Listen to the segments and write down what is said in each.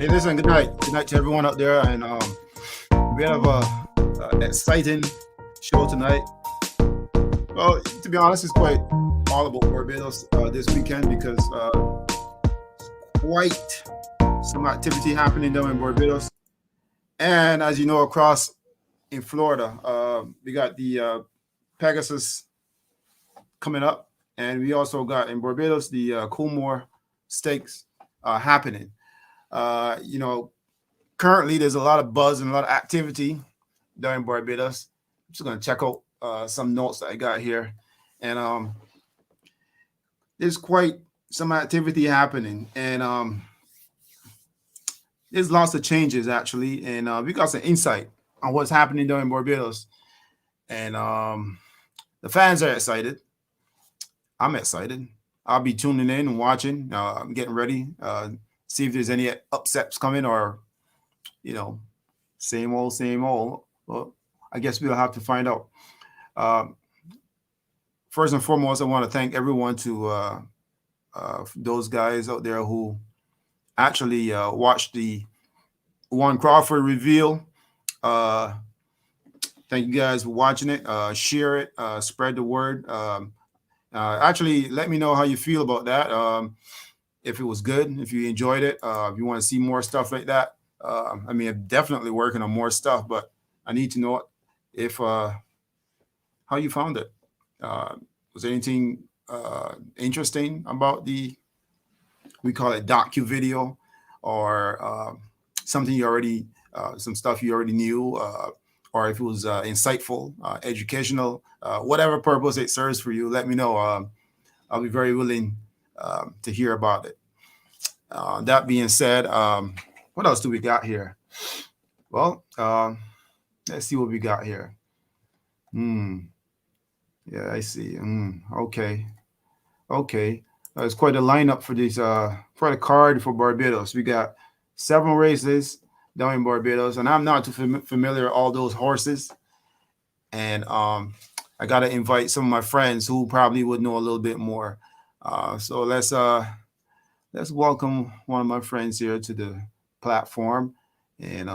Hey, listen. Good night. Good night to everyone out there. And we have a exciting show tonight. Well, to be honest, it's quite all about Barbados this weekend because quite some activity happening down in Barbados. And as you know, across in Florida, we got the Pegasus coming up, and we also got in Barbados the Coolmore Stakes happening. You know, currently there's a lot of buzz and a lot of activity down in Barbados. I'm just gonna check out some notes that I got here, and there's quite some activity happening, and there's lots of changes actually, and we got some insight on what's happening down in Barbados, and the fans are excited. I'm excited. I'll be tuning in and watching. I'm getting ready. See if there's any upsets coming, or you know, same old, same old. Well, I guess we'll have to find out. Um, First and foremost, I want to thank everyone to those guys out there who actually watched the Juan Crawford reveal. Uh, Thank you guys for watching it. Share it, spread the word. Actually, let me know how you feel about that. If it was good, if you enjoyed it, if you want to see more stuff like that. I mean, I'm definitely working on more stuff, but I need to know if how you found it. Uh, was there anything interesting about the, we call it docu video, or something you already some stuff you already knew, or if it was insightful, educational, whatever purpose it serves for you, let me know. I'll be very willing to hear about it. That being said, what else do we got here? Well, let's see what we got here. Hmm. Yeah, I see. Okay. Okay. It's quite a lineup for this for the card for Barbados. We got several races down in Barbados, and I'm not too familiar with all those horses. And I gotta invite some of my friends who probably would know a little bit more. So let's welcome one of my friends here to the platform. And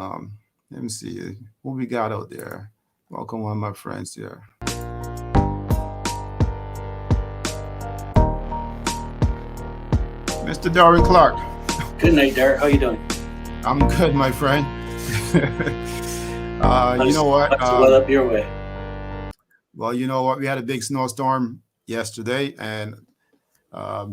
let me see what we got out there. Welcome one of my friends here. Mr. Darwin Clark. Good night, Derek. How you doing? I'm good, my friend. You know what? How's the weather up your way? Well, you know what? We had a big snowstorm yesterday, and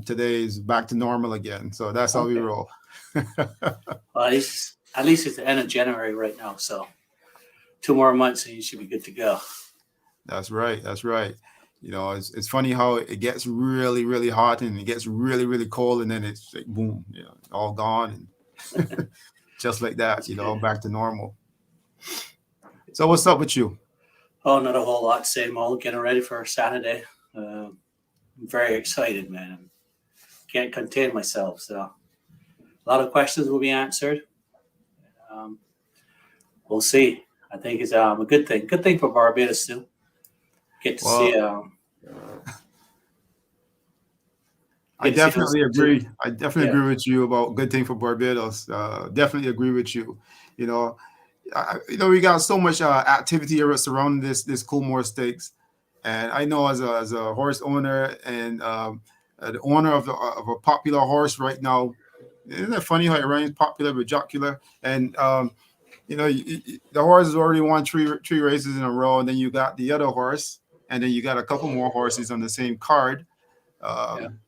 today is back to normal again. So that's how we Okay. roll. Well, at least it's the end of January right now, so 2 more months and you should be good to go. That's right. That's right. You know, it's funny how it gets really, really hot, and it gets really, really cold, and then it's like boom, you know, all gone, and just like that, That's you know, good. back to normal. So what's up with you? Oh, not a whole lot. Same old. Getting ready for Saturday. I'm very excited, man. Can't contain myself. So a lot of questions will be answered. Um, we'll see. I think it's a good thing. Good thing for Barbados too. Get to see Well, I get to see those definitely two. agree. I definitely Yeah. agree with you about good thing for Barbados. Definitely agree with you. You know, you know, we got so much activity surrounding this Coolmore Stakes, and I know as a horse owner and the owner of a popular horse right now. Isn't it funny how it remains popular but jocular? And you know, the horse has already won three races in a row, and then you got the other horse, and then you got a couple more horses on the same card. Yeah. Um,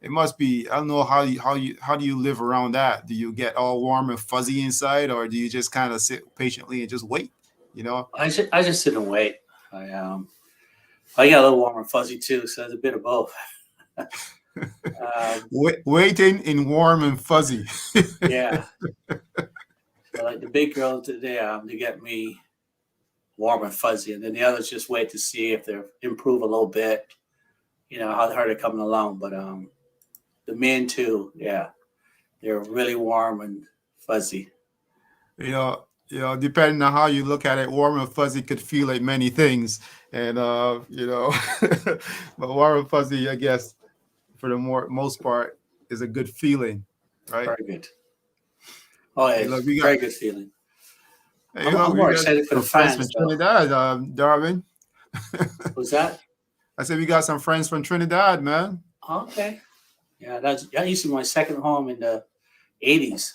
it must be. I don't know how do you live around that? Do you get all warm and fuzzy inside, or do you just kind of sit patiently and just wait? You know, I just sit and wait. I got a little warm and fuzzy too, so it's a bit of both. Um, waiting in warm and fuzzy. yeah. So like the big girls today, they get me warm and fuzzy, and then the others just wait to see if they improve a little bit. How they're coming along. But the men too, yeah, they're really warm and fuzzy. Depending on how you look at it, warm and fuzzy could feel like many things, and but warm and fuzzy, I guess, for the most part, is a good feeling, right? Very good. Oh, yeah, Hey, look, we got very good feeling. hey, I'm, look, I'm we more got excited for the some friends from fans, though. Trinidad, Darwin. Was that? I said we got some friends from Trinidad, man. Okay. Yeah, that used to be my second home in the 80s,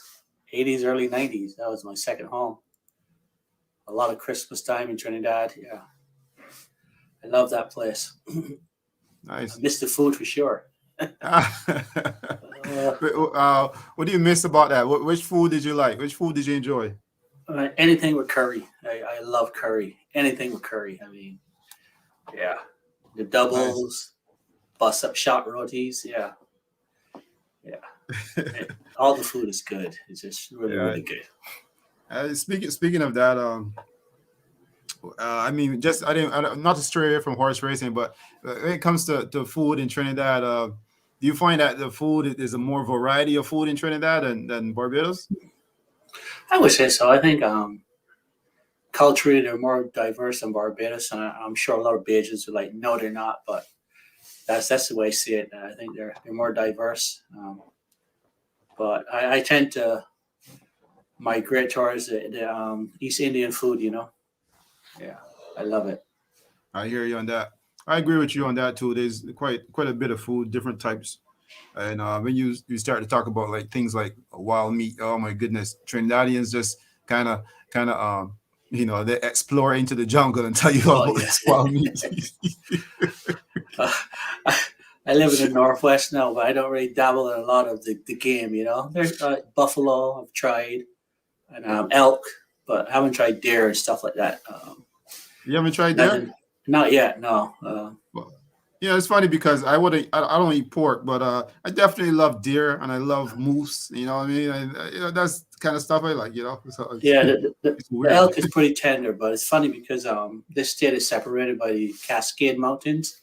80s, early 90s. That was my second home. A lot of Christmas time in Trinidad. Yeah, I love that place. I Nice. miss the food for sure. Uh, What do you miss about that? Which food did you like? Which food did you enjoy? anything with curry. I love curry. Anything with curry. I mean, yeah. The Nice. doubles, bust up shot rotis. Yeah, yeah. All the food is good. It's just really, Yeah. really good. Speaking of that, I mean, just not to stray away from horse racing, but when it comes to food in Trinidad, do you find that the food is a more variety of food in Trinidad than Barbados? I would say so. I think culturally they're more diverse than Barbados, and I'm sure a lot of Bajans are like, no, they're not. But that's the way I see it. I think they're more diverse. But I tend to migrate towards the East Indian food. Yeah, I love it. I hear you on that. I agree with you on that too. There's quite a bit of food, different types. And when you start to talk about like things like wild meat, oh my goodness, Trinidadians just kind of they explore into the jungle and tell you all Oh about yeah. this wild meat. Uh, I live in the Northwest now, but I don't really dabble in a lot of the game. There's buffalo I've tried, and elk, but I haven't tried deer and stuff like that. You haven't tried there? Nothing, not yet. No. Well, it's funny because I don't eat pork, but I definitely love deer and I love moose. You know what I mean? That's the kind of stuff I like. So Yeah, the it's weird. elk is pretty tender, but it's funny because this state is separated by the Cascade Mountains,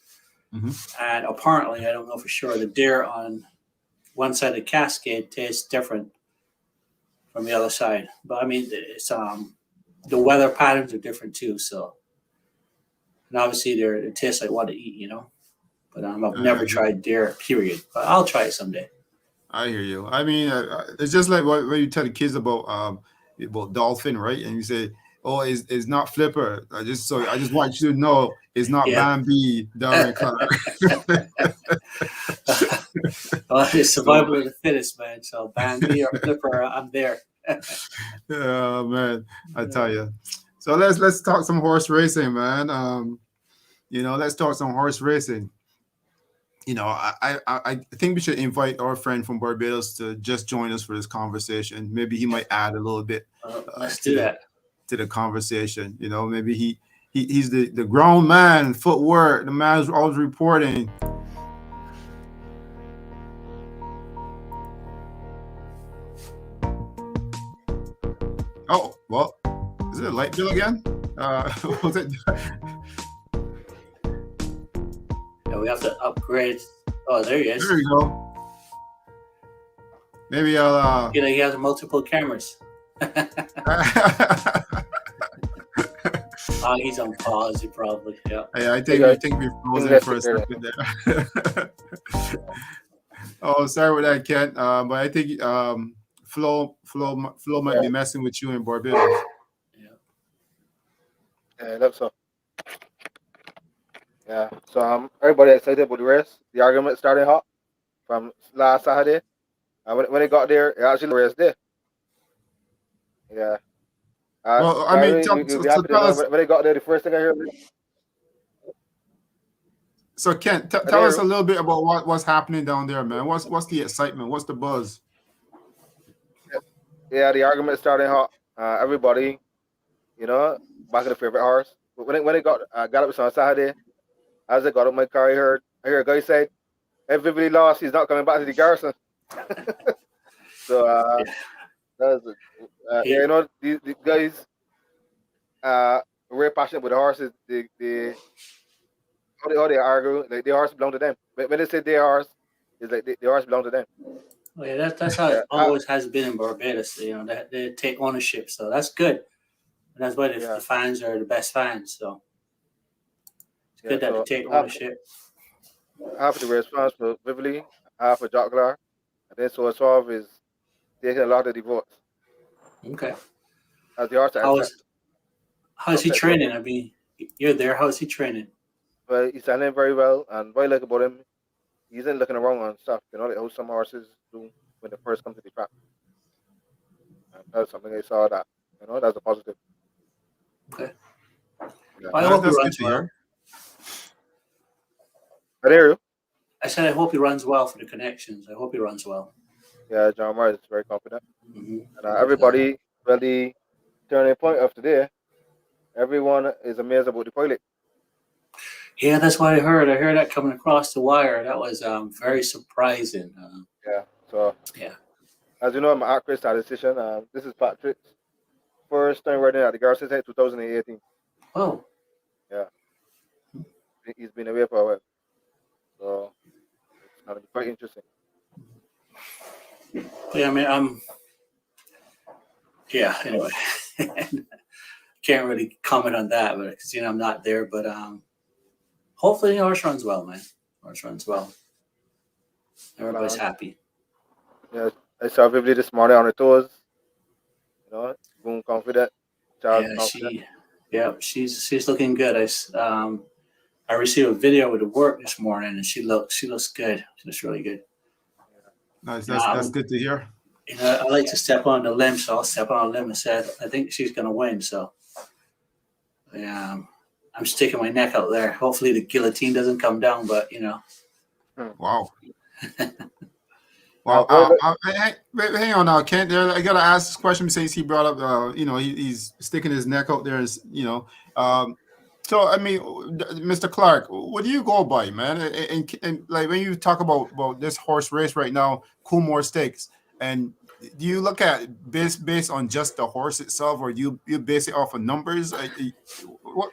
Hmm. and apparently, I don't know for sure, the deer on one side of the Cascade tastes different from the other side. But I mean, it's the weather patterns are different too. So, and obviously, it tastes like what to eat. But I've I never hear, tried deer, period. But I'll try it someday. I hear you. I mean, it's just like what when you tell the kids about dolphin, right? And you say, "Oh, it's not Flipper." I just want you to know it's not Yeah. Bambi, Darren Clark. Well, it's So, survival of the fittest, man. So Bambi or Flipper, I'm there. yeah, man, I tell you. So let's talk some horse racing, man. Let's talk some horse racing. I think we should invite our friend from Barbados to just join us for this conversation. Maybe he might add a little bit Let's to do the that. conversation. Maybe he's the grown man, footwork, the man who's always reporting. Oh, well, is it a light bill again? Was it? Yeah, we have to upgrade. Oh, there he is. There you go. Maybe I'll. He has multiple cameras. Oh, he's on pause. He probably. Yeah. Yeah, I Hey guys, think we froze think in that's for a fair. second there. Oh, sorry with that, Kent. But I think Flo might Yeah, be messing with you in Barbados. Yeah. yeah, that's so. Yeah, so everybody excited about the race. The argument started hot from last Saturday. When it got there, it actually the race there. Yeah. Well, I mean, Gary, you'll be so happy to tell know us. when it got there, the first thing I heard, So Kent, tell us a there, little bit about what's happening down there, man. What's the excitement? What's the buzz? yeah, the argument started hot. Everybody, back of the favorite horse. But when it got up on Saturday, as I got up in my car, I hear a guy say, "If everybody lost, he's not coming back to the garrison." So Yeah. that was, yeah, He, the guys uh very passionate with the horses. How they argue, like the horse belong to them. When they say their horse, it's like the horse belong to them. oh, yeah, that's how Yeah, it always has been in Barbados. That they take ownership, so that's good. And that's why the yeah, fans are the best fans. So it's yeah. good that they So take ownership. half of the response for Vividly, half for Jocklar, and then so Suave is taking a lot of the votes. Okay. As the horse that How's he upset. training? I mean, you're there. How's he training? But he's handling very well, and what I like about him, he isn't looking around on stuff. Like how some horses do when they first come to the track. And that's something I saw that that's a positive. Okay. Yeah. Well, I hope he That's good runs to well. hear. I hear you. I said I hope he runs well for the connections. I hope he runs well. Yeah, John Moore is very confident, Mm-hmm. and everybody, well, the turning point of today, everyone is amazed about the pilot. Yeah, that's what I heard. I heard that coming across the wire. That was very surprising. Yeah. So Yeah. as you know, I'm an accurate statistician. This is Patrick's first time riding at the Garcia State 2018. Oh, Yeah, he's been away for a while, so it's gonna be quite interesting. yeah. I mean, yeah. Anyway, can't really comment on that, but because I'm not there. But hopefully, the horse runs well, man. Horse runs well. Everybody's happy. Yeah, I saw Vividly this morning on her toes. Boom, confident. Charles, confident. She's looking good. I received a video with the work this morning, and she looks good. She looks really good. Nice. That's good to hear. I like to step on the limb, so I'll step on a limb and say I think she's going to win. So, yeah, I'm sticking my neck out there. Hopefully, the guillotine doesn't come down, but Wow. Well, hang on now, Kent. I gotta ask this question since he brought up. He's sticking his neck out there. So I mean, Mr. Clark, what do you go by, man? And like when you talk about this horse race right now, Coolmore Stakes, and do you look at based on just the horse itself, or do you base it off of numbers? What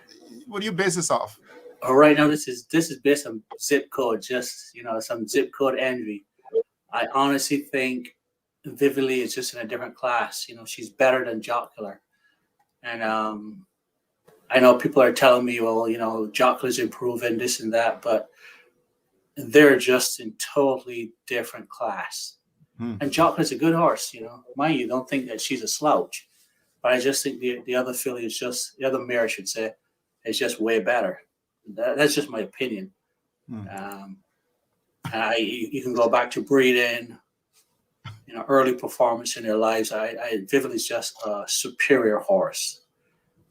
do you base this off? Right now, this is based on zip code, just some zip code envy. I honestly think Vividly is just in a different class. She's better than Jocular. And I know people are telling me, well, Jocular's improving this and that, but they're just in totally different class. And Jocular's a good horse, Mind you, don't think that she's a slouch. But I just think the other filly is just, the other mare, I should say, is just way better. That's just my opinion. You can go back to breeding, early performance in their lives. Vividly's just a superior horse,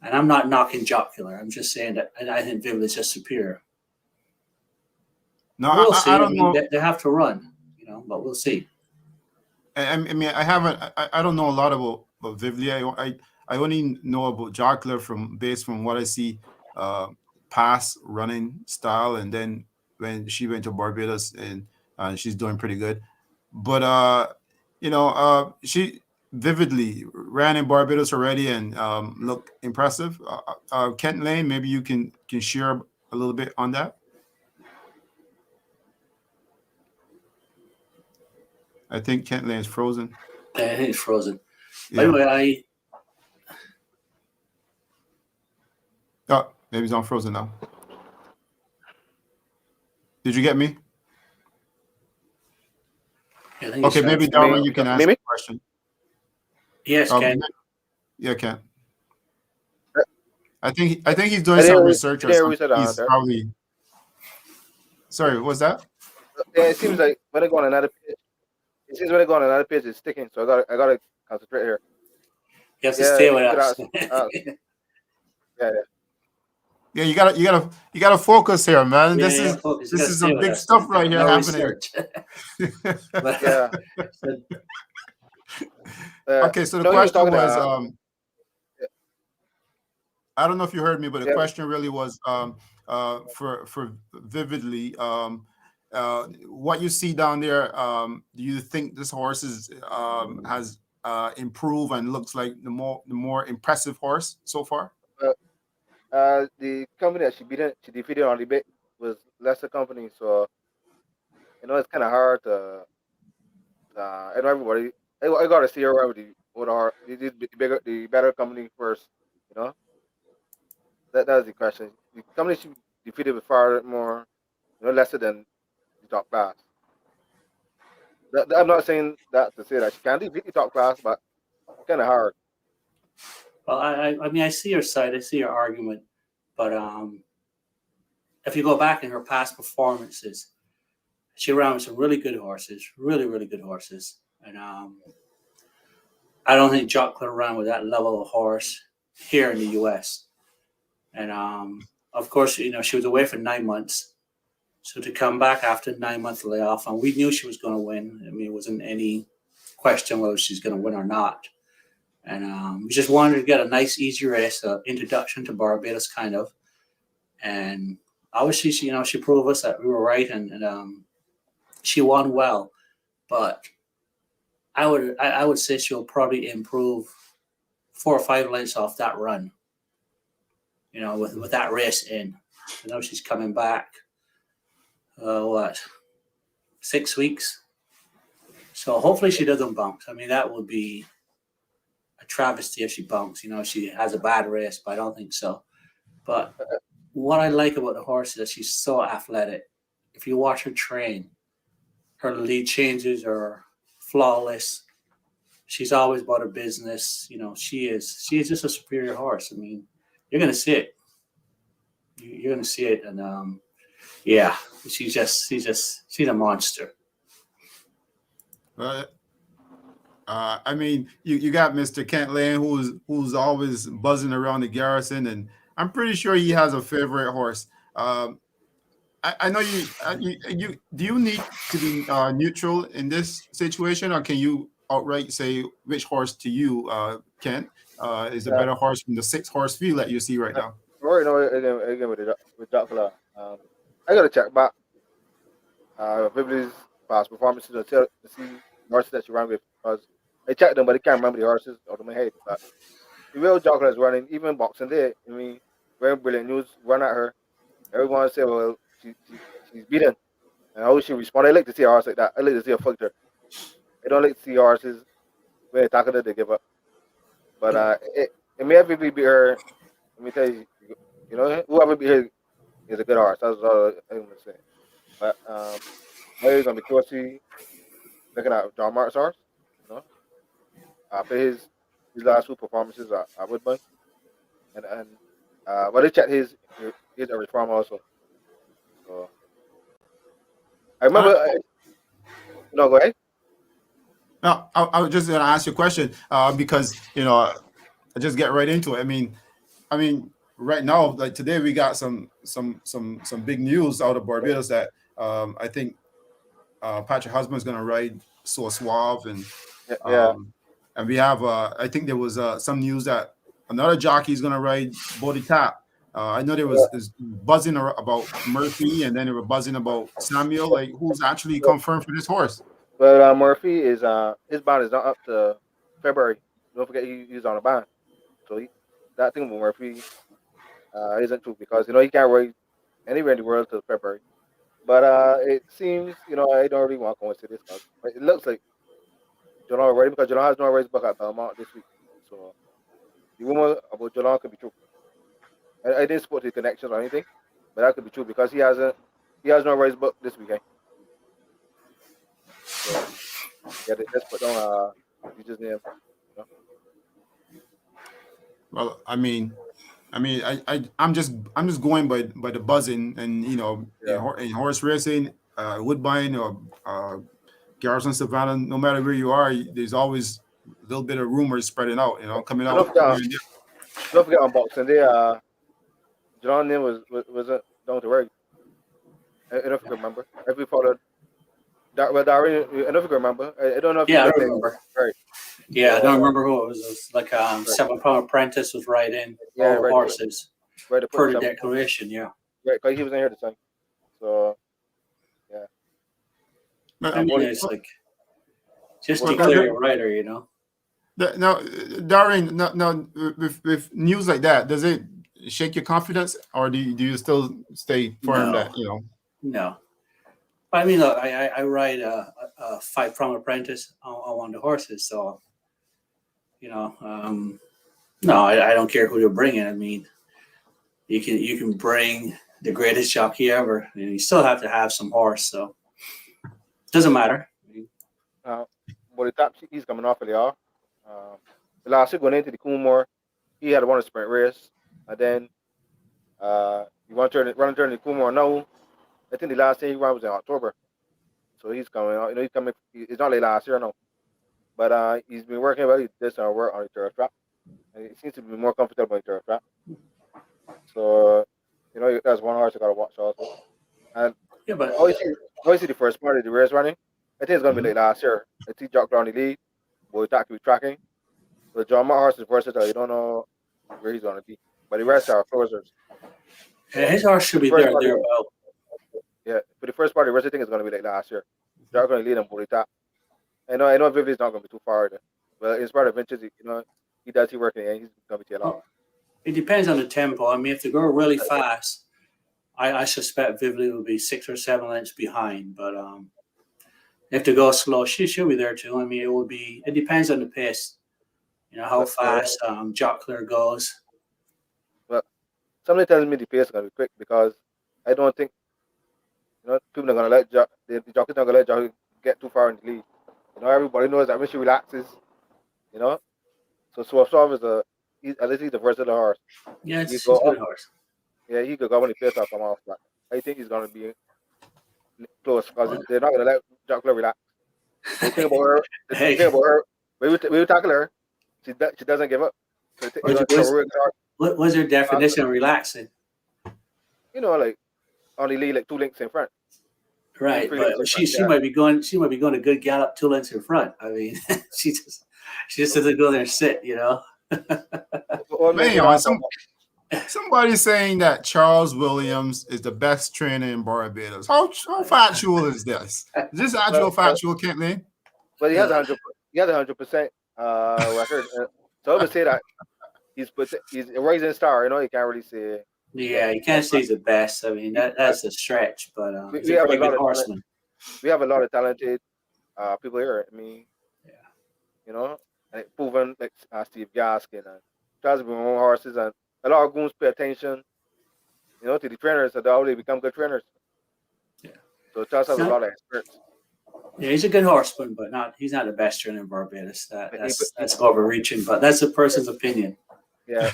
and I'm not knocking Jocular. I'm just saying that I think Vividly's just superior. No, we'll see. I don't know. They have to run, but we'll see. I mean, I don't know a lot about Vividly. I only know about Jocular based from what I see, past running style, and then when she went to Barbados, and she's doing pretty good. But she Vividly ran in Barbados already and looked impressive. Kent Lane, maybe you can share a little bit on that. I think Kent Lane is frozen. I think it's frozen. Yeah. By the way, Oh, maybe he's on frozen now. Did you get me? Okay, maybe Darwin, you can ask the question. Yes, Ken. Yeah, Ken. I think he's doing some research or something. He's probably. Sorry, what was that? Yeah, it seems like when I go on another page, it's sticking. So I gotta concentrate here. You have to stay with us. Yeah, you gotta focus here, man. This is some big stuff right here happening. Okay, so the question was, I don't know if you heard me, but the question really was for Vividly, what you see down there. Do you think this horse has improved and looks like the more impressive horse so far? The company that she defeated on the bit was lesser company, so it's kind of hard to. And everybody, I gotta see her with the better company first. That was the question. The company she defeated was far more, lesser than the top class. I'm not saying that to say that she can't defeat the top class, but kind of hard. Well, I mean, I see your side, I see your argument, but if you go back in her past performances, she ran with some really good horses, really, really good horses, and I don't think Jock could have ran with that level of horse here in the U.S. And of course, you know, she was away for 9 months, so to come back after 9 months layoff, and we knew she was going to win. I mean, it wasn't any question whether she's going to win or not. And we just wanted to get a nice, easy race, introduction to Barbados, kind of. And obviously, she, you know, she proved us that we were right, and she won well. But I would say she'll probably improve 4 or 5 lengths off that run. You know, with that race in. I know she's coming back. What, 6 weeks? So hopefully she doesn't bounce. I mean, that would be a travesty if she bunks. You know, she has a bad race, but I don't think so. But what I like about the horse is that she's so athletic. If you watch her train, her lead changes are flawless. She's always about her business. You know, she is just a superior horse. I mean, you're gonna see it. You're gonna see it, and yeah, she's a monster. I mean, you got Mr. Kent Lane, who's always buzzing around the garrison, and I'm pretty sure he has a favorite horse. I know you do you need to be neutral in this situation, or can you outright say which horse to you, Kent, is a Yeah. better horse from the 6 horse field that you see right now? Right now, again with Dracula, I got to check back Vivily's past performances to see the horses that she ran with, because I checked them, but I can't remember the horses out of my head. But the real Dracula is running, even Boxing Day. I mean, very brilliant news, run at her. Everyone say, well, she's beaten. And how she respond? I like to see a horse like that. I like to see a filter. I don't like to see horses when they tackle it, they give up. But it may have be her. Let me tell you, you know, whoever beat her is a good horse. That's all I'm gonna say. But I'm gonna be closely looking at John Martin's horse. You know, after his last 2 performances at Woodbine, and but I checked his average farm also. So I remember. No, go ahead. No, I was just gonna ask you a question because you know I just get right into it. I mean, right now, like today, we got some big news out of Barbados that I think Patrick Husband's gonna ride So Suave, Yeah. and we have I think there was some news that another jockey is gonna ride Bodie Tap. I know there was is buzzing about Murphy, and then they were buzzing about Samuel. Like, who's actually confirmed for this horse? But Murphy is his bond is not up to February. Don't forget he's on a bond. So that thing with Murphy isn't true, because you know he can't ride anywhere in the world till February. But it seems, you know, I don't really want to go into this, because it looks like John already, because John has no race book at Belmont this week. So the rumor about John could be true. I didn't support his connections or anything, but that could be true, because he has no race book this weekend. So yeah, they just put down his name. You know? Well, I'm just going by the buzzing, and you know, in horse racing, Woodbine or Garrison Savannah, no matter where you are, there's always a little bit of rumors spreading out, you know, coming out. Don't forget on Boxing Day, John name wasn't down to work. I don't know if you remember. If we followed that, well, Darren, I don't know if you remember. I don't know if Yeah, I remember. Right. Yeah, I don't remember who it was. It was like 7 pound apprentice was right in all the horses per the declaration. Yeah, right, because he was in here the time. So yeah, I mean, it's like just declare your rider, you know. Now, Darren, no, with news like that, does it shake your confidence, or do you still stay firm that you know? No, I mean, look, I ride a 5 pound apprentice on one of the horses, so you know, no, I don't care who you're bringing. I mean, you can bring the greatest jockey ever, and you still have to have some horse, so doesn't matter. but the top he's coming off of the off. Last year going into the Coolmore, he had won a sprint race, and then he run turn the Coolmore now. I think the last thing he ran was in October, so he's coming out. You know, he's coming. It's not like last year, no, but he's been working well. He did some work on the turf track, and he seems to be more comfortable on the turf track. So, you know, that's one horse I gotta watch also. And Yeah, but obviously the first part of the race running, I think it's gonna be like last year. I think Jock on the lead, but that could be tracking. But John my horse is versatile. You don't know where he's gonna be, but the rest are closers. his horse should The be first there part, thereabout. yeah, for the first part of the race, I think it's gonna be like last year. Jock gonna lead him for the top. I know Vivi's not gonna be too far there. But in spite of Ventures, you know, he working and he's gonna be tail off. Oh, it depends on the tempo. I mean, if they go really fast, I suspect Vivly will be 6 or 7 lengths behind. But if they go slow, she'll be there too. I mean, it depends on the pace. You know, how fast Jockler goes. But somebody tells me the pace is gonna be quick because I don't think people are gonna let the jockey's not gonna let jockey get too far in the lead. You know, everybody knows that when she relaxes, you know. So Suave is at least he's a versatile horse. Yeah, He it's go a good up, horse. yeah, he could go when the pace will come off, but I think he's gonna be close because they're not gonna let Jockler relax. The thing about her, Hey. we will tackle her. She doesn't give up. So What's your definition of relaxing? you know, like only lead like 2 lengths in front. Right, but she might be going a good gallop 2 lengths in front. I mean, she just doesn't go there and sit, you know. Man, somebody's saying that Charles Williams is the best trainer in Barbados. How factual is this? Is this actual factual, Kent Lane? Well, he has 100% record. So I would say that he's a rising star. You know, you can't really say. Yeah, you can't say he's the best. I mean, that's a stretch, but he's a very good horseman. We have a lot of talented people here. I mean, yeah, you know, and proven like Steve Gaskin and Charles Williams horses, and a lot of goons pay attention, you know, to the trainers, so they become good trainers. Yeah. So Charles has a lot of experience. Yeah, he's a good horseman, but he's not the best trainer in Barbados. That's overreaching, but that's a person's opinion. Yeah.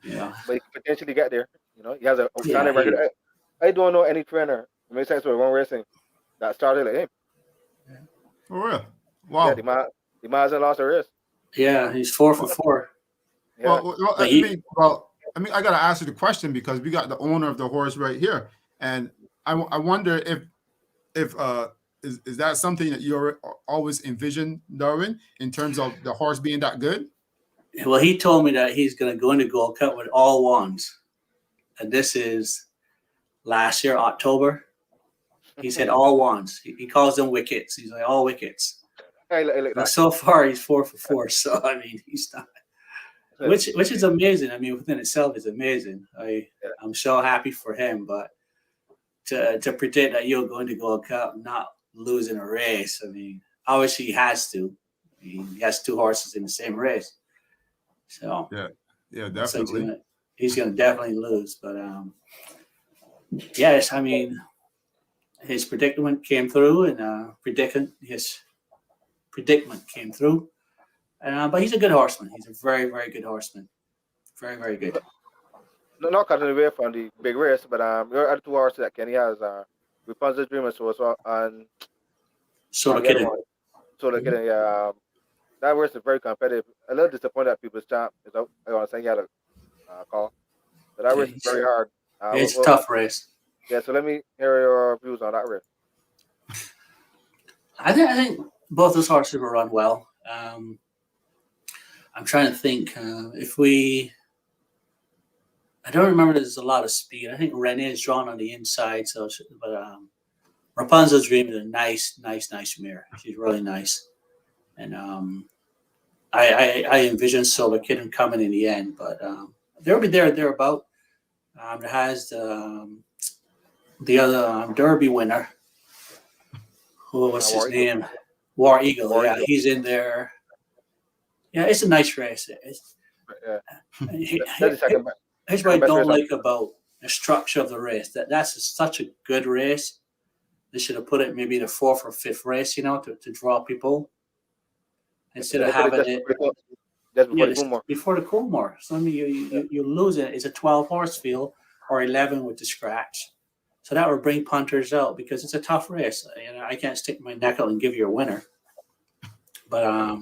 Yeah. But he could potentially get there. You know, he has a outstanding record. I don't know any trainer, it makes sense with one racing, that started like him. Yeah. For real? Wow. Yeah, the man hasn't lost a race. Yeah, he's 4 for 4. Yeah. Well, I mean, I gotta ask you the question because we got the owner of the horse right here, and I wonder if is that something that you're always envisioned, Darwin, in terms of the horse being that good? Well, he told me that he's going to go into Gold Cup with all ones, and this is last year October. He said all ones. He calls them wickets. He's like all wickets. So far, he's 4 for 4. So I mean, he's not. Which is amazing. I mean, within itself is amazing. I'm so happy for him. But to predict that you're going to Gold Cup not losing a race, I mean, obviously he has to. I mean, he has 2 horses in the same race. So yeah, definitely. So he's gonna definitely lose. But yes, I mean, his predicament came through, and his predicament came through. But he's a good horseman. He's a very, very good horseman. Very, very good. Not cutting away from the big race, but your other 2 horses that Kenny has Rapunzel's Dream and Solar Kitten. Solar Kitten, yeah. That race is very competitive. A little disappointed that People's Champ is out. I want to say he had a call. But that race is very hard. It's a tough race. Yeah, so let me hear your views on that race. I think both those horses will run well. I'm trying to think I don't remember there's a lot of speed. I think Renee is drawn on the inside, but Rapunzel's Dream is a nice mare. She's really nice. And I envision Solar Kitten coming in the end, but they'll be thereabout. There has the other Derby winner. Who was his name? War Eagle. Yeah, he's in there. Yeah, it's a nice race. Here's what I don't like about the structure of the race. That's such a good race. They should have put it maybe the 4th or 5th race, you know, to draw people. Instead of having it. just Yeah, before the Coolmore. before the Coolmore. So I mean, you lose it. It's a 12 horse field or 11 with the scratch. So that would bring punters out because it's a tough race. You know, I can't stick my neck out and give you a winner. But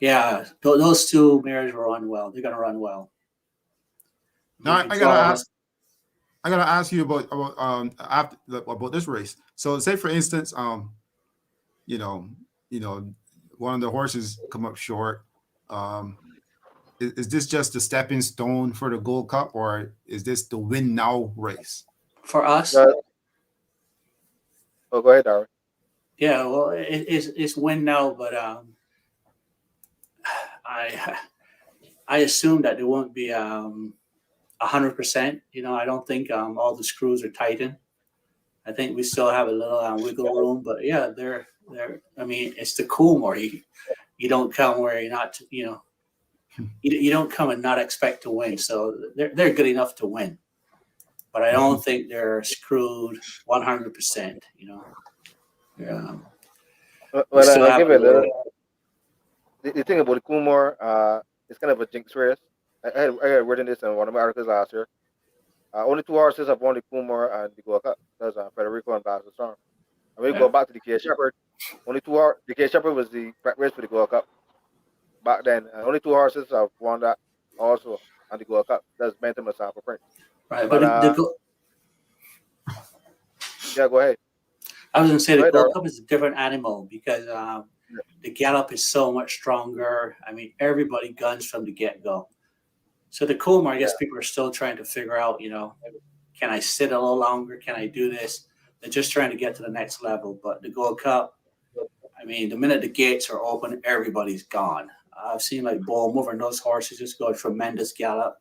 yeah, those two mares will run well. They're gonna run well. Now I gotta ask you about about this race. So say for instance, you know, one of the horses come up short. Is this just a stepping stone for the Gold Cup, or is this the win now race? For us, Oh, go ahead, Darwin. yeah, well, it's win now, but I assume that there won't be 100%. You know, I don't think all the screws are tightened. I think we still have a little wiggle room, but yeah, they're. I mean, it's the Coolmore. You don't come where you're not. You know, you don't come and not expect to win. So they're good enough to win, but I don't think they're screwed 100%. You know. Yeah. Well, I'll give it a little. The thing about the Coolmore, it's kind of a jinx race. I had written this in one of my articles last year. Only two horses have won the Coolmore and the Gold Cup. That's Federico and Barbados Storm. And we go back to the K Shepherd. Only two horses. The K Shepherd was the prep race for the Gold Cup back then. And only two horses have won that also on the Gold Cup. That's Bentham and Sample Prince. Right, but yeah, go ahead. I was going to say the Gold Cup is a different animal because the gallop is so much stronger. I mean, everybody guns from the get-go. So the Coolmore, I guess people are still trying to figure out, you know, can I sit a little longer? Can I do this? They're just trying to get to the next level. But the Gold Cup, I mean, the minute the gates are open, everybody's gone. I've seen like Bull Mover and those horses just go tremendous gallop.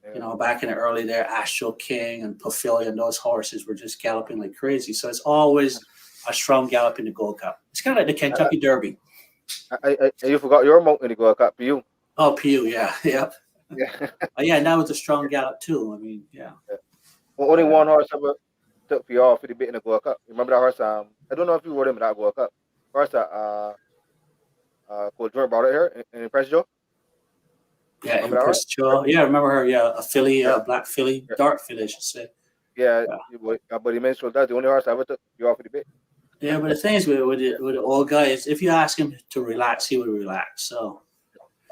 Yeah. You know, back in the early there, Astral King and Pavilion, those horses were just galloping like crazy. So it's always a strong gallop in the Gold Cup. It's kind of like the Kentucky Derby. You forgot your mount in the Gold Cup, Pew. Oh, Pew, yeah. Yep. Yeah, and that was a strong gallop too. I mean, yeah. Well, only one horse ever took for you off for the bit in the Gold Cup. Remember that horse? I don't know if you rode him in that Gold Cup. Horse that called Jordan brought it here in Impress Joe. Yeah, Impress Joe. Yeah, I remember her. Yeah, a filly, black filly, dark filly, I should say. Yeah. But he mentioned that's the only horse I ever took you off for the bit. Yeah, but the thing is with the old guy is if you ask him to relax, he would relax. So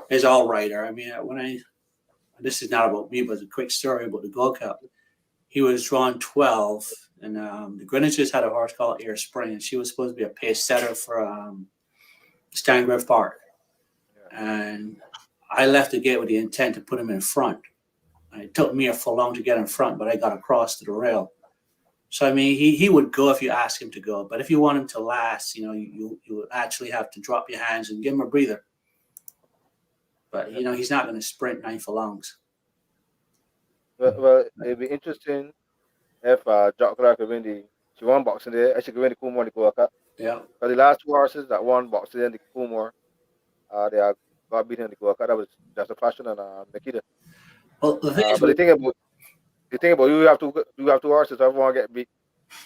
he's all rider. I mean, this is not about me, but it's a quick story about the Gold Cup. He was drawn 12, and the Greenwiches had a horse called Air Spring, and she was supposed to be a pace setter for Stangrove Park. Yeah. And I left the gate with the intent to put him in front. And it took me a full long to get in front, but I got across to the rail. So, I mean, he would go if you ask him to go. But if you want him to last, you know, you would actually have to drop your hands and give him a breather. But, you know, he's not going to sprint 9 furlongs. Well, it'd be interesting if Jock Clark could win she won Boxing Day. She could win the Coolmore and the Gold Cup. Yeah. But the last two horses that won Boxing Day and the Coolmore, they got beaten in the Gold Cup. That was Just a Fashion and Nikita. Well, the thing is, but the thing about you have two horses. Everyone get beat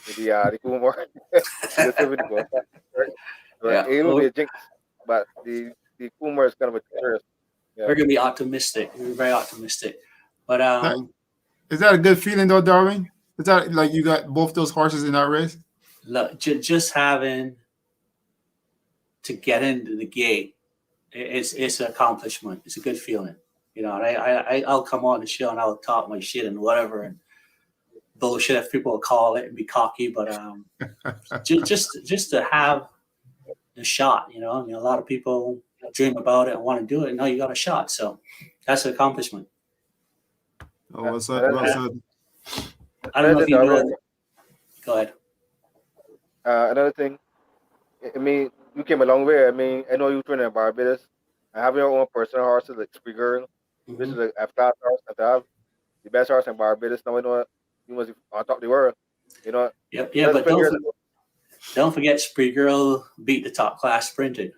with the Coolmore. Right? Yeah. It will be a jinx, but the Coolmore is kind of a terrorist. Yeah. We're gonna be optimistic. We're very optimistic. But is that a good feeling though, Darwin? Is that like you got both those horses in that race? Look, just having to get into the gate, it's an accomplishment. It's a good feeling, you know. And I'll come on the show and I'll talk my shit and whatever and bullshit if people will call it and be cocky. But just to have the shot, you know. I mean, a lot of people dream about it and want to do it. And now you got a shot, so that's an accomplishment. Oh, what's up? I don't know if you know. Go ahead. Another thing, I mean, you came a long way. I mean, I know you train in Barbados. I have your own personal horses like Spree Girl, which is a F-class horse. I have the best horse in Barbados. Now I know you must be on top of the world. You know. Yep. Yeah, but don't forget, Spree Girl beat the top class sprinter.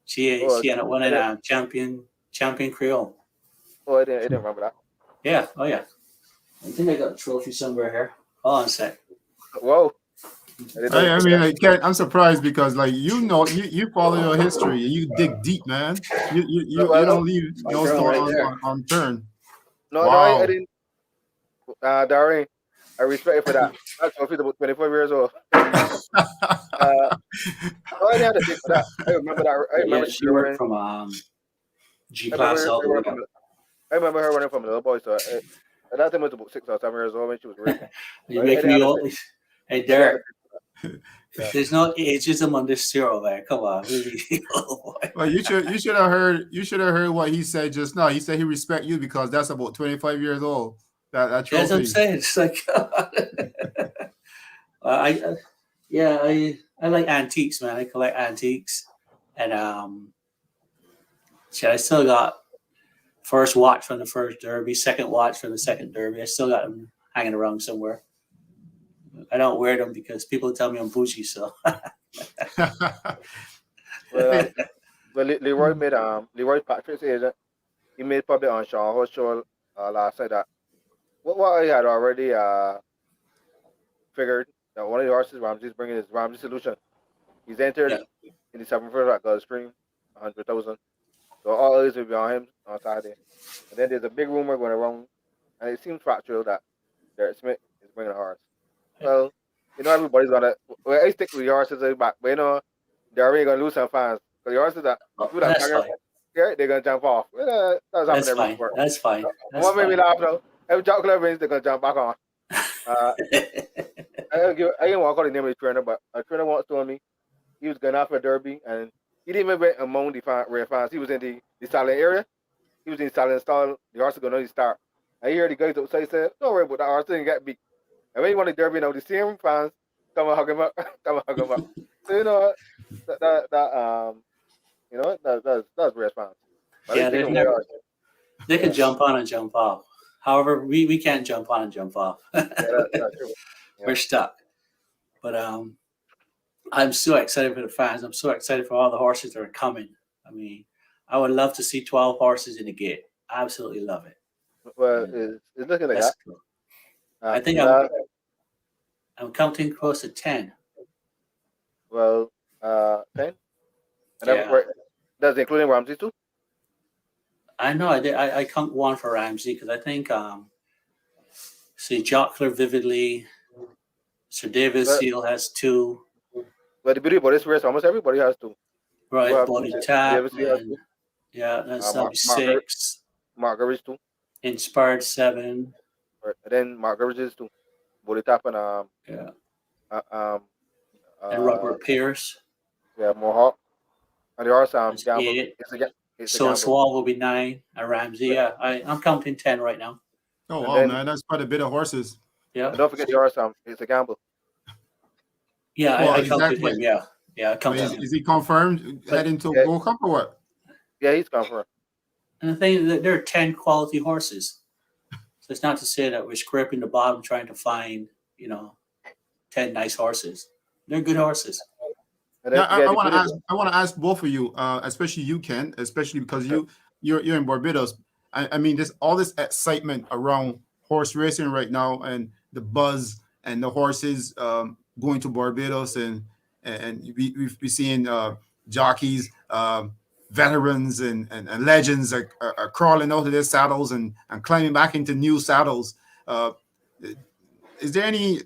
She ended up winning a champion Creole. Oh, I didn't remember that. Yeah. Oh, yeah. I think I got a trophy somewhere here. Hold on a sec. Whoa. I didn't know you I picked mean, that. like, I'm surprised because, like, you follow your history, you dig deep, man. You Well, don't leave My no girl stone right there. on turn. no, I Wow. didn't. Darren, I respect you for that. That's when I was about 24 years old. No, I didn't have to dig for that. I remember that. I remember Yeah, the she girl worked running. from G I remember class all her the way running up. from. I remember her running from a little boy. So at that time I was about 6 or 7 years old when she was racing. You I make didn't me have to. old. Hey, I didn't have to Derek, dig for that. there's no ageism on this zero, man. Come on, really, oh boy. Well, you should have heard what he said just now. He said he respect you because that's about 25 years old. That That's what I'm trophy. saying. It's like, I yeah, I like antiques, man. I collect antiques, and shit, I still got first watch from the first Derby, second watch from the second Derby. I still got them hanging around somewhere. I don't wear them because people tell me I'm bougie. So Well, Leroy Patrick's agent. He made public on Sean Horse show last night that what I had already figured that one of the horses Ramsey's bringing is Ramsey Solution. He's entered yeah, in the 7th at Gulfstream, 100,000. So all eyes will be on him on Saturday. And then there's a big rumor going around, and it seems factual that Derek Smith is bringing a horse. Well, everybody's gonna. Well, I stick with the horses back, but they're already gonna lose some fans. So the horses that oh, people that that's back up, fine. yeah, they're gonna jump off. That's happened That's every fine. sport. That's fine. That's What made me fine. laugh though? Every job club wins, they're gonna jump back on. Uh, I didn't want to call the name of the trainer, but a trainer once told me he was going after a derby, and he didn't even went among the rare fans. He was in the silent area. He was in the silent stall. The horse was going to start. And he heard the guys outside say, "Don't worry about that horse, didn't get beat." And when he won the derby, the same fans come and hug him up, come and hug him up. So that's rare fans. But I Yeah, think there's of my never. horse. They can Yeah, jump on and jump off. However, we can't jump on and jump off. that's true. We're Yeah. stuck. But I'm so excited for the fans. I'm so excited for all the horses that are coming. I mean, I would love to see 12 horses in the gate. I absolutely love it. Well, And it's looking like that's that. cool. I think La- I'm counting close to 10. well, 10. And Yeah. that's including Ramsey too. I know I did I count one for Ramsey because I think see Jockler Vividly, Sir David Well, Seal has two, but the beauty about this race, almost everybody has to. You right? have to. Body Tap Davis has and to. yeah, that's Mark, that'll be six. Marguerite too. Inspired seven. Right. And then Marguerite is too. Body tap and Yeah. uh, um And uh Robert Pierce. yeah, Mohawk. And the horse That's gamble. eight. It's a So gamble. Swall will be nine. And Ramsey. Right. Yeah. I'm counting 10 right now. Oh And wow, then man, that's quite a bit of horses. Yeah. and don't forget the horse it's a gamble. Yeah, Well, I is that counted him. Yeah. Yeah, I but counted him. is he confirmed But heading to Yeah, Gold Cup or what? yeah, he's confirmed. and the thing is that there are 10 quality horses. So it's not to say that we're scraping the bottom trying to find, 10 nice horses. They're good horses. And Yeah, then yeah, I the want to beauty ask. I want to ask both of you, especially you, Ken, especially because you're in Barbados. I mean, there's all this excitement around horse racing right now, and the buzz and the horses going to Barbados, and we're seeing jockeys, veterans, and legends are crawling out of their saddles and climbing back into new saddles. Uh, is there any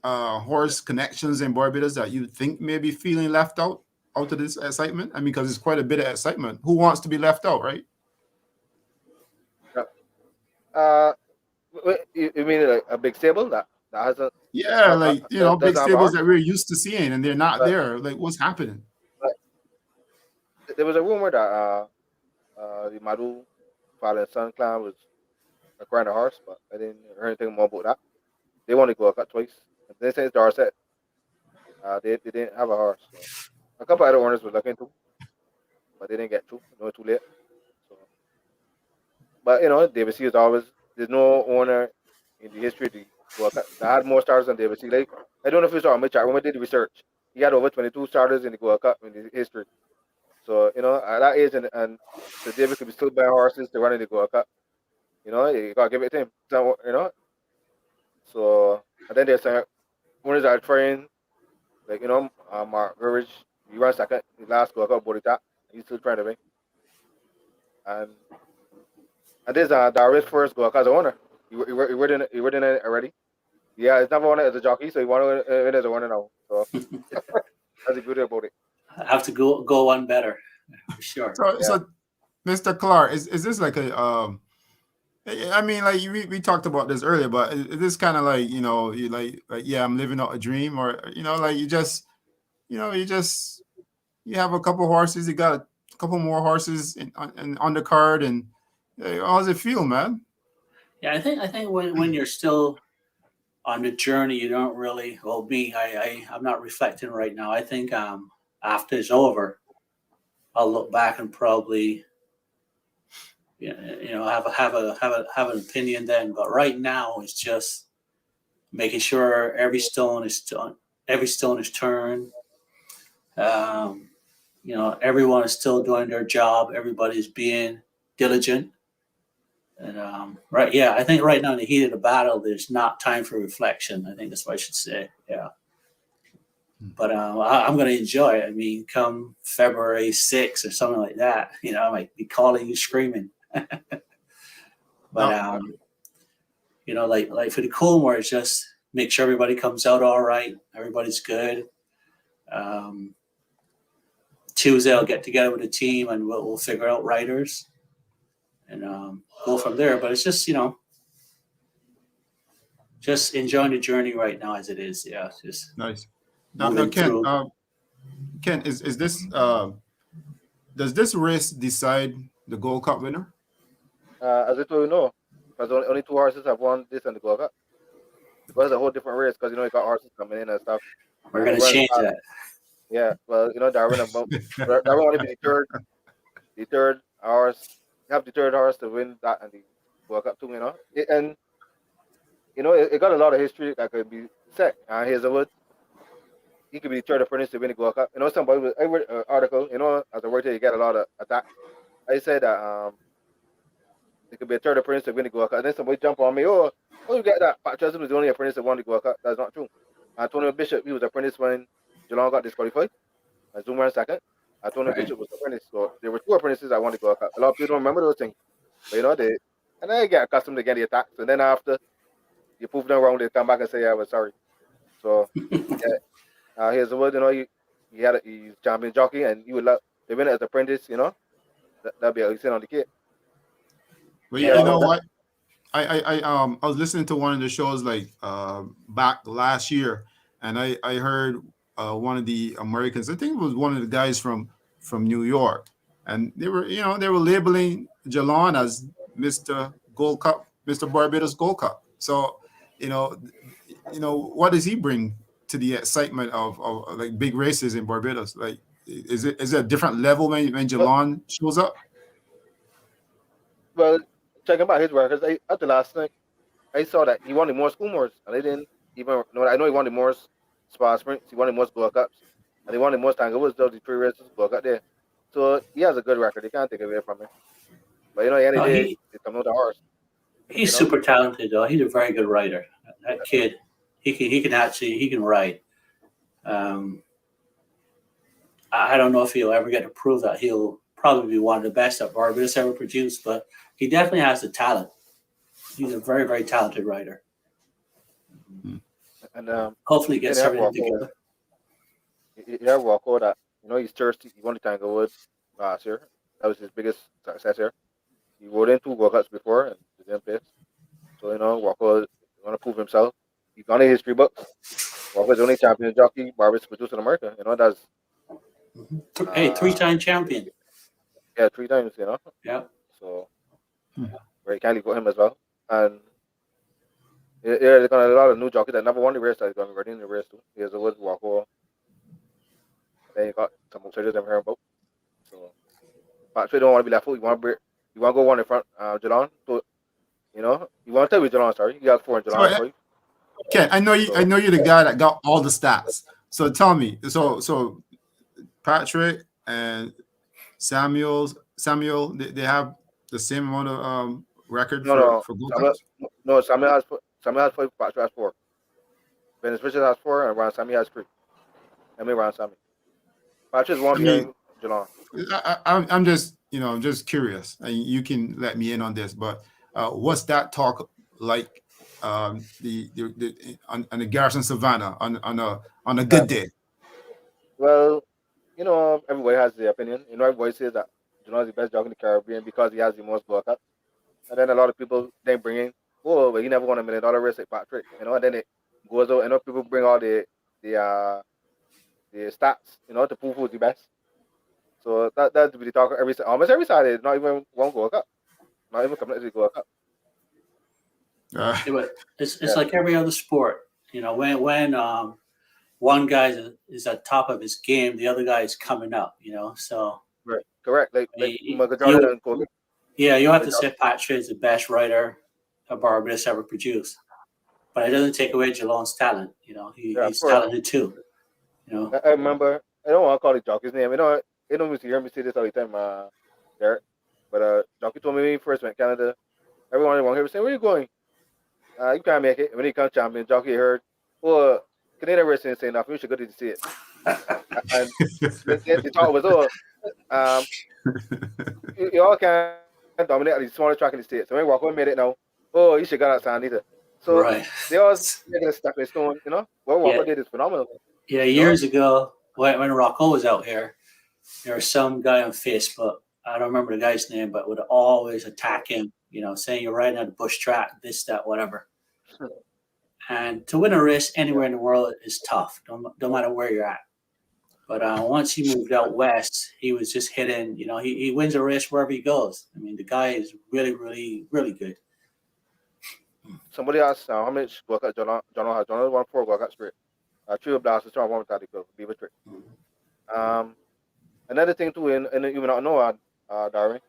horse connections in Barbados that you think may be feeling left out of this excitement? I mean, because it's quite a bit of excitement. Who wants to be left out, right? uh you mean like a big stable that hasn't Yeah, like big doesn't have a stables horse? that we're used to seeing, and they're not But, there. Like, what's happening? but there was a rumor that the Madu father and son clan was acquiring a horse, but I didn't hear anything more about that. They want to go a cut twice. They say it's Dorset. They didn't have a horse. So a couple other owners were looking to, but they didn't get through. No, too late. So, but David C is always there's no owner in the history of the World Cup that had more starters than David C. Like I don't know if you saw my chat when we did the research. He had over 22 starters in the World Cup in the history. So at that age and so David could be still buying horses to run in the World Cup. You gotta give it to him. So, So and then there's owners that are trying. Like Mark Gurridge, he ran second. His last Gold Cup body top. He's still trying to win. And this Darwin's first Gold Cup as a owner. He won it already. Yeah, he's never won it as a jockey, so he won it as a winner now. So that's the beauty about it. I have to go one better for sure. So, Yeah. Mr. Clark, is this like a I mean, like we talked about this earlier, but is this kind of like, you like yeah, I'm living out a dream, or like you just you have a couple horses, you got a couple more horses on the card, and how does it feel, man? Yeah, I think when you're still on the journey, you don't really. Well, me, I'm not reflecting right now. I think after it's over, I'll look back and probably have an opinion then. But right now, it's just making sure every stone is turned. Everyone is still doing their job. Everybody's being diligent. And right, yeah, I think right now in the heat of the battle, there's not time for reflection. I think that's what I should say. Yeah, but I'm going to enjoy it. I mean, come February 6th or something like that, I might be calling you screaming. But like for the Coolmore, it's just make sure everybody comes out all right. Everybody's good. Tuesday, I'll get together with the team and we'll figure out riders and go from there. But it's just just enjoying the journey right now as it is. Yeah, just Nice. Now, moving Ken, through. Ken, is this does this race decide the Gold Cup winner? As I told you, no, because only two horses have won this and the Gold Cup. Because it's a whole different race because you got horses coming in and stuff. We're going to change that. Yeah, well, Darwin want to be the third horse. You have the third horse to win that and the World Cup too, and it got a lot of history that could be set. Here's a word. He could be the third apprentice to win the World Cup. Somebody I read an article. As a worker, you get a lot of attacks. I said that it could be a third apprentice to win the World Cup. And then somebody jump on me. Oh, you get that? Patrick was the only apprentice that won the World Cup. That's not true. Antonio Bishop, he was apprentice when Geelong got disqualified. Zoom ran second. Antonio Bishop was apprentice. So there were two apprentices that won the World Cup. A lot of people don't remember those things. But and then you get accustomed to getting the attacks. And then after you prove them wrong, they come back and say, yeah, I was sorry. So yeah. Here's the word, he's champion jockey and you would love to win it as apprentice, that'd be a on the kid. Well, you know what? I was listening to one of the shows like back last year, and I heard one of the Americans. I think it was one of the guys from New York, and they were labeling Jalon as Mr. Gold Cup, Mr. Barbados Gold Cup. So what does he bring to the excitement of like big races in Barbados? Like, is it a different level when Jalon shows up? Well, checking about his work, because at the last night, I saw that he wanted more Coolmores, and I didn't even know. I know he wanted more Spa Sprints, he wanted more Gold Cups, and he wanted more Tangawoods. Those the three races Gold Cup there. So he has a good record. They can't take it away from him. But any day, he come out the horse. He's super talented, though. He's a very good rider. That kid, he can ride. I don't know if he'll ever get to prove that. He'll probably be one of the best that Barbados ever produced, but he definitely has the talent. He's a very, very talented rider. And hopefully he gets everything together. Yeah, Walko, that he's thirsty. He won the Tanglewood last year. That was his biggest success here. He rode in two World Cups before and didn't place. So Walko want to prove himself. He's gone in history books. Walko's the only champion jockey Barbados produced in America. That's hey, 3-time champion. Yeah, 3 times. Yeah. So very kindly for him as well. And there's gonna a lot of new jockeys that never won the race that is going to be ready in the race too. Here's a Woods Walko. Then you got some outsiders I'm hearing about. So Patrick don't want to be left out. You want to go one in front, Geelong. So you want to tell me Geelong. Sorry, you got 4 in Geelong. So, okay, I know you're the guy that got all the stats. So tell me, so Patrick and Samuel, they have the same amount of record for Gold Cups? No, Samuel has 5, Patrick has 4. Venice Richard has 4, and Ron Sammy has 3. and me around Sammy. Patches I won't be mean, hearing Geelong. I'm just, I'm just curious. And you can let me in on this, but what's that talk like? On the Garrison Savannah on a good Uh, day. well, everybody has their opinion. Everybody says that Geelong is the best dog in the Caribbean because he has the most World Cup. And then a lot of people then bring in, oh, but he never won $1 million race like Patrick. And then it goes out. People bring all the the stats, to prove who's the best. So that's the talk almost every Saturday. Not even one World Cup. Not even coming to the World Cup. Uh, Yeah, but it's Yeah, like every other sport. When one guy is at top of his game, the other guy is coming up. So right. Correct. Like you, Michael Jordan you and Kobe. yeah, you have Like, to say Patrick is the best writer a Barbados ever produced, but it doesn't take away Geelong's talent. yeah, of He's course. talented too. You know, I remember. I don't want to call the jockey's name. You don't hear me say this all the time, Derek. But jockey told me when he first went to Canada, everyone around here was saying, "Where you going? You can't make it." When he comes champion, jockey heard, "Well, Canadian racing ain't saying nothing. You should go to see it." And the thought was, "Oh, um, you all can dominate at the smaller track in the states." So when Walker made it now, oh, you should go outside either. So right? they always making a stepping stone. What Yeah, Walker did is phenomenal. yeah. You know, Years ago, when Rocco was out here, there was some guy on Facebook. I don't remember the guy's name, but would always attack him. Saying you're riding on a bush track, this, that, whatever. And to win a race yeah, anywhere in the world is tough, don't matter where you're at. But once he moved out west, he was just hitting. He wins a race wherever he goes. I mean, the guy is really, really, really good. somebody asked how much World Cup John has. John won 4 World Cup straight. Three of blasters, John one with that equal. Be with trick. Um, Another thing too, and you may not know, Darwin,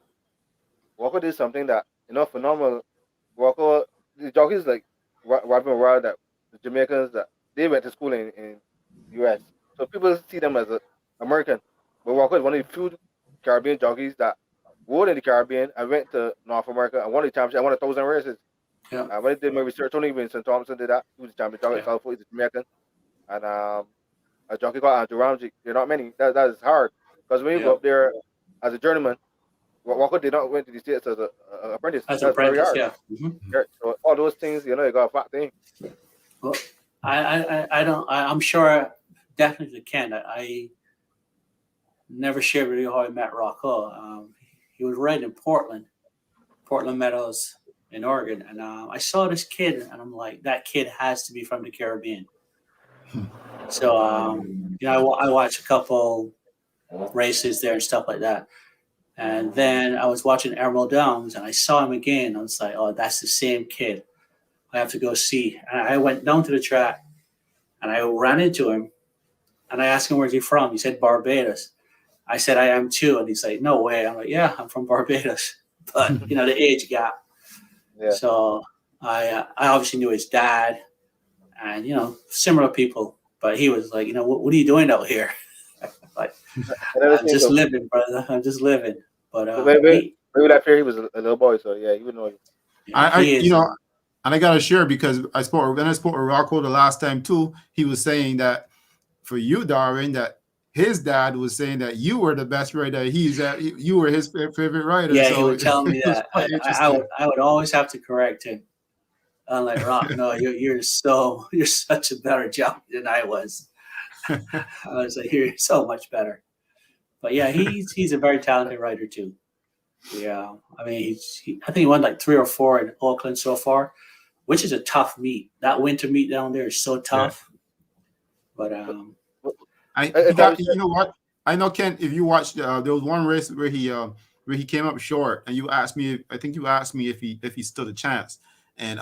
Walker did something that phenomenal. Walker, the jockeys like Robin Wild, that the Jamaicans that they went to school in U.S. So people see them as American, but Walker is one of the few Caribbean jockeys that rode in the Caribbean and went to North America and won the championship. I won 1,000 races. Yeah, When I did my research, only even St. Thompson did that. He was the champion jockey yeah, at South Florida. He's Jamaican, and a jockey called Andrew Ramsey. There are not many. That is hard because when you yeah. go up there as a journeyman, Walker did not went to the states as a apprentice. As an That's very apprentice, hard. yeah. Yeah, so all those things, you got a fat thing. Well, I don't. I'm sure, definitely Ken. I never shared with you how I met Rocco. He was right in Portland Meadows in Oregon, and I saw this kid, and I'm like, that kid has to be from the Caribbean. So I watched a couple races there and stuff like that, and then I was watching Emerald Downs, and I saw him again. I was like, oh, that's the same kid. I have to go see. And I went down to the track, and I ran into him, and I asked him where's he from. He said Barbados. I said I am too, and he's like, no way. I'm like, yeah, I'm from Barbados, but the age gap. Yeah. So I obviously knew his dad, and similar people. But he was like, what are you doing out here? Like, Another I'm thing, just though, living, brother. I'm just living. But maybe that year he was a little boy, so yeah, he would know you. I he is. and I gotta share because when I spoke with Rocco the last time too, he was saying that for you, Darwin, that his dad was saying that you were the best writer. You were his favorite writer. Yeah, he So would tell me it was that. quite I interesting. would always have to correct him. I'm like, Rock, no, you're such a better jockey than I was. I was like, you're so much better. But yeah, he's a very talented writer too. Yeah, I mean, I think he won like 3 or 4 in Auckland so far, which is a tough meet. That winter meet down there is so tough. But But He if I got, was you know what? I know, Ken, if you watched, there was one race where he came up short, and you asked me. I think you asked me if he stood a chance, and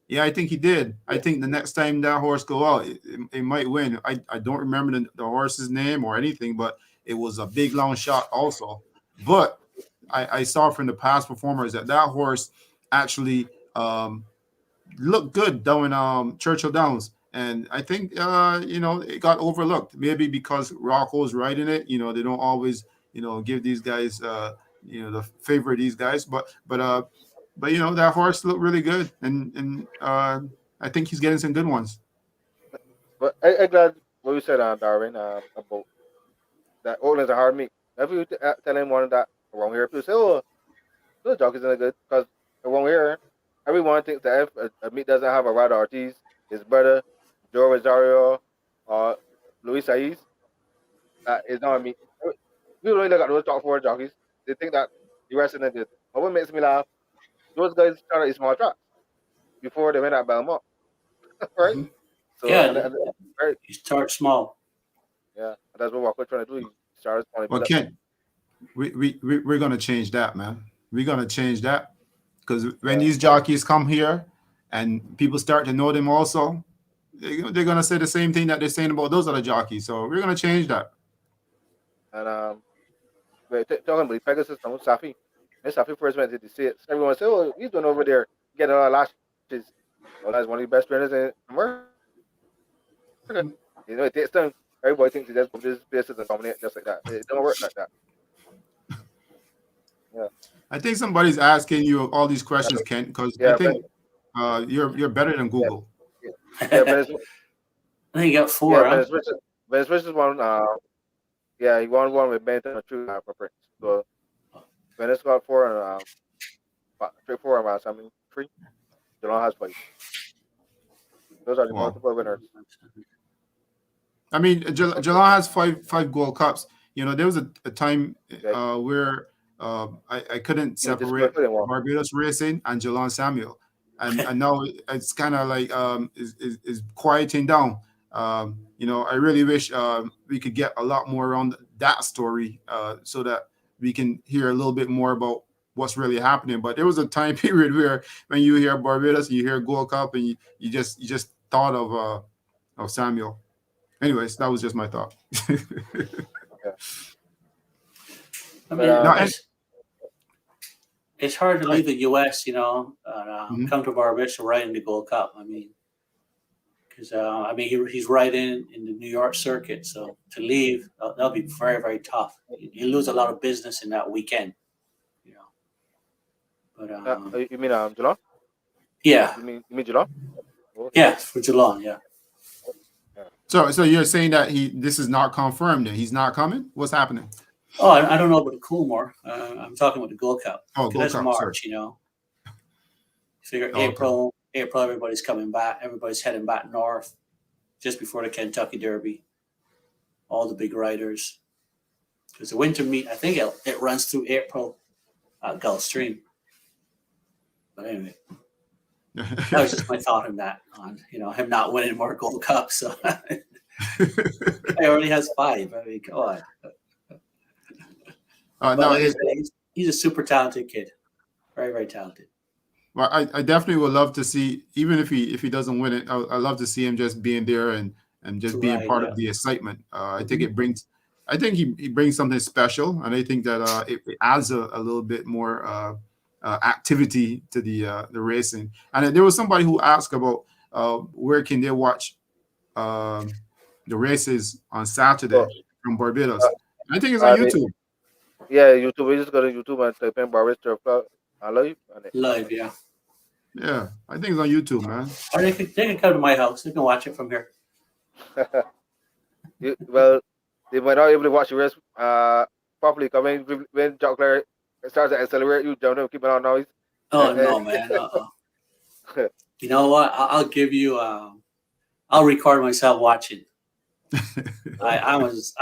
yeah, I think he did. I yeah, think the next time that horse go out, it might win. I don't remember the horse's name or anything, but it was a big long shot also. But I saw from the past performers that horse actually looked good down in Churchill Downs. And I think it got overlooked. Maybe because Rocco's riding it. They don't always give these guys the favor of these guys. But that horse looked really good, and I think he's getting some good ones. but I glad what you said, Darwin, about that Oatlands are hard meat. If you tell anyone that around here, people say, "Oh, those jockeys are good," because around here, everyone thinks that if a meat doesn't have a Rada Ortiz, his brother, Joe Rosario, or Luis Saiz, that is not a meat. People really look at those top four jockeys. They think that the wrestling is good. But what makes me laugh, those guys started in small tracks before they went at Belmont, right? Mhm. So, Yeah, right, you start small. yeah, that's what Walker trying to do. He started small, Well, build up. Ken, we're gonna change that, man. We're gonna change that because when Yeah, these jockeys come here and people start to know them, also they're gonna say the same thing that they're saying about those other jockeys. So we're gonna change that. and we're talking about the Pegasus and Safi. When Safi first went to the States, everyone said, "Oh, he's doing over there, getting a lot of lashes." Well, that's one of the best trainers in America. You know, it takes time. Everybody thinks he just go to this places and dominate just like that. It don't work like that. Yeah, I think somebody's asking you all these that's questions, what, Ken, because I yeah, but think you're better than yeah, Google. yeah, yeah, I think you got Yeah, four, huh? Venice Richards won. Yeah, he won one with Benton and two for Prince. So Venice got four and three, four and I mean three. Geelong has five. Those are the Wow. multiple winners. I mean, Okay. Geelong has five Gold Cups. You know, there was a time Yeah, where I couldn't you disqualified separate for them one. Barbados Racing and Geelong Samuel, and now it's kind of like is quieting down. You know, I really wish we could get a lot more around that story so that we can hear a little bit more about what's really happening. But there was a time period where when you hear Barbados, you hear Gold Cup, and you just thought of Samuel. Anyways, that was just my thought. Yeah, I but mean, Now, and it's hard to I, leave the U.S., and mhm. come to Barbados to ride in the Gold Cup. I mean, because he's right in the New York circuit, so to leave that'll be very very tough. You lose a lot of business in that weekend, you know. But you mean Geelong? yeah, You mean Geelong? Okay. yeah, for Geelong, yeah. Yeah. So you're saying that this is not confirmed, and he's not coming? What's happening? Oh, I don't know about the Coolmore. I'm talking about the Gold Cup Oh, because Gold that's Cup. Sorry. March, you know. Figure Oh, okay. April, everybody's coming back. Everybody's heading back north just before the Kentucky Derby. All the big riders, because the winter meet, I think it runs through April at Gulfstream. But anyway, that was just my thought on that. On him not winning more Gold Cups, so he already has 5. I mean, come on. But no, like I said, he's a super talented kid, very very talented. well, I definitely would love to see, even if he doesn't win it, I love to see him just being there and just To being ride, part yeah. of the excitement. Mhm. I think he brings something special, and I think that it adds a little bit more activity to the racing. And there was somebody who asked about where can they watch um, the races on So, Saturday from uh, Barbados. I think it's on they, YouTube. yeah, YouTube. We just go to YouTube and type in Barbados Turf Club. I love you. And it come Live, yeah. Yeah, I think it's on YouTube, man. Or they can come to my house. They can watch it from here. up. Well, they might not be able to watch the race properly. Because when Jock Clare starts to accelerate, you don't know, keep it on noise. Oh no, man. You know what? I'll give you. I'll record myself watching. I'm as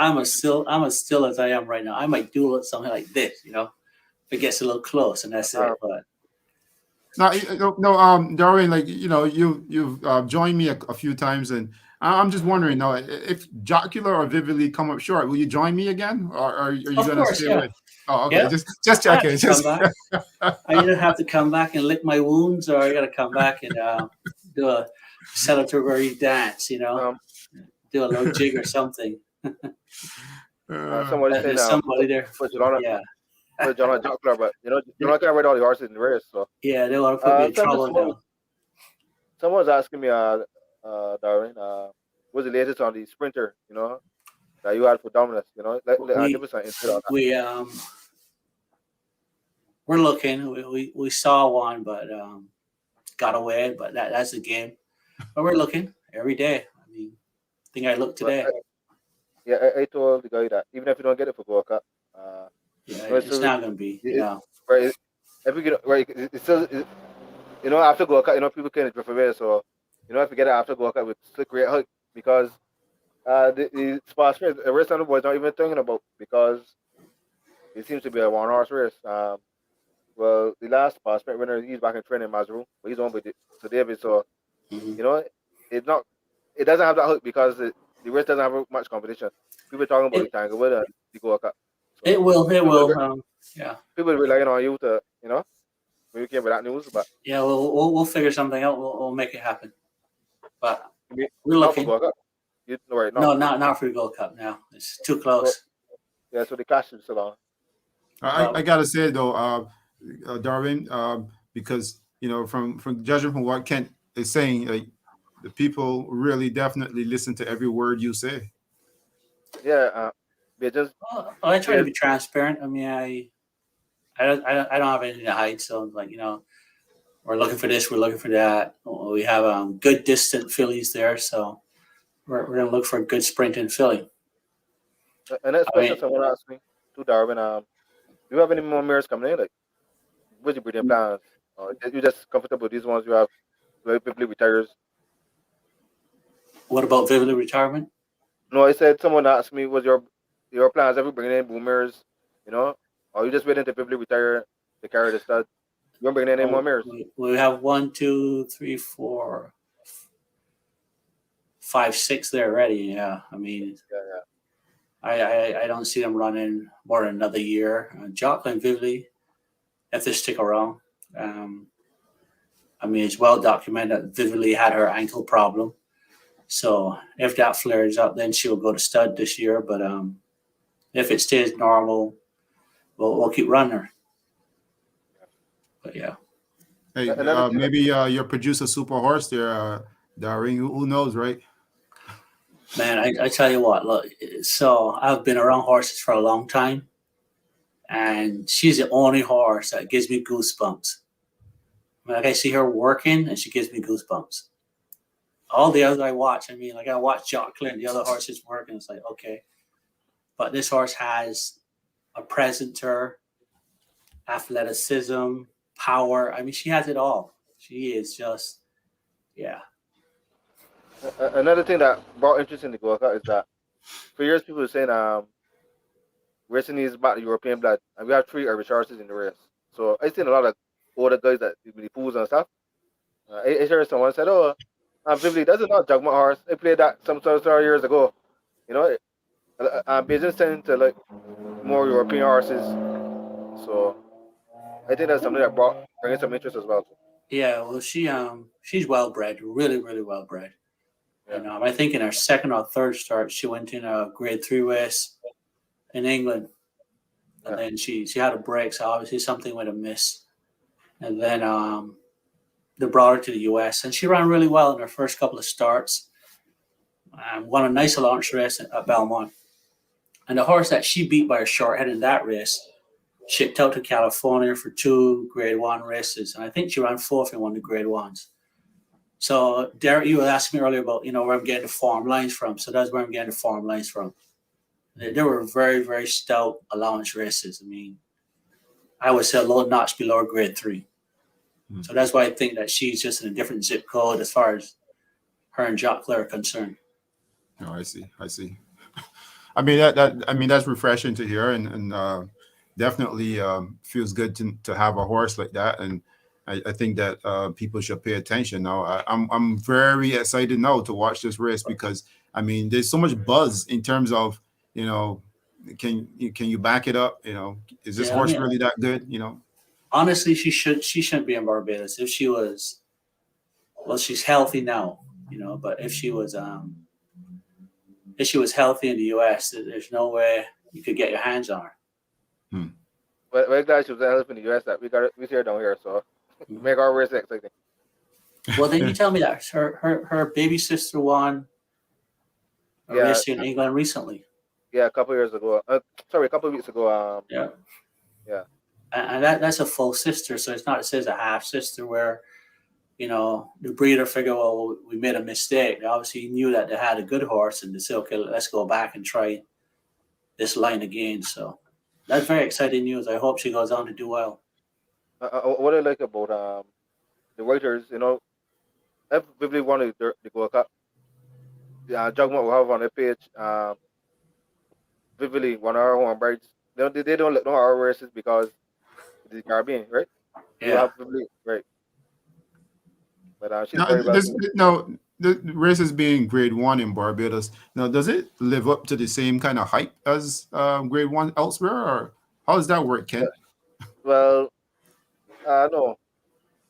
still as I am right now. I might do something like this, if it gets a little close, and that's uh, it. But No, no, Darwin, like you've joined me a few times, and I'm just wondering now if Jocular or Vividly come up short, will you join me again, or are you of gonna course, stay yeah, away? Oh, okay, yeah. just I have checking. to come Just back. I either have to come back and lick my wounds, or I got to come back and do a celebratory dance. um, Do a little jig or something. somebody saying There's somebody there. put it on Yeah, Jock Clare, but Jock Clare ride all the horses in the race. So, yeah. They want to put me in trouble now. someone was asking me, Darwin, what's the latest on the sprinter? That you had for Dominus. Give We us an insight on that. we're looking. We saw one, but got away. But that's the game. But we're looking every day. I mean, think I looked today. I told the guy that even if you don't get it for Gold Cup, Yeah, no, it's not going to be. right, if we get right, it's still, after Gold Cup, people can drift away. So, if you get it after Gold Cup, it's still great hike because the spots the rest of the boys not even thinking about because it seems to be a one horse race. Well, the last spot sprint winner, he's back in training in Maseru, but he's on with to David. So, Mhm. it's not, it doesn't have that hook because the race doesn't have much competition. People talking about the It, Tanglewood and the Gold Cup. So, it will. It people, will. Yeah. people relying on you to, when you came with that news, but Yeah. We'll figure something out. We'll make it happen. But I mean, we're not for looking. Gold Cup. Right, No, not. not for the Gold Cup now. It's too So, close. yeah, so the clash is still on. I gotta say though, Darwin, because from judging from what Kent is saying, like the people really definitely listen to every word you say. Yeah, they just Well, I try to be transparent. I mean, I don't have anything to hide. So like we're looking for this, we're looking for that. We have good distant fillies there, so we're gonna look for a good sprinting filly. and next I question mean, someone asked me to Darwin. Do you have any more mirrors coming in? Like, what's your breeding plans? You just comfortable with these ones you have very quickly retires? what about Vividly Retirement? No, I said someone asked me, was your plans ever bringing in boomers? You know, or you just waiting to quickly retire to carry the stud? You don't bring in any more Oh, mirrors? we have 1, 2, 3, 4, 5, 6 there already. Yeah, I mean, Yeah, I don't see them running more than another year. Jocelyn Vividly, if they stick around. Um, I mean, it's well documented that Vividly had her ankle problem. So if that flares up, then she'll go to stud this year. But if it stays normal, we'll keep running her. But yeah, Hey, Another thing. maybe your producer super horse there, Darwin. Who knows, right? man, I tell you what, look. So I've been around horses for a long time, and she's the only horse that gives me goosebumps. Like I see her working, and she gives me goosebumps. All the others I watch, I mean, like I watch Jocelyn, the other horses work, and it's like okay, but this horse has a presence to her, athleticism, power. I mean, she has it all. She is just, yeah. Another thing that brought interest in the Gold Cup is that for years people were saying racing is about the European blood, and we have three Irish horses in the race. So I seen a lot of older guys that with the pools and stuff. I heard someone said, "Oh, Vividly, that's not Jugma horse. I played that some years ago." You know, Beijing's tending to like more European horses, so I think that's something that bringing some interest as well. Yeah, well, she's well bred, really, really well bred. Yeah, And I think in her second or third start, she went in a Grade 3 race in England, and yeah. then she had a break, so obviously something went amiss. And then they brought her to the US, and she ran really well in her first couple of starts. Won a nice launch race at Belmont. And the horse that she beat by a short head in that race shipped out to California for 2 Grade 1 races. And I think she ran 4th in one of the Grade 1s. So, Derek, you were asking me earlier about, where I'm getting the form lines from. So that's where I'm getting the form lines from. They were very, very stout allowance races. I mean, I would say a little notch below Grade 3. Hmm. So that's why I think that she's just in a different zip code as far as her and Jacques Claire are concerned. Oh, I see. I mean that's refreshing to hear, and definitely feels good to have a horse like that, and I think that people should pay attention now. I'm very excited now to watch this race because I mean there's so much buzz in terms of can you back it up? Is this Yeah, I horse mean, really that good? honestly, she shouldn't be in Barbados. If she was, well, she's healthy now, but if she was healthy in the US, there's no way you could get your hands on her. Hmm. But we're glad she was in the US that we see her down here, so make our race exciting. Well, then you tell me that her baby sister won a Yeah, race in England recently. yeah, a couple years ago. A couple of weeks ago. Yeah, Yeah, and that's a full sister, so it's not it says a half sister where the breeder figured, well, we made a mistake. They obviously knew that they had a good horse, and they said, okay, let's go back and try this line again. So that's very exciting news. I hope she goes on to do well. What I like about the writers, everybody wanted the Gold Cup. Jugmont will have on their page. Vividly, one of our home birds. They don't let no our races because the Caribbean, right? You Yeah. have Vividly, right? But she's Now, very well. the races being grade one in Barbados. Now, does it live up to the same kind of hype as grade one elsewhere, or how does that work, Ken? Well, no.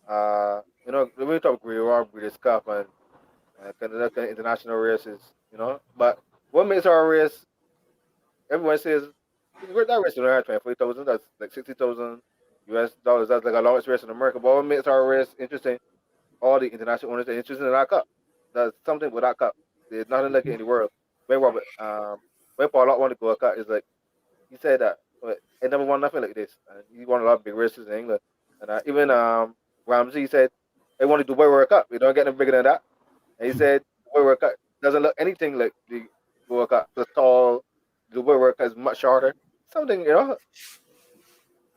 When we talk Grade One, British Cup, and Canada international races, But what makes our race? Everyone says that race is only 24,000. That's like 60,000 US dollars. That's like a longest race in America. But what makes our race interesting? All the international owners are interested in that cup. There's something with that cup. There's nothing like it in the world. When Robert, when Paul Lott won the Gold Cup, is like he said that he never won nothing like this. And he won a lot of big races in England. And even Ramsey said they want to Dubai World Cup. We don't get them bigger than that. And he said Dubai World Cup doesn't look anything like the World Cup. The tall Dubai World Cup is much shorter. Something, Ramsey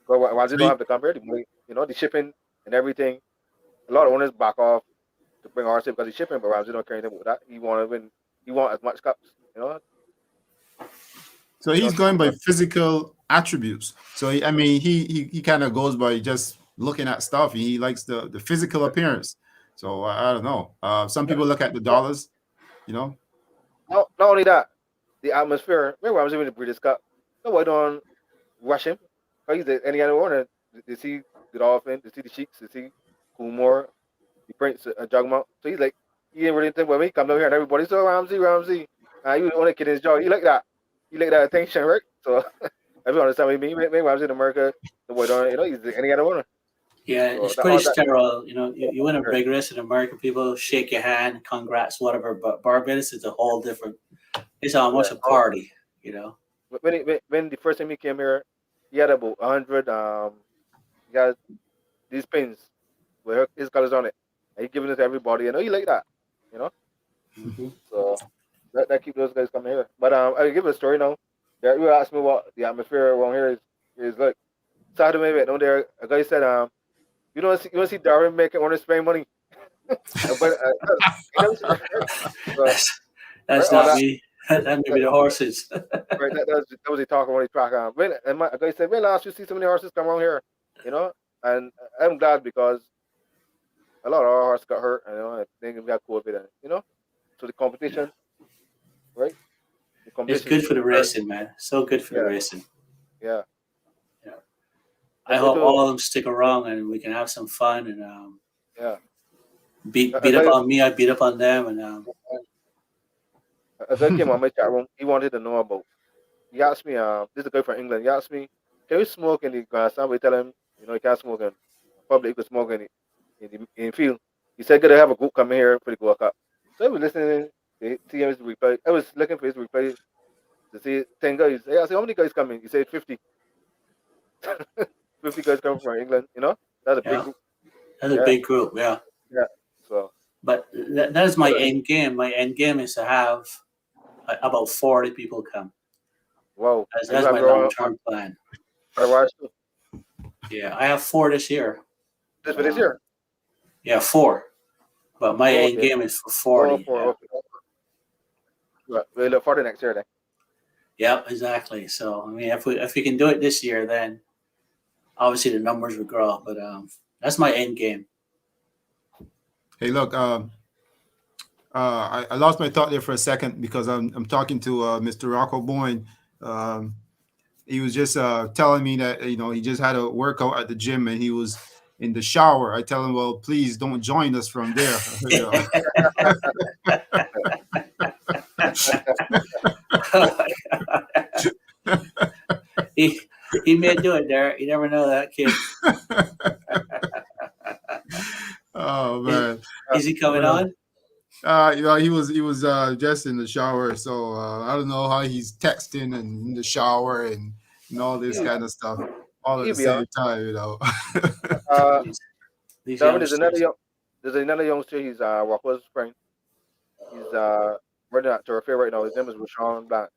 So don't have to come here. The shipping and everything. A lot of owners back off to bring RC because he's shipping, but Ramsey don't care anything with that. He want to win. He want as much cups. So he's going by physical attributes. So I mean, he kind of goes by just looking at stuff. He likes the physical appearance. So I don't know. Some people look at the dollars. Not only that, the atmosphere. Remember, I was in the British Cup. Nobody don't rush him. He's any other owner. They see the Dolphin, they see the Sheiks, they see Coolmore, the Prince, Jugmount. So he's like, he didn't really think, well, he come down here and everybody, so Ramsey. He was the only kid in his jaw. He like that. He like that attention, right? So everyone understand what I mean. Maybe Ramsey in America, the boy don't, he's like any other owner. Yeah, So it's pretty sterile. You win a big race in America, people shake your hand, congrats, whatever. But Barbados is a whole different. It's almost a party, When the first time he came here, he had about 100. He had these pins with his colors on it, and he giving it to everybody. He like that, Mm-hmm. So that keep those guys coming here. But I'll give a story now. You asked me what the atmosphere around here is like. Saturday maybe there a guy said you don't see Darwin making want to spend money. But that's not me. That may be the horses. Right, that was he talking when he track on. A guy said, "When last you see so many horses come around here?" And I'm glad because a lot of our horses got hurt, and then we got COVID, and so the competition, right? The It's good for the racing, man. So good for the racing. Yeah. I hope all of them stick around and we can have some fun and beat up on me. I beat up on them, and a guy came on my chat room. He wanted to know about. He asked me, this is a guy from England. He asked me, can we smoke in the grass? We tell him, you can't smoke in public. You can smoke in the field. He said, "Gotta have a group coming here for the Gold Cup." So I was listening to see his reply. I was looking for his reply to see 10 guys. I said, "How many guys coming?" He said 50. 50 guys coming from England. That's a big group. That's a big group. Yeah. Yeah. So. But that is my end game. My end game is to have about 40 people come. Wow. That's my long-term plan. Yeah, I have 4 this year. This year? Yeah, 4. But my end game is for 40. We look for the next year then. Yeah, exactly. So I mean, if we can do it this year, then obviously the numbers will grow. But that's my end game. Hey, look, I lost my thought there for a second because I'm talking to Mr. Rocco Boyne. He was just telling me that he just had a workout at the gym and he was in the shower. I tell him, well, please don't join us from there. He may do it there. You never know that kid. Oh man, is he coming on? He was just in the shower, so I don't know how he's texting and in the shower and all this kind of stuff all at the same time, Darwin is another young. there's another youngster. He's Walker's friend. He's running out to fair right now. His name is Rashawn Blanche.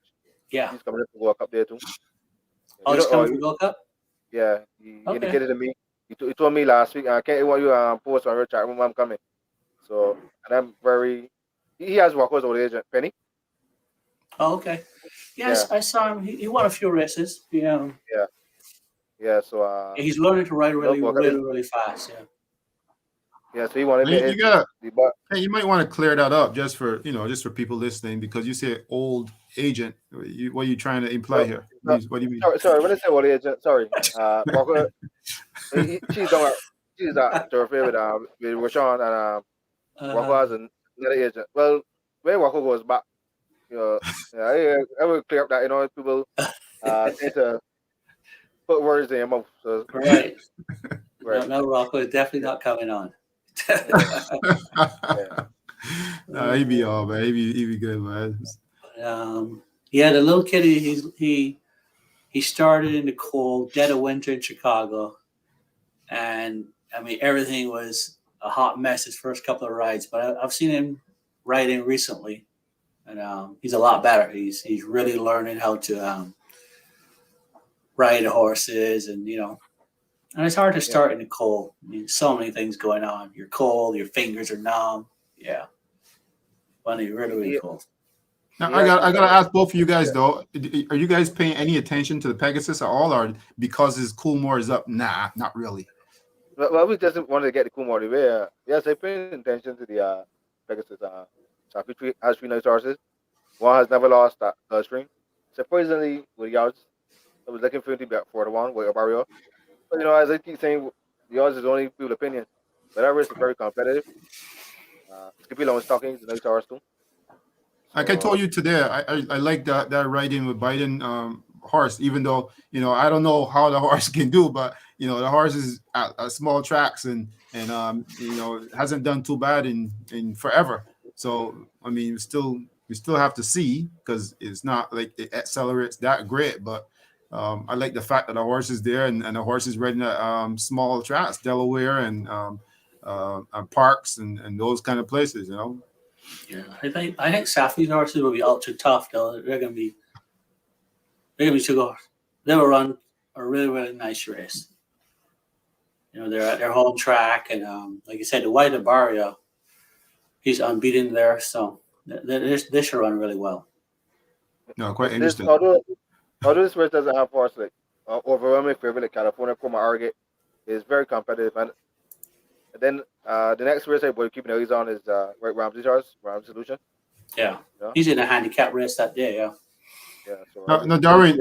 Yeah. He's coming up to World Cup there too. Oh, You he's know, coming for Gold Cup? yeah, he Okay. indicated to me. He told me last week. I can't want you post on your chat room. I'm coming. So, and I'm very. He has Walker's old agent, Penny. Oh, okay. Yes, I saw him. He won a few races. Yeah. Yeah. So, He's learning to ride really, Walker really, really fast. Yeah. yeah. So he wanted You, me. you gotta, But hey, you might want to clear that up just for just for people listening, because you say old agent. What are you trying to imply here? What do you mean? sorry. When I say old agent, sorry. Walker. She's done. She's to her favorite with Rashawn and Walker has another agent. Well, when Walker goes back, I will clear up that people tend to put words in your mouth. So Right. right. No, Rocco is definitely not coming on. He'd be all man. He'd be good, man. Yeah, the little kid. He started in the cold, dead of winter in Chicago, and I mean everything was a hot mess his first couple of rides. But I've seen him riding recently, and he's a lot better. He's really learning how to ride horses, and and it's hard to start in the cold. I mean, so many things going on. You're cold, your fingers are numb. Yeah, when you're really, really cold. Now, I gotta ask both of you guys though. Are you guys paying any attention to the Pegasus at all, or because his Coolmore is up? Nah, not really. Well, we just wanted to get the Coolmore way. Yes, I pay attention to the Pegasus. Safi has 3 nice horses. One has never lost that string. Surprisingly, with yards, I was looking for him to be at 4-1 with a barrier. But as I keep saying, the odds is only people's opinion. But that race is very competitive. Skippy Long Stockings is a nice horse too. Like I told you today, I like that riding with Biden horse, even though I don't know how the horse can do, but the horse is at small tracks and hasn't done too bad in forever. So I mean, we still have to see, because it's not like it accelerates that great, but I like the fact that the horse is there and the horse is riding at small tracks, Delaware and parks and those kind of places, Yeah, I think Safi's horses will be ultra tough though. They're gonna be too good. They will run a really, really nice race. They're at their home track, and like you said, the White Barrio, he's unbeaten there, so they should run really well. No, quite interesting. Although this race doesn't have horse like overwhelming favorite like California Coma Argate is very competitive, and then the next race everybody keeping their eyes on is Ramsey's horse, Ramsey Solution. Yeah, he's in a handicap race that day. Yeah. Yeah. So no, Darwin.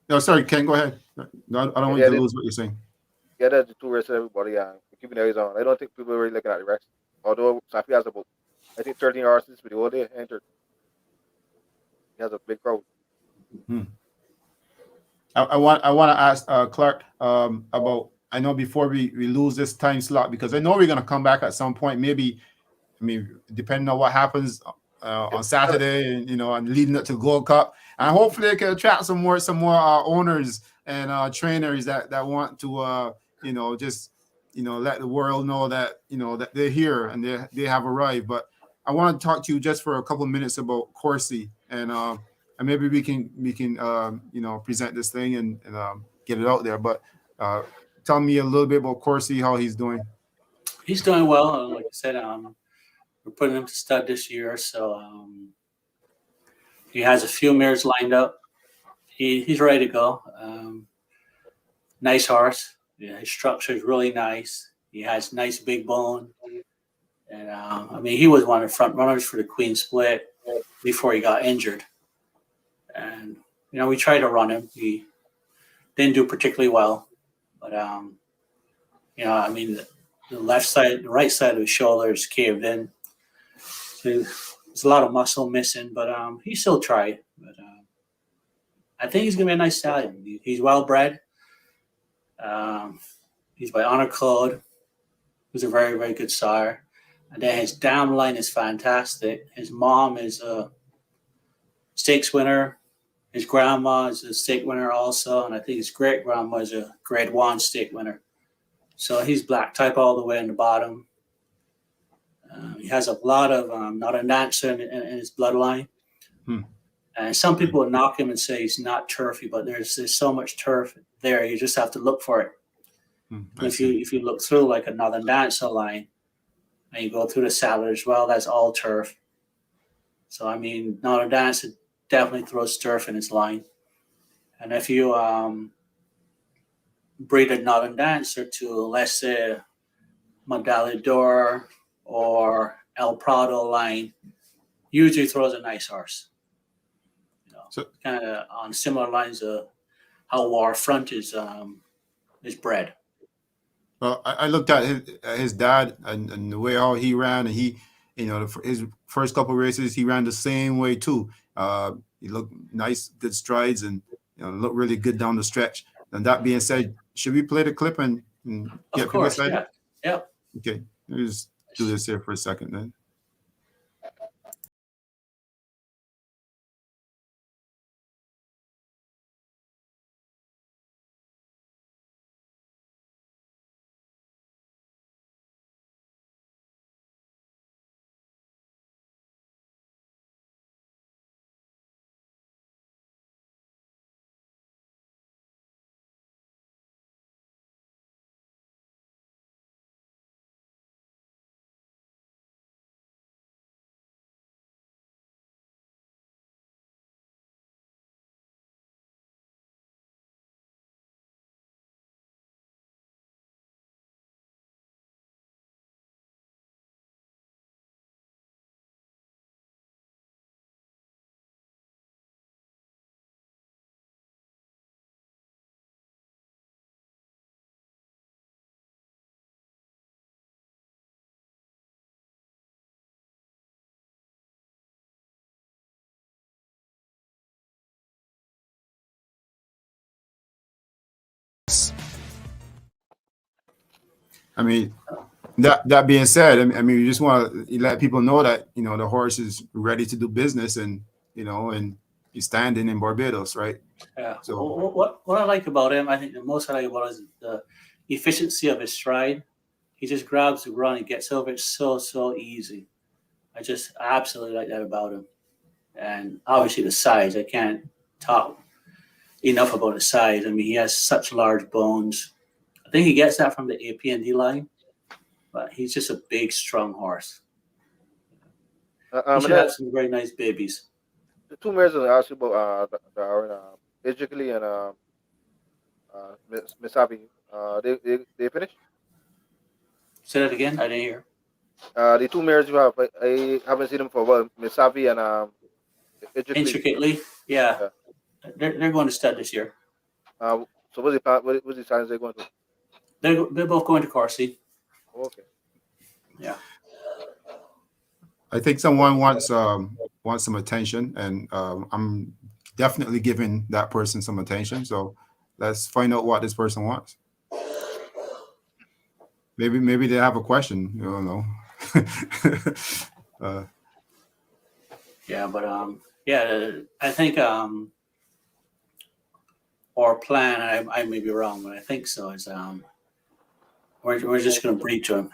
No, sorry, Ken, go ahead. No, I don't want you to lose what you're saying. Yeah, that's the 2 races everybody keeping their eyes on. I don't think people are really looking at the rest. Although Safi has about, I think, 13 horses for the whole day entered. He has a big crowd. I want to ask Clark about. I know before we lose this time slot, because I know we're going to come back at some point. Maybe, I mean, depending on what happens on Saturday, and leading up to Gold Cup, and hopefully it can attract some more owners and trainers that want to just let the world know that that they're here and they have arrived. But I want to talk to you just for a couple of minutes about Corsi, and maybe we can present this thing and get it out there. But tell me a little bit about Corsi, how he's doing. He's doing well. Like I said, we're putting him to stud this year, so he has a few mares lined up. He's ready to go. Nice horse. Yeah, his structure is really nice. He has nice big bone, and I mean, he was one of the front runners for the Queen Split before he got injured. And we tried to run him. He didn't do particularly well, but I mean, the right side of his shoulder is caved in. So there's a lot of muscle missing, but he still tried. But I think he's gonna be a nice stallion. He's well bred. He's by Honor Code, who's a very, very good sire. And then his dam line is fantastic. His mom is a stakes winner. His grandma is a stake winner also, and I think his great grandma is a Grade 1 stake winner. So he's black type all the way in the bottom. He has a lot of not a dancer in his bloodline. Hmm. And some people would knock him and say he's not turfy, but there's so much turf there. You just have to look for it. If you look through like a Northern Dancer line, and you go through the saddle as well, that's all turf. So I mean, Northern Dancer definitely throws turf in its line. And if you breed a Northern Dancer to, let's say, Medallador or El Prado line, usually throws a nice horse. So, kind of on similar lines of how War Front is bred. well, I looked at his dad and the way how he ran, and he, his first couple of races, he ran the same way too. He looked nice, good strides, and looked really good down the stretch. And that being said, should we play the clip and get Of course, people excited? yeah. Okay, let me just do this here for a second then. I mean, that being said, I mean, you just want to let people know that the horse is ready to do business, and and he's standing in Barbados, right? Yeah. So What I like about him, I think the most I like about him is the efficiency of his stride. He just grabs the ground and gets over it so easy. I just absolutely like that about him. And obviously the size, I can't talk enough about his size. I mean, he has such large bones. I think he gets that from the APND line, but he's just a big, strong horse. He should have some very nice babies. The two mares I asked you about Darwin, Ejikli and Misabi. They finished. Say that again. I didn't hear. The two mares you have, I haven't seen them for a while. Misabi and Ejikli. Intricately, yeah. They're going to stud this year. So what's the plan? What's the signs they're going to? They're both going to Corsi. Okay. Yeah. I think someone wants some attention, and I'm definitely giving that person some attention. So let's find out what this person wants. Maybe they have a question. You don't know. Yeah, but I think our plan. I may be wrong, but I think so. Is we're just going to breed to him,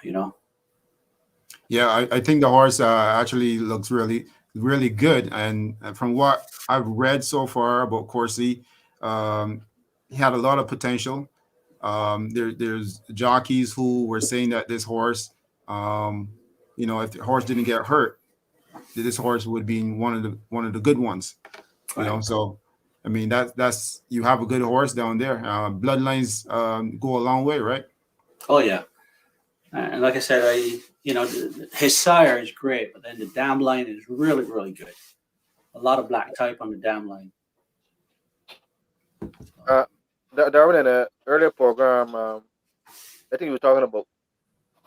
Yeah, I think the horse actually looks really, really good. And from what I've read so far about Corsi, he had a lot of potential. There's jockeys who were saying that this horse, if the horse didn't get hurt, this horse would be one of the good ones. Right. So I mean that's you have a good horse down there. Bloodlines go a long way, right? Oh yeah, and like I said, his sire is great, but then the dam line is really, really good. A lot of black type on the dam line. Darwin, in an earlier program, I think you were talking about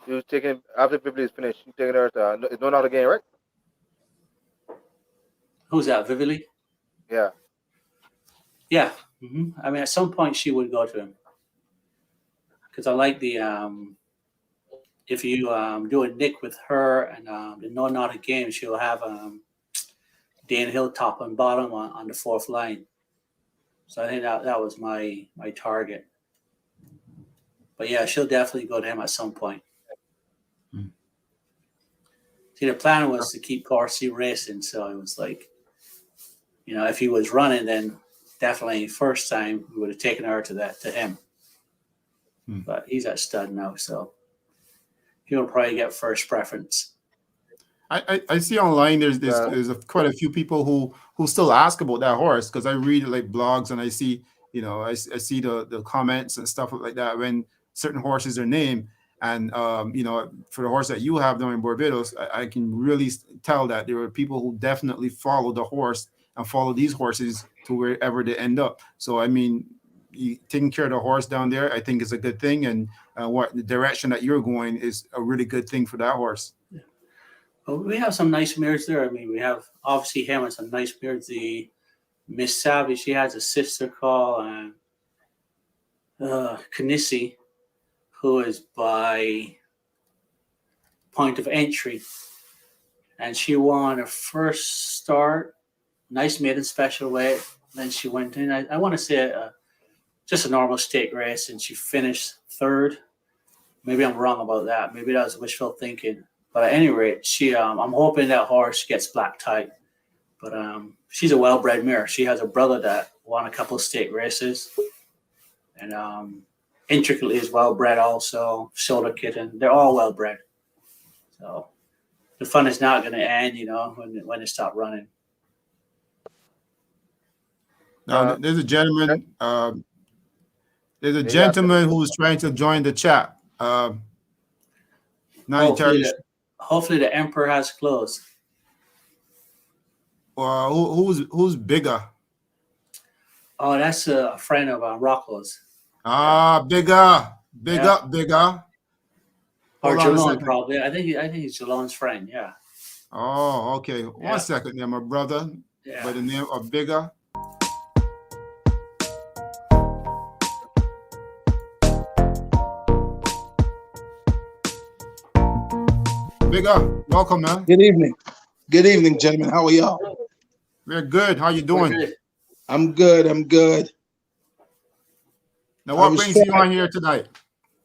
you taking after Bibli is finished, you taking her to it's not out again, right? Who's that, Vivili? Yeah. Yeah. I mean, at some point she would go to him because I like the if you do a nick with her and the no not a game, she'll have Dan Hill top and bottom on the fourth line. So I think that was my target. But yeah, she'll definitely go to him at some point. See, the plan was to keep Corsi racing, so it was like, if he was running, then definitely first time we would have taken her to him. But he's at stud now, so he'll probably get first preference. I see online there's quite a few people who still ask about that horse, because I read like blogs and I see I see the comments and stuff like that when certain horses are named, and for the horse that you have down in Barbados, I can really tell that there are people who definitely follow the horse and follow these horses to wherever they end up. So I mean, taking care of the horse down there, I think is a good thing, and what the direction that you're going is a really good thing for that horse. Well, we have some nice mares there. I mean, we have obviously him and some nice mares. The Miss Savvy, she has a sister called Kanisi, who is by point of entry, and she won her first start. Nice maiden special weight. Then she went in. I want to say just a normal stake race, and she finished third. Maybe I'm wrong about that. Maybe that was wishful thinking. But at any rate, I'm hoping that horse gets black type. But she's a well-bred mare. She has a brother that won a couple of stake races, and intricately is well-bred also. Shoulder kitten, they're all well-bred. So the fun is not going to end, when they stop running. Now, there's a gentleman. There's a gentleman who's trying to join the chat. Hopefully the Emperor has closed. Who's bigger? Oh, that's a friend of Rocco's. Bigger. Or Jalon, probably. I think he's Jalon's friend. Yeah. Oh, okay. One second there, my brother. Yeah. By the name of Bigger. Bigger, welcome, man. Good evening, gentlemen. How are y'all? We're good. How you doing? Good. I'm good. Now, what brings you on here tonight?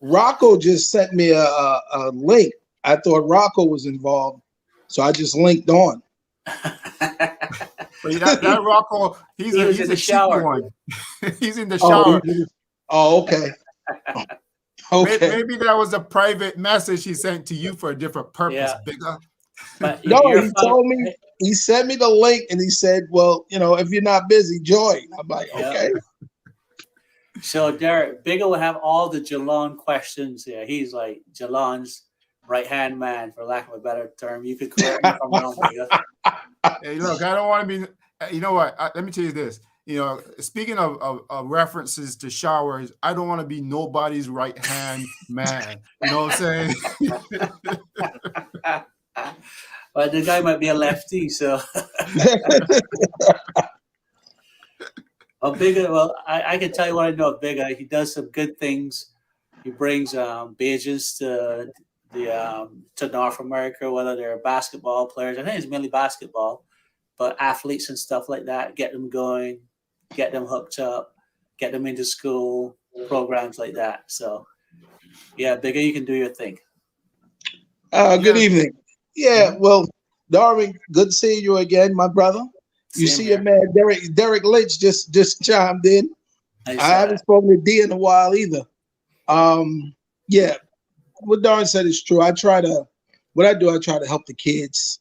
Rocco just sent me a link. I thought Rocco was involved, so I just linked on. But that Rocco, he's in the shower. One. He's in the shower. Okay. Okay. Maybe that was a private message he sent to you for a different purpose, Bigger. But No, he told me, he sent me the link and he said, well, if you're not busy, join. I'm like, okay. So Derek, Bigger will have all the Jalon questions. Yeah, he's like Jalon's right-hand man, for lack of a better term. You could correct me if I'm wrong, Bigger. Hey, look, I don't want to be, you know what? Let me tell you this. Speaking of references to showers, I don't want to be nobody's right-hand man. You know what I'm saying? Well, the guy might be a lefty, so. Bigger, I can tell you what I know of Bigger. He does some good things. He brings badges to North America, whether they're basketball players. I think it's mainly basketball, but athletes and stuff like that. Get them going, get them hooked up, get them into school, programs like that. So, yeah, Bigger, you can do your thing. Good evening. Yeah, well, Darwin, good seeing you again, my brother. You see your man Derek Lynch just chimed in. I haven't spoken to D in a while either. Yeah, what Darwin said is true. I try to help the kids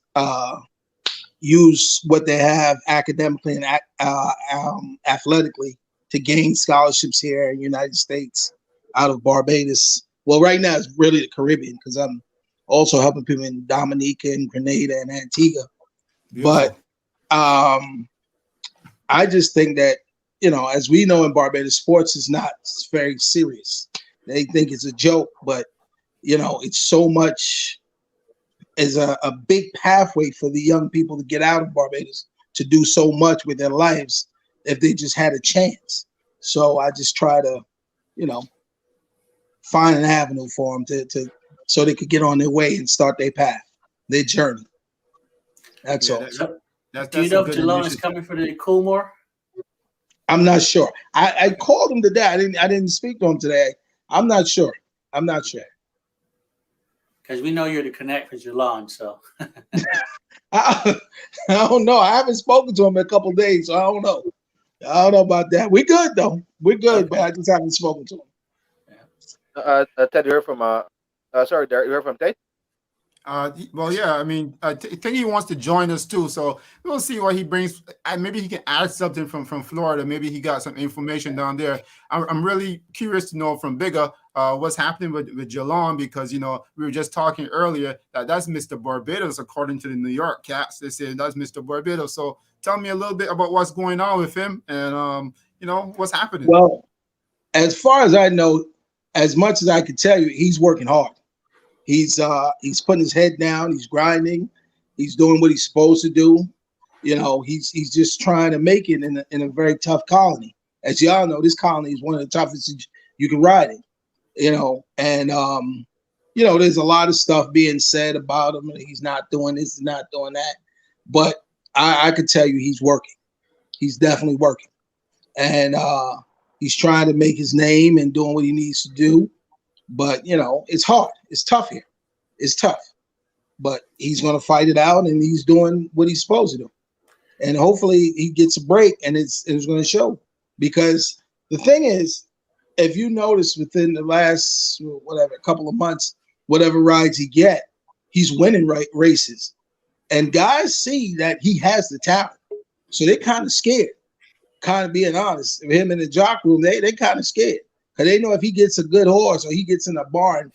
use what they have academically and athletically to gain scholarships here in the United States out of Barbados. Well, right now it's really the Caribbean because I'm also helping people in Dominica and Grenada and Antigua. Beautiful. But I just think that, as we know in Barbados, sports is not very serious. They think it's a joke, but, it's so much is a big pathway for the young people to get out of Barbados to do so much with their lives if they just had a chance. So I just try to, find an avenue for them to so they could get on their way and start their path, their journey. That's all. Do you know if Jalon is coming for the Coolmore? I'm not sure. I called him today. I didn't speak to him today. I'm not sure. Okay, Because we know you're the connect for Geelong, so. I don't know. I haven't spoken to him in a couple of days, so I don't know. I don't know about that. We're good though. We're good, but I just haven't spoken to him. Ted, you heard from sorry, Derek, you heard from Ted? Well, yeah. I mean, I think he wants to join us too. So we'll see what he brings. Maybe he can add something from Florida. Maybe he got some information down there. I'm really curious to know from Bigger what's happening with Geelong, because we were just talking earlier that's Mr. Barbados according to the New York Cats. They say that's Mr. Barbados. So tell me a little bit about what's going on with him and what's happening. Well, as far as I know, as much as I can tell you, he's working hard. He's putting his head down. He's grinding. He's doing what he's supposed to do. He's just trying to make it in a very tough colony. As y'all know, this colony is one of the toughest you can ride in. There's a lot of stuff being said about him. He's not doing this, he's not doing that. But I could tell you he's working. He's definitely working. And he's trying to make his name and doing what he needs to do. But, it's hard. It's tough here. It's tough. But he's going to fight it out, and he's doing what he's supposed to do. And hopefully he gets a break, and it's going to show. Because the thing is, if you notice within the last, couple of months, whatever rides he get, he's winning races. And guys see that he has the talent. So they're kind of scared, kind of being honest. Him in the jock room, they kind of scared. Because they know if he gets a good horse or he gets in a barn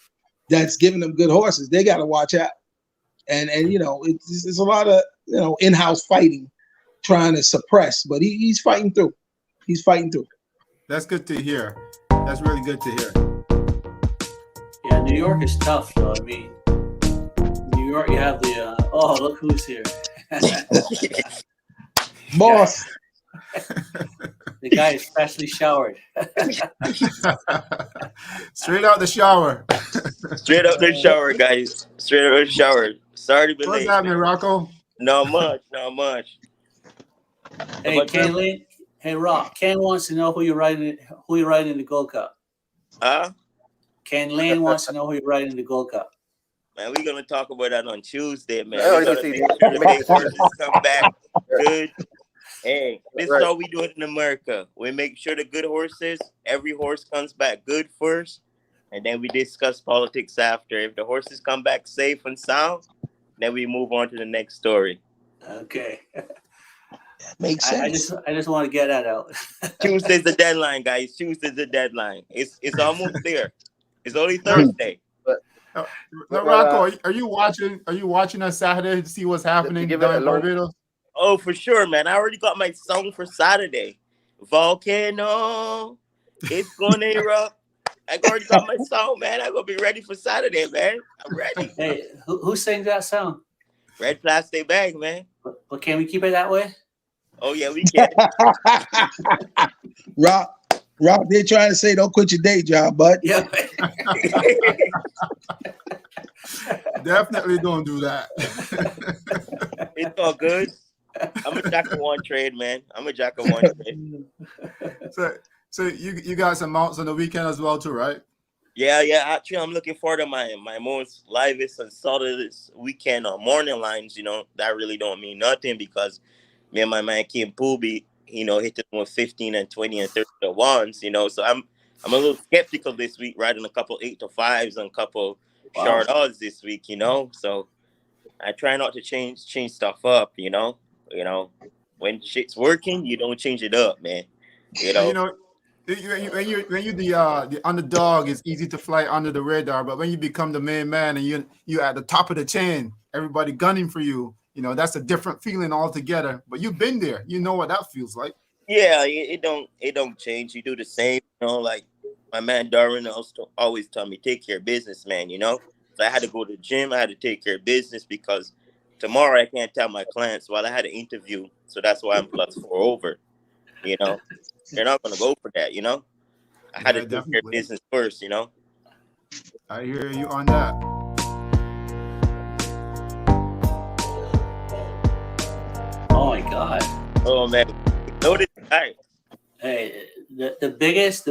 that's giving them good horses, they got to watch out. And it's a lot of, in-house fighting trying to suppress. But he's fighting through. He's fighting through. That's good to hear. That's really good to hear. Yeah, New York is tough, though. I mean, New York, you have the, look who's here. Boss. The guy is freshly showered. Straight out the shower. Straight up the shower, guys. Straight up the shower. Sorry to be What's late. happening, Rocco? Not much. Hey, Ken, Rock. Ken wants to know who you're riding in the Gold Cup. Huh? Ken Lane wants to know who you're riding in the Gold Cup. Man, we're gonna talk about that on Tuesday, man. Oh, We gotta you make see. sure the big horses come back good. Hey, this Right. is how we do it in America. We make sure the good horses, every horse comes back good first, and then we discuss politics after. If the horses come back safe and sound, then we move on to the next story. Okay. Makes sense. I just want to get that out. Tuesday's the deadline, guys. Tuesday's the deadline. It's almost there. It's only Thursday. Now, Rocco, are you watching? Are you watching on Saturday to see what's happening give down it in a long- Barbados? Oh, for sure, man. I already got my song for Saturday. Volcano, it's gonna erupt. I already got my song, man. I'm gonna be ready for Saturday, man. I'm ready. Hey, who sings that song? Red plastic bag, man. But can we keep it that way? Oh yeah, we can. Rock, they're trying to say don't quit your day job, bud. Yeah. Definitely don't do that. It's all good. I'm a jack of one trade, man. I'm a jack of one trade. So you got some mounts on the weekend as well too, right? Yeah. Actually, I'm looking forward to my most livest and solidest weekend on morning lines. That really don't mean nothing because me and my man Kim Poobie, hit it with 15 and 20 and 30 to ones. So I'm a little skeptical this week, riding a couple 8 to 5s and a couple short odds this week. So I try not to change stuff up. When shit's working, you don't change it up, man. When you the underdog, it's easy to fly under the radar, but when you become the main man and you at the top of the chain, everybody gunning for you, that's a different feeling altogether. But you've been there, you know what that feels like. Yeah, it don't change. You do the same, like my man Darwin always tell me, take care of business, man. So I had to go to the gym, I had to take care of business because tomorrow I can't tell my clients, well, I had an interview, so that's why I'm +4 over. They're not gonna go for that, I had to take care of business first, I hear you on that. Oh my God. Oh man, notice. Hey, the biggest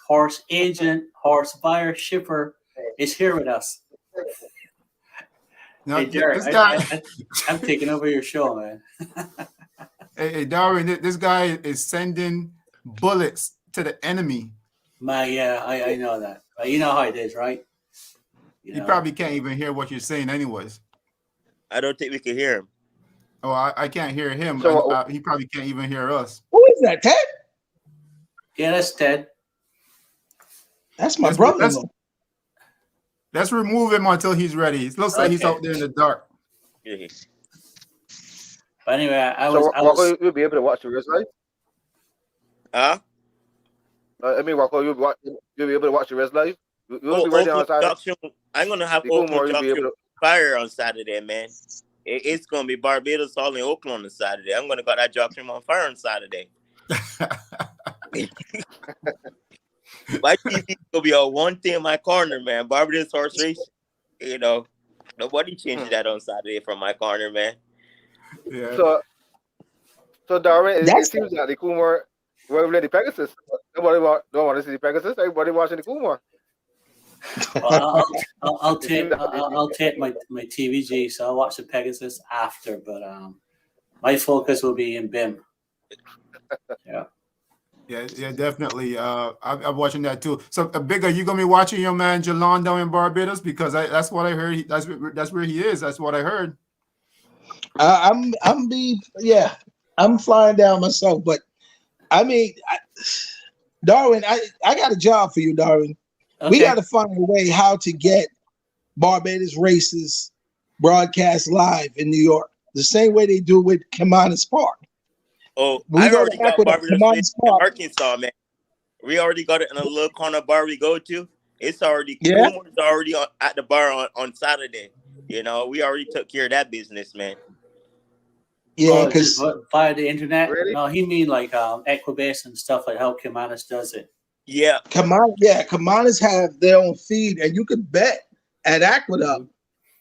horse agent, horse buyer, shipper is here with us. Now, Hey, Jared, this guy, I'm taking over your show, man. hey, Darwin, this guy is sending bullets to the enemy. Yeah, I know that. You know how it is, right? You He know. probably can't even hear what you're saying, anyways. I don't think we can hear him. Oh, I can't hear him. So He probably can't even hear us. Who is that, Ted? Yeah, that's Ted. That's my Let's- brother-in-law. Let's remove him until he's ready. It looks like he's Okay. out there in the dark. Yeah. But anyway, I so was Rocco, you'll be able to watch the rest live. Huh? I mean, Rocco, you'll be able to watch the rest live. You'll be right there on Saturday. I'm gonna have The Coolmore, Oakland you'll be Junction able to. Fire on Saturday, man. It's gonna be Barbados all in Oakland on Saturday. I'm gonna got that junction on fire on Saturday. My TV will be on one thing in my corner, man. Barbados horse race. You know, nobody changes that on Saturday from my corner, man. Yeah. So Darwin, it That's seems that the Coolmore will play the Pegasus. Nobody don't want to see the Pegasus. Everybody watching the Coolmore. well, I'll take my TVG, so I'll watch the Pegasus after. But my focus will be in BIM. Yeah. Yeah, definitely. I'm watching that too. So, Big, are you gonna be watching your man Jalon down in Barbados? Because that's what I heard. That's where he is. That's what I heard. I'm flying down myself, but I mean, Darwin, I got a job for you, Darwin. Okay. We got to find a way how to get Barbados races broadcast live in New York, the same way they do with Kamanis Park. Oh, We I go already back got with Barbados Kamanis race in Park. Arkansas, man. We already got it in a little corner bar we go to. It's already Yeah. Coolmore's already at the bar on Saturday. You know, we already took care of that business, man. Yeah, just because via the internet. Really? No, he mean like Equibase and stuff like how Kamanis does it. Yeah. Kamanis have their own feed, and you could bet at Aqueduct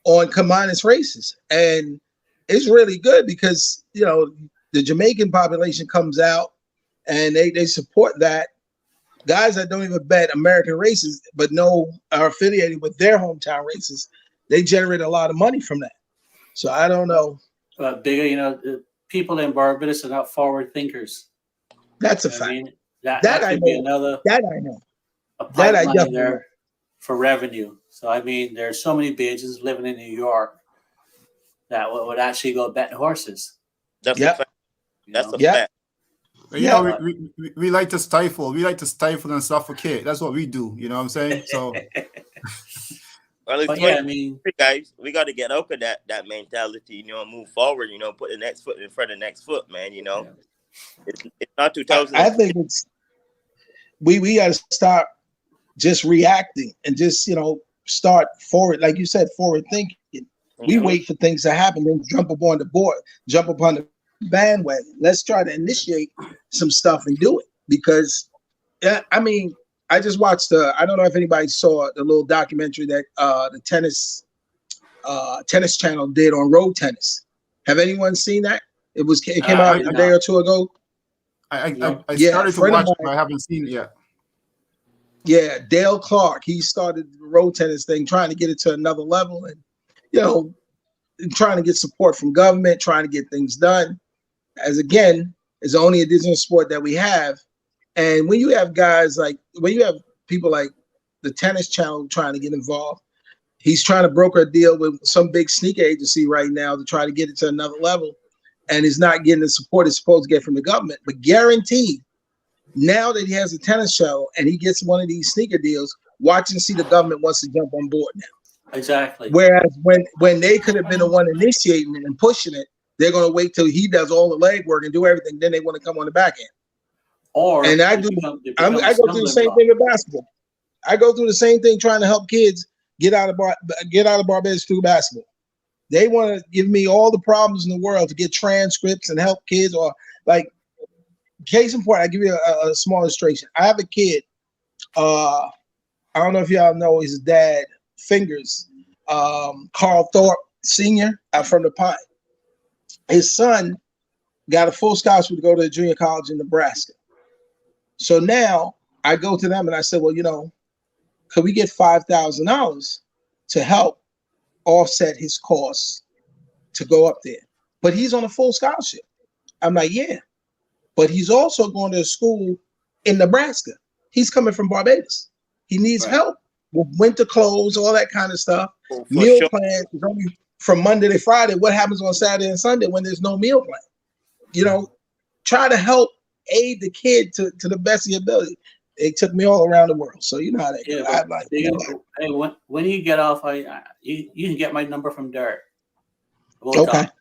on Kamanis races, and it's really good because the Jamaican population comes out and they support that. Guys that don't even bet American races but are affiliated with their hometown races, they generate a lot of money from that. So I don't know. But bigger, the people in Barbados are not forward thinkers. That's a I fact. mean, that I could be know. another That I know. a That I pipeline definitely know. there for revenue. So I mean, there's so many Bajans living in New York that would actually go betting horses. That's Yep. a fact. That's a Yep. fact. But, Yeah. we like to stifle. We like to stifle and suffocate. That's what we do. You know what I'm saying? So, Well, it's But yeah, I mean, guys, we got to get out of that mentality, move forward, put the next foot in front of the next foot, man, It's not 2000. I think we got to stop just reacting and just start forward, like you said, forward thinking. We wait for things to happen, then jump upon the bandwagon. Let's try to initiate some stuff and do it, because I mean, I just watched I don't know if anybody saw the little documentary that the tennis channel did on road tennis. Have anyone seen that? It came out a day or two ago. I Yeah, started to friend of watch it, mine- but I haven't seen it yet. Yeah, Dale Clark. He started the road tennis thing, trying to get it to another level, and trying to get support from government, trying to get things done. As again, it's only a Disney sport that we have, and when you have people like the tennis channel trying to get involved, he's trying to broker a deal with some big sneaker agency right now to try to get it to another level, and he's not getting the support he's supposed to get from the government. But guaranteed, now that he has a tennis show and he gets one of these sneaker deals, watch and see the government wants to jump on board now. exactly. Whereas when they could have been the one initiating it and pushing it, they're going to wait till he does all the legwork and do everything. Then they want to come on the back end. Or And I they do. become a I go through the stumbling same block. thing with basketball. I go through the same thing trying to help kids get out of Barbados through basketball. They want to give me all the problems in the world to get transcripts and help kids, or like case in point. I give you a small illustration. I have a kid. I don't know if y'all know his dad, Fingers, Carl Thorpe Sr. out from the Pine. His son got a full scholarship to go to a junior college in Nebraska. So now I go to them and I said, well, could we get $5,000 to help offset his costs to go up there. But he's on a full scholarship. I'm like, yeah. But he's also going to a school in Nebraska. He's coming from Barbados. He needs Right. help with winter clothes, all that kind of stuff. For Meal sure. plans is only from Monday to Friday. What happens on Saturday and Sunday when there's no meal plan? You know, try to help aid the kid to the best of your ability. It took me all around the world. So you know how that Yeah, goes. but I'm like, hey, when you get off, you can get my number from Derek. We'll okay. talk.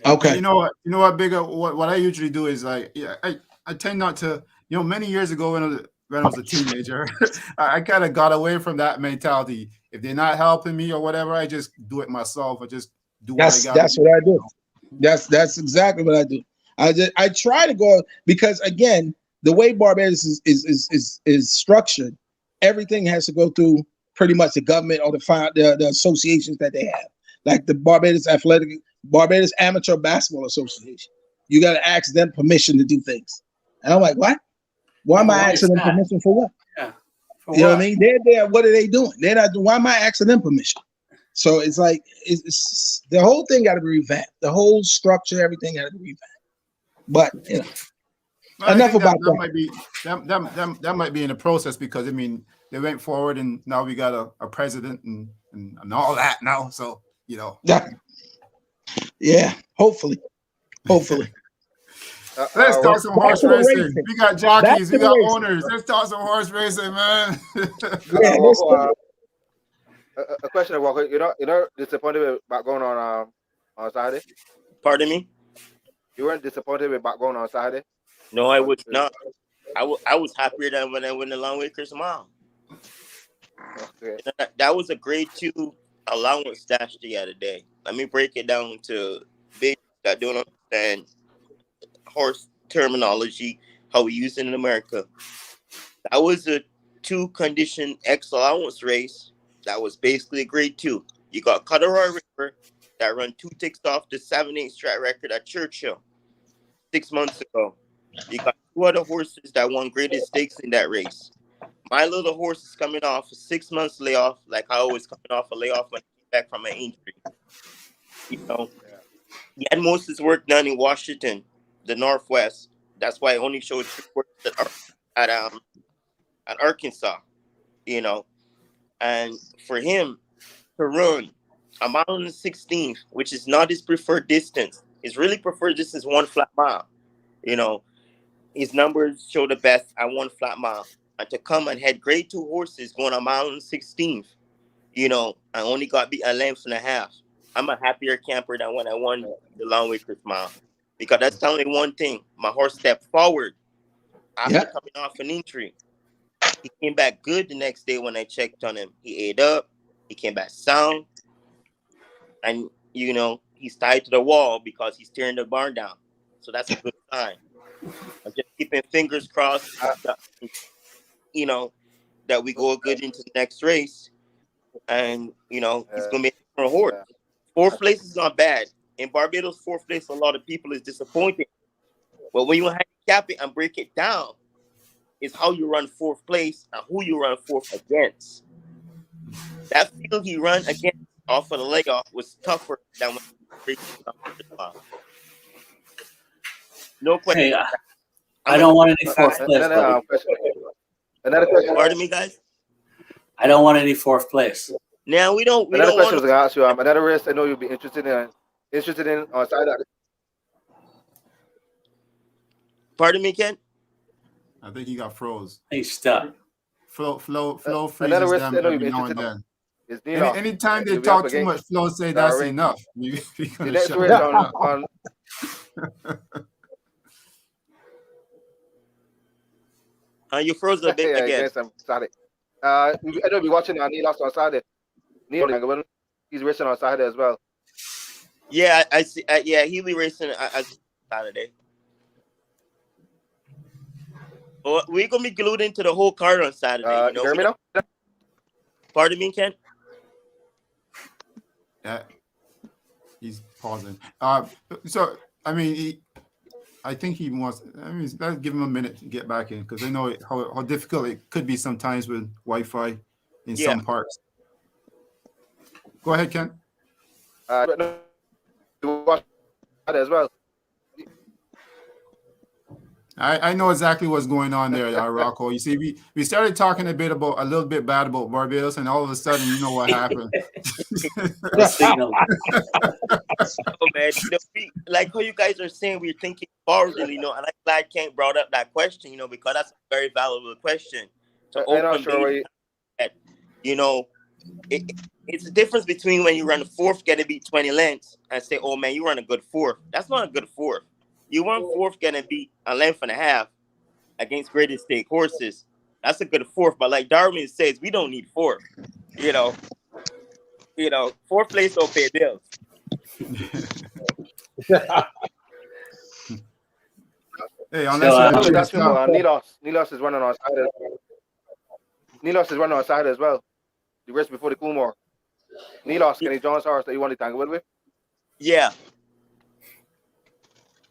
Okay. You know what, Bigger? What I usually do is like, I tend not to, many years ago when I was a teenager, I kind of got away from that mentality. If they're not helping me or whatever, I just do it myself. I just do what I got. That's what I do. That's exactly what I do. I try to go because again, the way Barbados is structured, everything has to go through pretty much the government or the associations that they have, like the Barbados Amateur Basketball Association. You got to ask them permission to do things, and I'm like, what? Why am I asking them permission for what? Yeah. You know what I mean? They're there. What are they doing? They're not. Why am I asking them permission? So it's like it's the whole thing got to be revamped. The whole structure, everything got to be revamped. But Well, enough about that. Might be that might be in the process because I mean they went forward and now we got a president and all that now. So yeah. Hopefully. Let's talk some horse racing. We got jockeys, we got racing. owners. Let's talk some horse racing, man. A question, Walker. You're disappointed with back going on Saturday? Pardon me? You weren't disappointed with back going on Saturday? No, I was not. I was happier than when I went along with Chris Mile. Okay. That was a grade 2 allowance dash the other day. Let me break it down to big that don't understand horse terminology, how we use it in America. That was a 2 condition X allowance race. That was basically a grade 2. You got Cutter River that run 2 ticks off the 7-8 strat record at Churchill 6 months ago. You got 2 other horses that won graded stakes in that race. My little horse is coming off a 6 months layoff, like I always coming off a layoff when I came back from my injury. He had most of his work done in Washington, the Northwest. That's why I only showed 3 horses at Arkansas, And for him to run a mile and 16th, which is not his preferred distance, his really preferred distance is 1 flat mile. His numbers show the best at 1 flat mile. And to come and head grade 2 horses going a mile and 16th, I only got beat a length and a half. I'm a happier camper than when I won the long way Chris Mile. Because that's telling me one thing. My horse stepped forward after coming off an injury. He came back good the next day when I checked on him. He ate up. He came back sound. And, he's tied to the wall because he's tearing the barn down. So that's a good sign. I'm just keeping fingers crossed, that we go good into the next race. And, he's going to be a horse. 4th place is not bad. In Barbados, 4th place, a lot of people is disappointing. But when you handicap it and break it down, it's how you run 4th place and who you run 4th against. That field he ran against off of the layoff was tougher than when he break it down. No question. Hey, I don't want any 4th place. Another question. Pardon me, guys? I don't want any 4th place. Now we don't. Another question was going to ask you. Another race I know you'll be interested in on Saturday. Pardon me, Ken? I think he got froze. He's stuck. Flow freezes another race them I know every you'll be now and interested then. in. Anytime they talk too much, Flo say that's enough. The next race on You froze a bit again. Yes, I'm sorry. I know you'll be watching Neil lost on Saturday. Neil, he's racing on Saturday as well. Yeah, I see. Yeah, he'll be racing on Saturday. Well, we're gonna be glued into the whole card on Saturday. You hear me now? Pardon me, Ken? Yeah, he's pausing. So I mean, I think he wants. I mean, let's give him a minute to get back in because I know how difficult it could be sometimes with Wi-Fi in some parts. Go ahead, Ken. No, you watch that as well. I know exactly what's going on there, Rocco. You see, we started talking a little bit bad about Barbados, and all of a sudden, you know what happened. No signal. Oh man, like how you guys are saying, we're thinking forwardly, and I'm glad Kent brought up that question, because that's a very valuable question to I'm not open sure where maybe that, you know, it's the difference between when you run a fourth, get to beat 20 lengths, and say, oh man, you run a good fourth. That's not a good fourth. You run fourth, getting beat a length and a half against graded stake horses. That's a good fourth. But like Darwin says, we don't need fourth. You know, fourth place don't pay bills. Hey, unless So, you're the that's cheapest more. out. Nilos is running on side. Nilos is running on side as well. The race before the Coolmore. Nilos, Kenny John's horse that you want to tangle with? Yeah.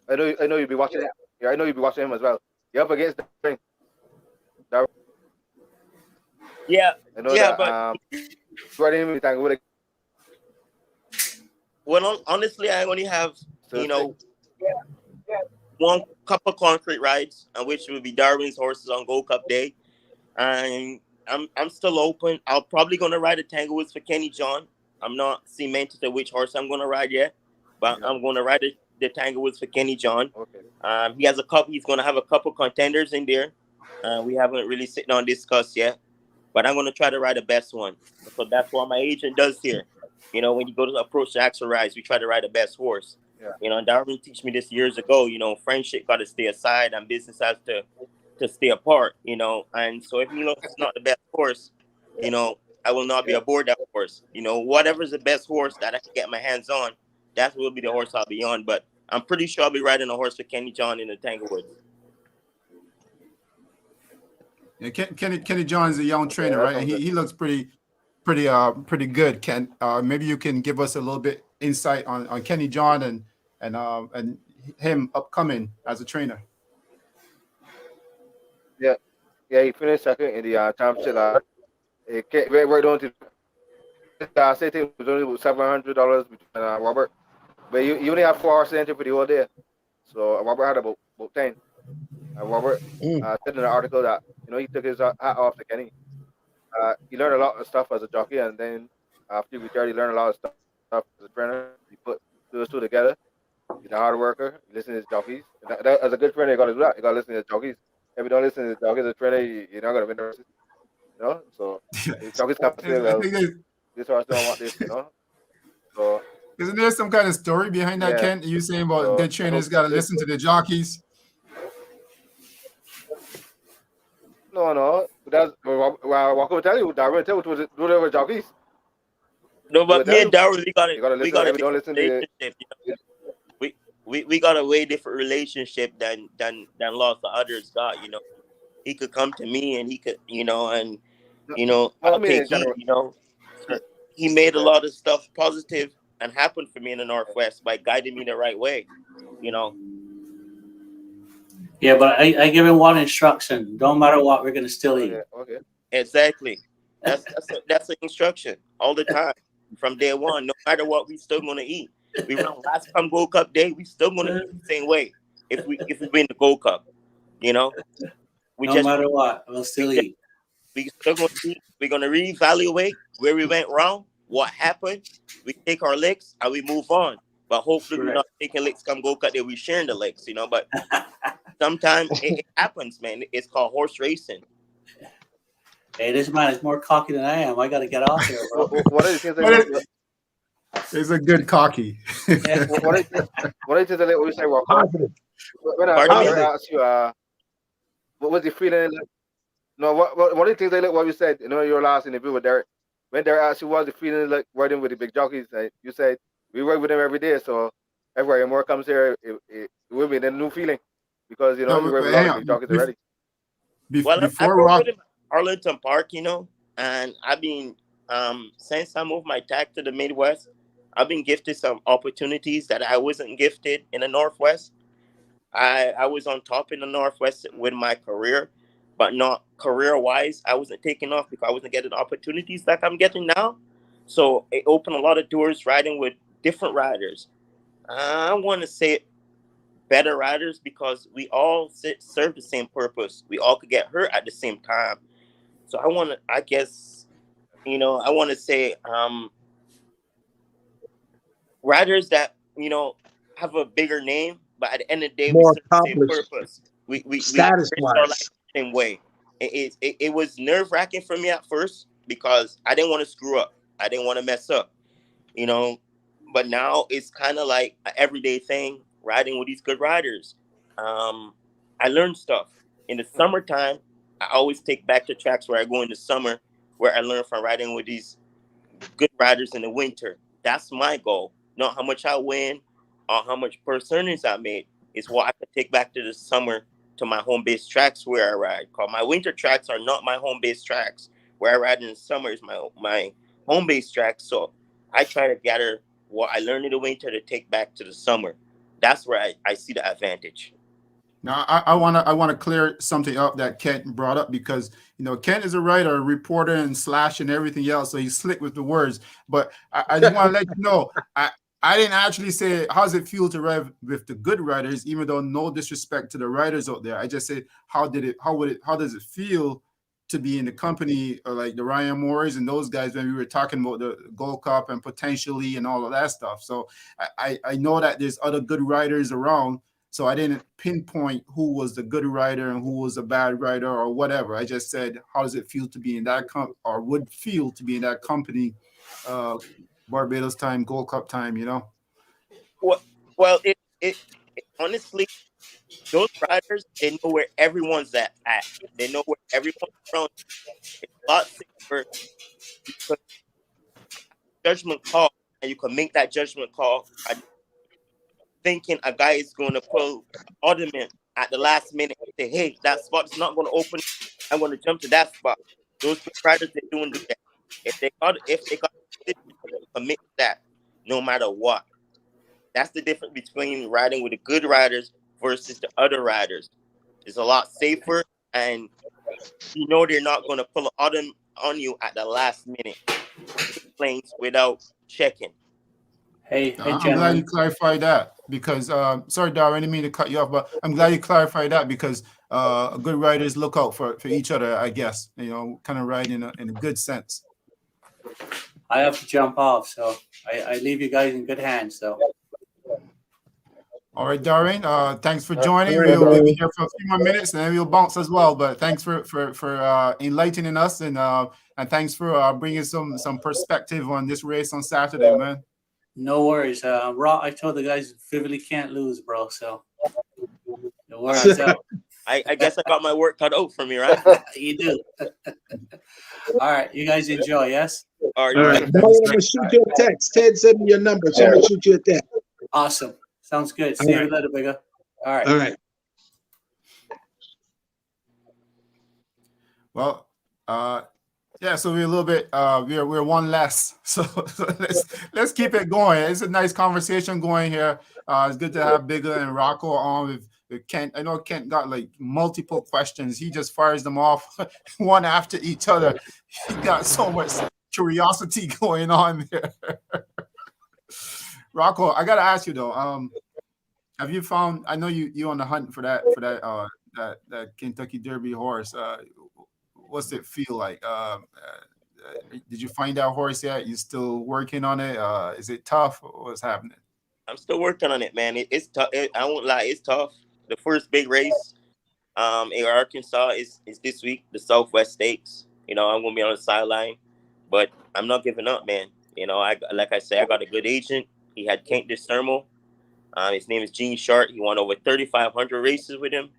I know you'll be watching it. Yeah, I know you'll be watching him as well. You're up against the ring. Yeah. I know Yeah, that. but Right him tangle with it. well, honestly, I only have So, one couple concrete rides, which will be Darwin's horses on Gold Cup Day, and I'm still open. I'm probably gonna ride a Tanglewood's for Kenny John. I'm not cemented to which horse I'm gonna ride yet, but I'm gonna ride the Tanglewood's for Kenny John. Okay. He has a couple. He's gonna have a couple contenders in there. We haven't really sitting on discuss yet, but I'm gonna try to ride the best one. So that's what my agent does here. When you go to approach the actual rides, we try to ride the best horse. Yeah. And Darwin teach me this years ago. Friendship got to stay aside and business has to stay apart. And so if it's not the best horse, I will not be aboard that horse. Whatever's the best horse that I can get my hands on, that will be the horse I'll be on. But I'm pretty sure I'll be riding a horse for Kenny John in the Tanglewood. Yeah, Kenny John is a young trainer, right? And he looks pretty good. Ken, maybe you can give us a little bit insight on Kenny John and him upcoming as a trainer. Yeah, he finished second in the championship. Right on to I say it was only $700 between Robert, but you only have 4 hours to enter for the whole day. So Robert had about 10. Robert said in an article that he took his hat off to Kenny. He learned a lot of stuff as a jockey, and then after he retired, he learned a lot of stuff as a trainer. He put those two together. He's a hard worker. He listens to his jockeys. As a good trainer, you got to do that. You got to listen to his jockeys. If you don't listen to his jockeys as a trainer, you're not going to win the races. So his jockeys can't say, well, this horse don't want this, So isn't there some kind of story behind that, Kent? You saying about good trainers got to listen to the jockeys? No. That's what can I tell you? Darwin tell do whatever jockeys. No, but me and Darwin, we got a don't listen relationship. We got a way different relationship than lots of others got. He could come to me and he could, I'll take heat. He made a lot of stuff positive and happened for me in the Northwest by guiding me the right way. Yeah, but I give him one instruction. Don't matter what, we're gonna still eat. Okay. Exactly. That's an instruction all the time from day one. No matter what, we still gonna eat. We run last time Gold Cup Day, we still gonna eat the same way. If we win the Gold Cup, No matter what, we'll still eat. We still gonna eat. We're gonna reevaluate where we went wrong, what happened. We take our licks and we move on. But hopefully we're not taking licks come Gold Cup Day. We're sharing the licks, But sometimes it happens, man. It's called horse racing. Hey, this man is more cocky than I am. I got to get off here, bro. What is it? It's a good cocky. What is it that we say? Confident. When I asked you, what was the feeling like? No, what do you think they look? What you said, your last interview with Derek. When Derek asked you, what was the feeling like riding with the big jockeys? You said we work with them every day, so everywhere more comes here, it will be a new feeling because you work with a lot of big jockeys already. I rode with him at Arlington Park, and I've been since I moved my tag to the Midwest, I've been gifted some opportunities that I wasn't gifted in the Northwest. I was on top in the Northwest with my career, but not career-wise. I wasn't taking off because I wasn't getting opportunities like I'm getting now. So it opened a lot of doors riding with different riders. I want to say better riders because we all serve the same purpose. We all could get hurt at the same time. So I guess, I want to say riders that, have a bigger name, but at the end of the day, we More serve the same accomplished purpose. We status risk our life wise. the same way. It was nerve wracking for me at first because I didn't want to screw up. I didn't want to mess up, you know. But now it's kind of like an everyday thing, riding with these good riders. I learned stuff in the summertime. I always take back to tracks where I go in the summer, where I learn from riding with these good riders in the winter. That's my goal. Not how much I win or how much earnings I made. It's what I can take back to the summer to my home base tracks where I ride. Cause my winter tracks are not my home base tracks. Where I ride in the summer is my home base tracks. So I try to gather what I learned in the winter to take back to the summer. That's where I see the advantage. Now, I wanna clear something up that Kent brought up because Kent is a writer, a reporter, and slash and everything else, so he's slick with the words. But I just want to let you know, I didn't actually say how does it feel to ride with the good writers, even though no disrespect to the writers out there. I just said how does it feel to be in the company of like the Ryan Moores and those guys when we were talking about the Gold Cup and potentially and all of that stuff. So I know that there's other good writers around. So I didn't pinpoint who was the good writer and who was a bad writer or whatever. I just said, how does it feel to be in that or would feel to be in that company, Barbados time, Gold Cup time, Well, it honestly, those riders, they know where everyone's at. They know where everyone's from. It's a lot safer because judgment call, and you can make that judgment call by thinking a guy is going to pull ornament at the last minute and say, hey, that spot's not going to open. I'm going to jump to that spot. Those good riders, they don't do that. If they got commit to that, no matter what. That's the difference between riding with the good riders versus the other riders. It's a lot safer, and they're not going to pull an autumn on you at the last minute. Planes without checking. Hey, I'm glad you gentlemen. clarified that because sorry, Dar, I didn't mean to cut you off, but I'm glad you clarified that because good riders look out for each other, I guess. Kind of ride in a good sense. I have to jump off, so I leave you guys in good hands. So, all right, Darren. Thanks for joining. We'll be here for a few more minutes, and then we'll bounce as well. But thanks for enlightening us, and thanks for bringing some perspective on this race on Saturday, man. no worries. Raw, I told the guys Vividly can't lose, bro. So, no worries. I guess I got my work cut out for me, right? You do. All right, you guys enjoy. Yes. All All right. I'm gonna shoot you a text. Ted, send me your number. So I'm gonna shoot you a text. Awesome. Sounds good. See you later, bigger. All right. All right. Well, yeah. So we're a little bit. We're one less. So let's keep it going. It's a nice conversation going here. It's good to have Bigger and Rocco on with Kent. I know Kent got like multiple questions. He just fires them off one after each other. He got so much curiosity going on there. Rocco, I gotta ask you though. Have you found? I know you on the hunt for that Kentucky Derby horse. What's it feel like? Did you find that horse yet? You still working on it? Is it tough? What's happening? I'm still working on it, man. It's tough. I won't lie, it's tough. The first big race, in Arkansas is this week, the Southwest Stakes. I'm gonna be on the sideline, but I'm not giving up, man. Like I said, I got a good agent. He had Kent Discermo. His name is Gene Sharp. He won over 3,500 races with him.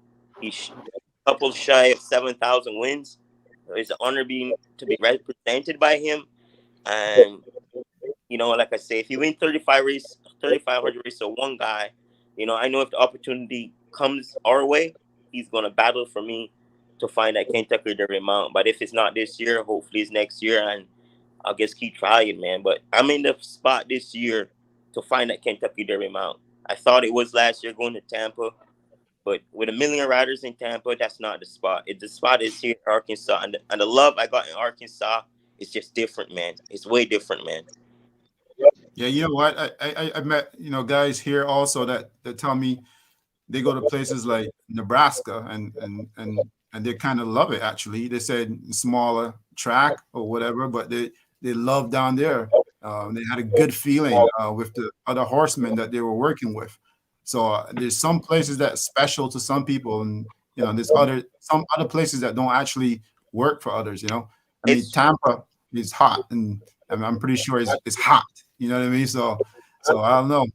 He's a couple shy of 7,000 wins. It's an honor to be represented by him. And like I say, if you win 3,500 races of one guy, I know if the opportunity comes our way, he's gonna battle for me to find that Kentucky Derby mount. But if it's not this year, hopefully it's next year, and I'll just keep trying, man. But I'm in the spot this year to find that Kentucky Derby mount. I thought it was last year going to Tampa, but with 1 million riders in Tampa, that's not the spot. The spot is here in Arkansas, and the love I got in Arkansas is just different, man. It's way different, man. Yeah, you know what? I met guys here also that tell me they go to places like Nebraska and they kind of love it. Actually, they said smaller track or whatever, but they love down there. They had a good feeling with the other horsemen that they were working with. So there's some places that's special to some people, and there's some other places that don't actually work for others. I mean, It's Tampa is hot, and I'm pretty sure it's hot. You know what I mean? So I don't know.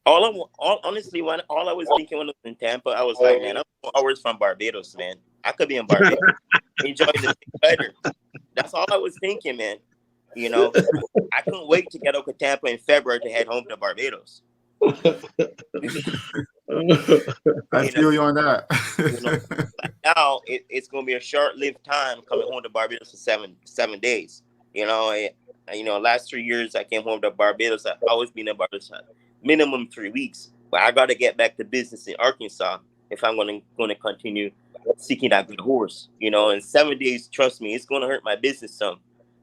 all honestly, when all I was thinking when I was in Tampa, I was like, man, I'm 4 hours from Barbados, man. I could be in Barbados, enjoy the weather. That's all I was thinking, man. You know, I couldn't wait to get up to Tampa in February to head home to Barbados. I You know, feel you on that. you know, like now it's gonna be a short-lived time coming home to Barbados for seven days. Last 3 years I came home to Barbados. I've always been in Barbados minimum 3 weeks. But I got to get back to business in Arkansas if I'm gonna continue seeking that good horse. In 7 days, trust me, it's gonna hurt my business some.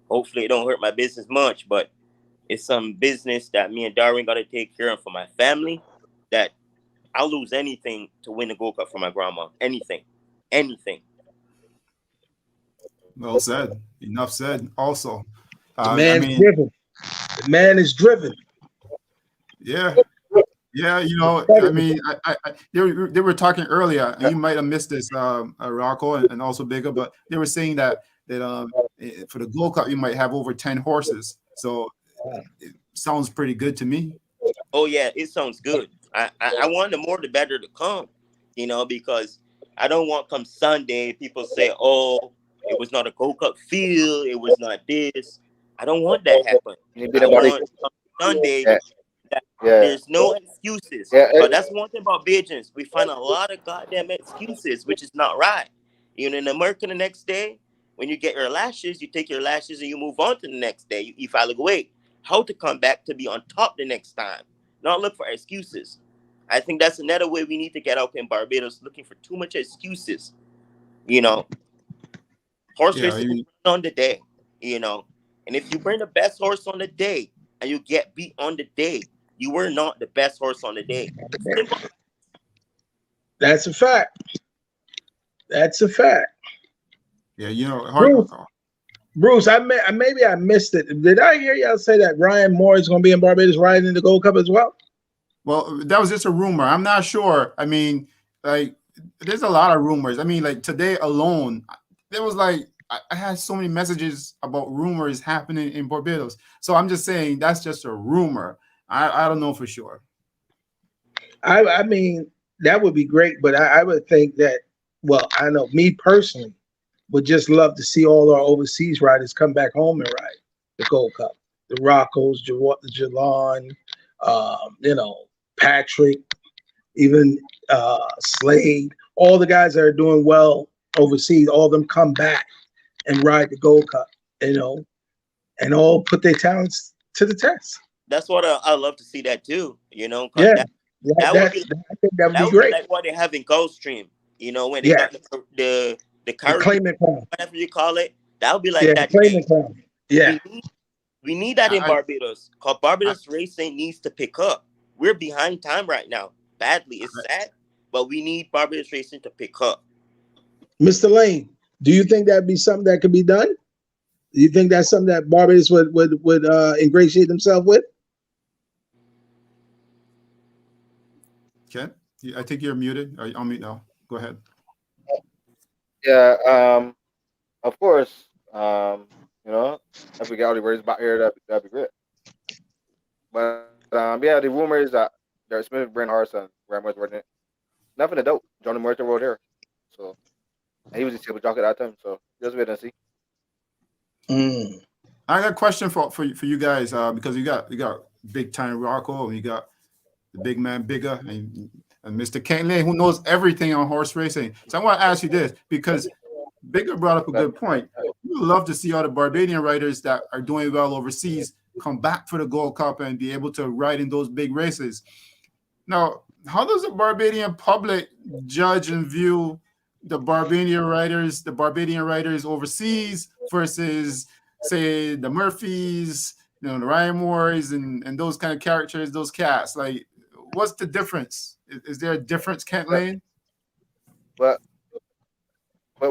Hopefully, it don't hurt my business much, but it's some business that me and Darwin got to take care of for my family. That I'll lose anything to win the Gold Cup for my grandma. Anything. Well said. Enough said. Also, The I man's mean, driven. The man is driven. yeah, yeah. I mean, they were talking earlier, and you might have missed this, Rocco, and also Bigger, but they were saying that for the Gold Cup you might have over 10 horses. So it sounds pretty good to me. Oh yeah, it sounds good. I want the more the better to come, because I don't want come Sunday people say, oh, it was not a Gold Cup field, it was not this. I don't want that happen. You need to be I the body. want come Sunday Yeah, that yeah, there's no excuses. yeah. Because that's one thing about Bajans. We find a lot of goddamn excuses, which is not right. In America the next day, when you get your lashes, you take your lashes and you move on to the next day. You finally wait. How to come back to be on top the next time. Not look for excuses. I think that's another way we need to get out in Barbados, looking for too much excuses. You know, Horse Yeah, racing is on the day, And if you bring the best horse on the day and you get beat on the day, you were not the best horse on the day. Simple. That's a fact. That's a fact. yeah. Bruce, Bruce, maybe I missed it. Did I hear y'all say that Ryan Moore is going to be in Barbados riding in the Gold Cup as well? Well, that was just a rumor. I'm not sure. I mean, like, there's a lot of rumors. I mean, like today alone, there was like I had so many messages about rumors happening in Barbados. So I'm just saying that's just a rumor. I don't know for sure. I mean, that would be great, but I would think that, well, I know me personally would just love to see all our overseas riders come back home and ride the Gold Cup. The Roccos, Jalon, Patrick, even Slade, all the guys that are doing well overseas, all of them come back and ride the Gold Cup, and all put their talents to the test. That's what I love to see that too. 'Cause Yeah, that would be I think that would be be great. like what they have in Gulfstream. When they Yeah, got the the Caribbean, claimant crown. whatever you call it, that would be like Yeah, the that. claimant crown. Yeah, We need that in I, Barbados. Because Barbados racing needs to pick up. We're behind time right now. Badly. It's sad. But we need Barbados racing to pick up. Mr. Lane, do you think that'd be something that could be done? Do you think that's something that Barbados would ingratiate themselves with? Ken, I think you're muted. Are you on mute now? Go ahead. Yeah. Of course. If we get all the words back here, that'd be great. But yeah, the rumors that there's Smith, Brent Horse, and Ramos were in it. Nothing to doubt. Johnny Morton rode here, so and he was a table jockey at that time. So just wait and see. I got a question for you guys because you got big time Rocco and you got the big man Bigger and Mr. Ken Lane who knows everything on horse racing. So I want to ask you this because Bigger brought up a good point. You love to see all the Barbadian riders that are doing well overseas come back for the Gold Cup and be able to ride in those big races. Now, how does the Barbadian public judge and view the Barbadian riders overseas versus, say, the Murphys You know, the Ryan Moores and those kind of characters, those cats. Like, what's the difference? Is there a difference, Kent But Lane? but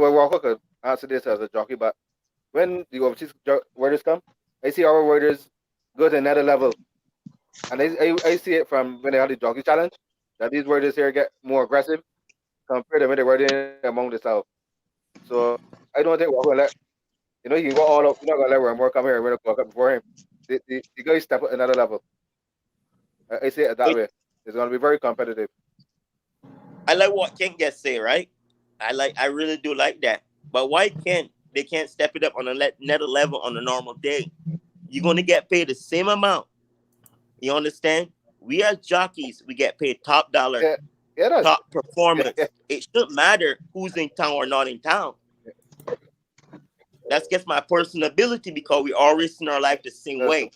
Walker could answer this as a jockey. But when the overseas writers come, I see our writers go to another level, and I see it from when they have the jockey challenge that these writers here get more aggressive compared to when they were in among themselves. So I don't think Walker let he can go all up. You're not gonna let Ramore come here and win a World Cup before him. The guy step up another level. I see it that way. It's gonna be very competitive. I like what Ken just say, right? I really do like that. But why can't they can't step it up on another level on a normal day? You're gonna get paid the same amount. You understand? We as jockeys, we get paid top dollar, Yeah, yeah, that's top yeah, performance. It shouldn't matter who's in town or not in town. That's just my personal ability because we all risking our life the same that's way.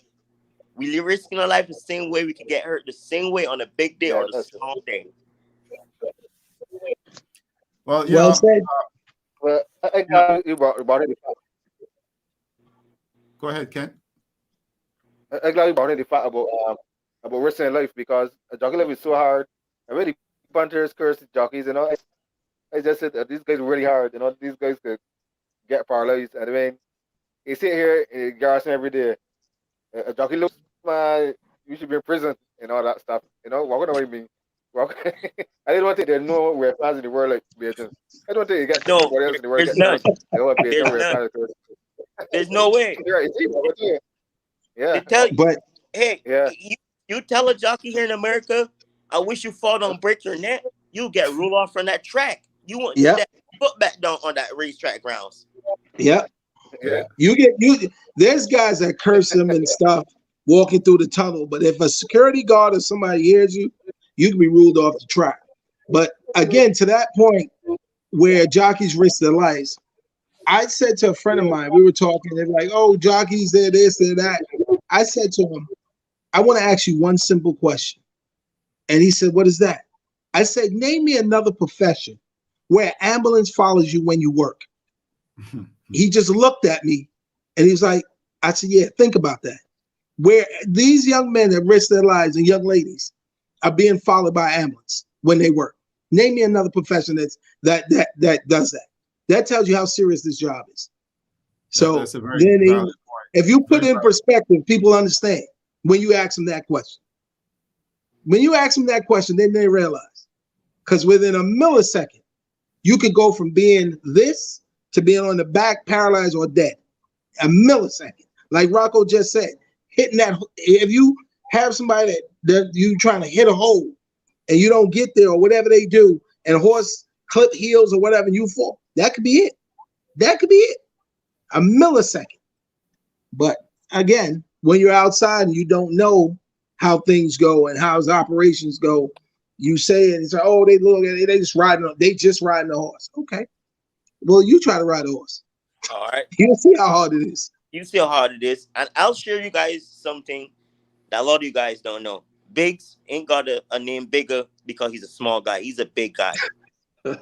We risking our life the same way. We could get hurt the same way on a big day or the that's small day. Well, you Well know, said. Well, I you know, glad you brought in the fact. go ahead, Kent. I glad you brought in the fact about risking life because a jockey life is so hard. I really punters, curse jockeys, I just said that these guys are really hard. These guys could get paralyzed. And I mean, you sit here in Garrison every day. A jockey looks, man, you should be in prison and all that stuff. Walking away me. Walk. I don't think there's no rare fans in the world like Beaton. I don't think you get No, anybody else in the world there's get chance. none. They want Beaton There's rare none. fans. There's no way. You're right. See, what I'm They yeah, tell you, But hey, yeah, you tell a jockey here in America, I wish you fall down, break your neck. You get ruled off from that track. You won't yeah, step foot back down on that racetrack grounds. yeah. yeah. You there's guys that curse him and stuff walking through the tunnel, but if a security guard or somebody hears you, you can be ruled off the track. But again, to that point where jockeys risk their lives, I said to a friend of mine, we were talking, they're like, oh, jockeys, they're this, they're that. I said to him, I want to ask you one simple question. And he said, what is that? I said, name me another profession where ambulance follows you when you work. He just looked at me and he was like, I said, yeah, think about that. Where these young men that risk their lives and young ladies are being followed by ambulance when they work. Name me another profession that does that. That tells you how serious this job is. So That's a very then valid point. if you put Very in perspective, people understand when you ask them that question. When you ask them that question, then they realize. Because within a millisecond, you could go from being this to being on the back, paralyzed, or dead. A millisecond. Like Rocco just said, hitting that. If you have somebody that you trying to hit a hole and you don't get there or whatever they do, and a horse clip heels or whatever, and you fall, that could be it. That could be it. A millisecond. But again, when you're outside and you don't know how things go and how operations go, you say it and say, "Oh, they look at it, they just riding a horse." Okay, well, you try to ride a horse. All right. You'll see how hard it is. You see how hard it is. And I'll share you guys something that a lot of you guys don't know. Biggs ain't got a name bigger because he's a small guy. He's a big guy. You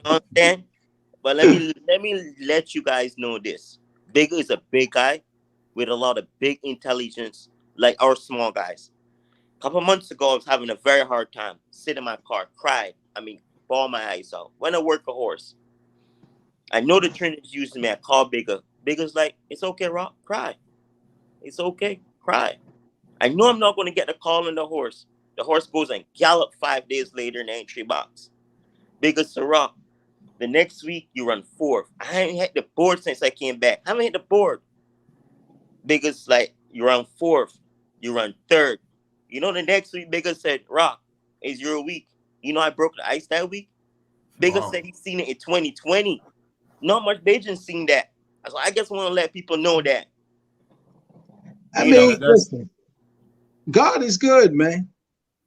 understand? But let me let you guys know this. Bigger is a big guy with a lot of big intelligence, like our small guys. A couple months ago, I was having a very hard time. Sit in my car, cried. Bawl my eyes out. When I work a horse, I know the trainer's using me. I call Bigger. Bigger's like, it's okay, Rock, cry. It's okay, cry. I know I'm not going to get the call on the horse. The horse goes and gallop 5 days later in the entry box. Bigger Rock. The next week, you run fourth. I ain't hit the board since I came back. I haven't hit the board. Bigger's like, you run fourth. You run third. The next week, Bigger said, Rock, it's your week. I broke the ice that week. Bigger said he's seen it in 2020. Not much Beijing seen that. So I just want to let people know that. I mean, listen, God is good, man.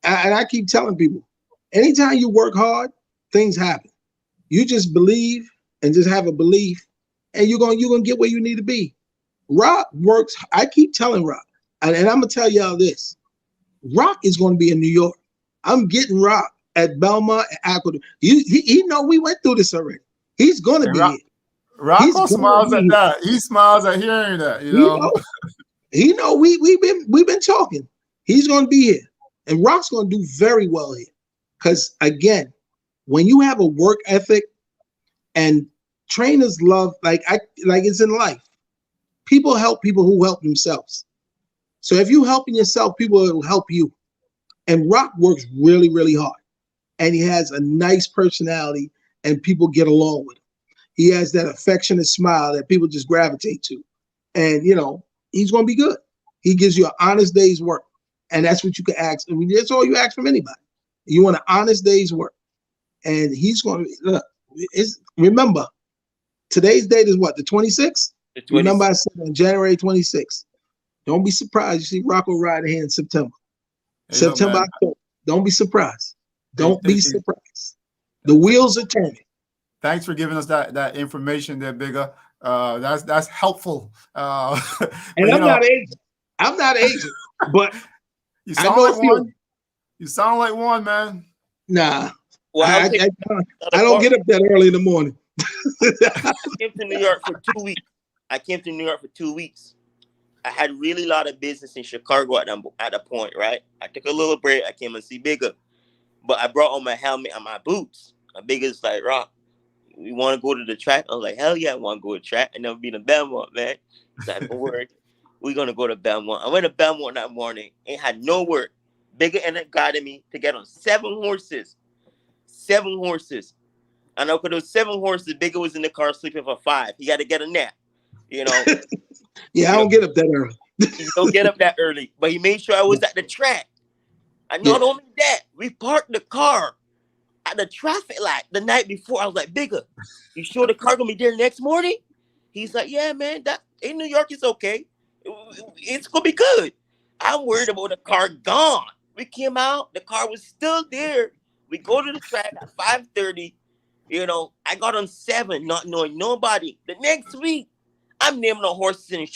And I keep telling people, anytime you work hard, things happen. You just believe and just have a belief, and you're gonna get where you need to be. Rock works. I keep telling Rock, and I'm gonna tell y'all this: Rock is going to be in New York. I'm getting Rock at Belmont and Aqueduct. He know we went through this already. He's gonna be here. Rocco smiles at that. He smiles at hearing that, He know we've been talking. He's going to be here, and Rock's going to do very well here. Because again, when you have a work ethic, and trainers love like it's in life. People help people who help themselves. So if you helping yourself, people will help you. And Rock works really, really hard, and he has a nice personality, and people get along with him. He has that affectionate smile that people just gravitate to, and he's going to be good. He gives you an honest day's work, and that's what you can ask. I mean, that's all you ask from anybody. You want an honest day's work, and he's going to look. Remember, today's date is what, the 26th? Remember, I said on January 26th. Don't be surprised. You see Rocco riding here in September. Hey, September, look, October. Don't be surprised. Don't Hey, be surprised. The wheels are turning. thanks for giving us that information there, Bigger. That's helpful. And I'm not agent. I'm not agent, but you I sound know like a few. one. You sound like one, man. Nah, Well, I don't get up that early in the morning. I came to New York for 2 weeks. I came to New York for 2 weeks. I had really a lot of business in Chicago at a point, right? I took a little break. I came and see Bigger, but I brought on my helmet and my boots. My Bigger's like, Rock, we want to go to the track. I was like, hell yeah, I want to go to the track. I never been to Belmont, man. He's like, don't worry, we're gonna go to Belmont. I went to Belmont that morning. Ain't had no work. Bigger ended up guiding me to get on 7 horses. 7 horses. I know because those 7 horses, Bigger was in the car sleeping for 5. He got to get a nap, Yeah, I don't get up that early. He don't get up that early, but he made sure I was at the track. And not only that, we parked the car at the traffic light the night before. I was like, Bigger, you sure the car gonna be there next morning? He's like, yeah, man, that in New York is okay. It's gonna be good. I'm worried about the car gone. We came out, the car was still there. We go to the track at 5:30. I got on 7, not knowing nobody. The next week, I'm naming the horses in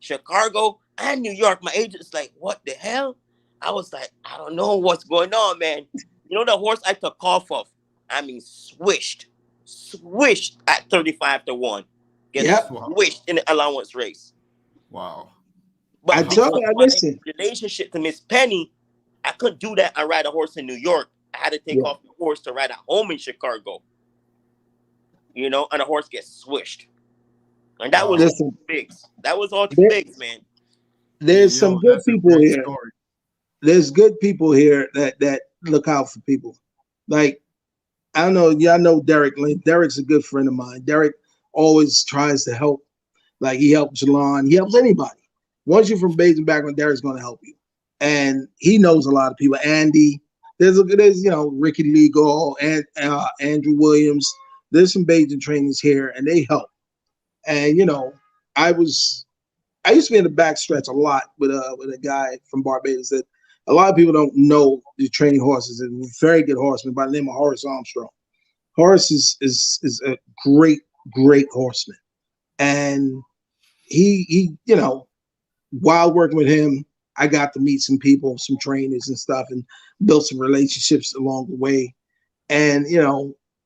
Chicago and New York. My agent's like, what the hell? I was like, I don't know what's going on, man. The horse I took off of, swished at 35-1. Swished in the allowance race. Wow. But I tell you, listen. Relationship to Miss Penny, I couldn't do that. I ride a horse in New York. I had to take off the horse to ride at home in Chicago. And the horse gets swished. And that was all bigs. That was all too bigs, man. There's some good people here. Story. There's good people here that look out for people. Like, I don't know, y'all know Derek Link. Derek's a good friend of mine. Derek always tries to help. Like, he helps Jalon. He helps anybody. Once you're from Bajan background, Derek's going to help you. And he knows a lot of people. Andy, there's Ricky Legal and Andrew Williams. There's some Bajan trainers here, and they help. And I used to be in the backstretch a lot with a guy from Barbados that a lot of people don't know the training horses. And a very good horseman by the name of Horace Armstrong. Horace is a great horseman, and he while working with him, I got to meet some people, some trainers and stuff, and built some relationships along the way. And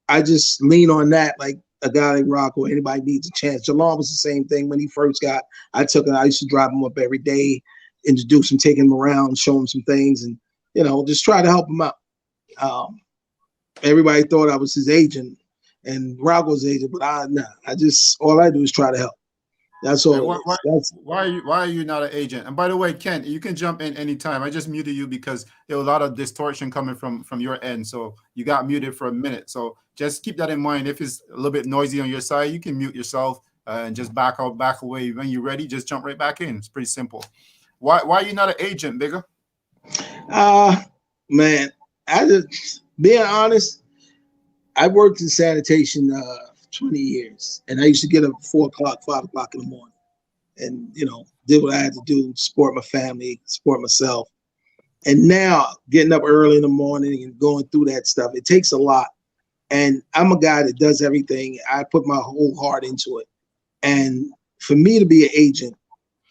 I just lean on that, like a guy like Rocco. Anybody needs a chance. Jalon was the same thing when he first got. I used to drive him up every day, introduce him, take him around, show him some things, and just try to help him out. Everybody thought I was his agent and Rocco's agent, but all I do is try to help. That's all. Why are you not an agent? And by the way, Ken, you can jump in anytime. I just muted you because there was a lot of distortion coming from your end, so you got muted for a minute. So just keep that in mind. If it's a little bit noisy on your side, you can mute yourself and just back away. When you're ready, just jump right back in. It's pretty simple. Why are you not an agent, Bigger? Man, being honest, I worked in sanitation 20 years, and I used to get up at 4 o'clock, 5 o'clock in the morning, and did what I had to do, support my family, support myself. And now getting up early in the morning and going through that stuff, it takes a lot. And I'm a guy that does everything. I put my whole heart into it. And for me to be an agent,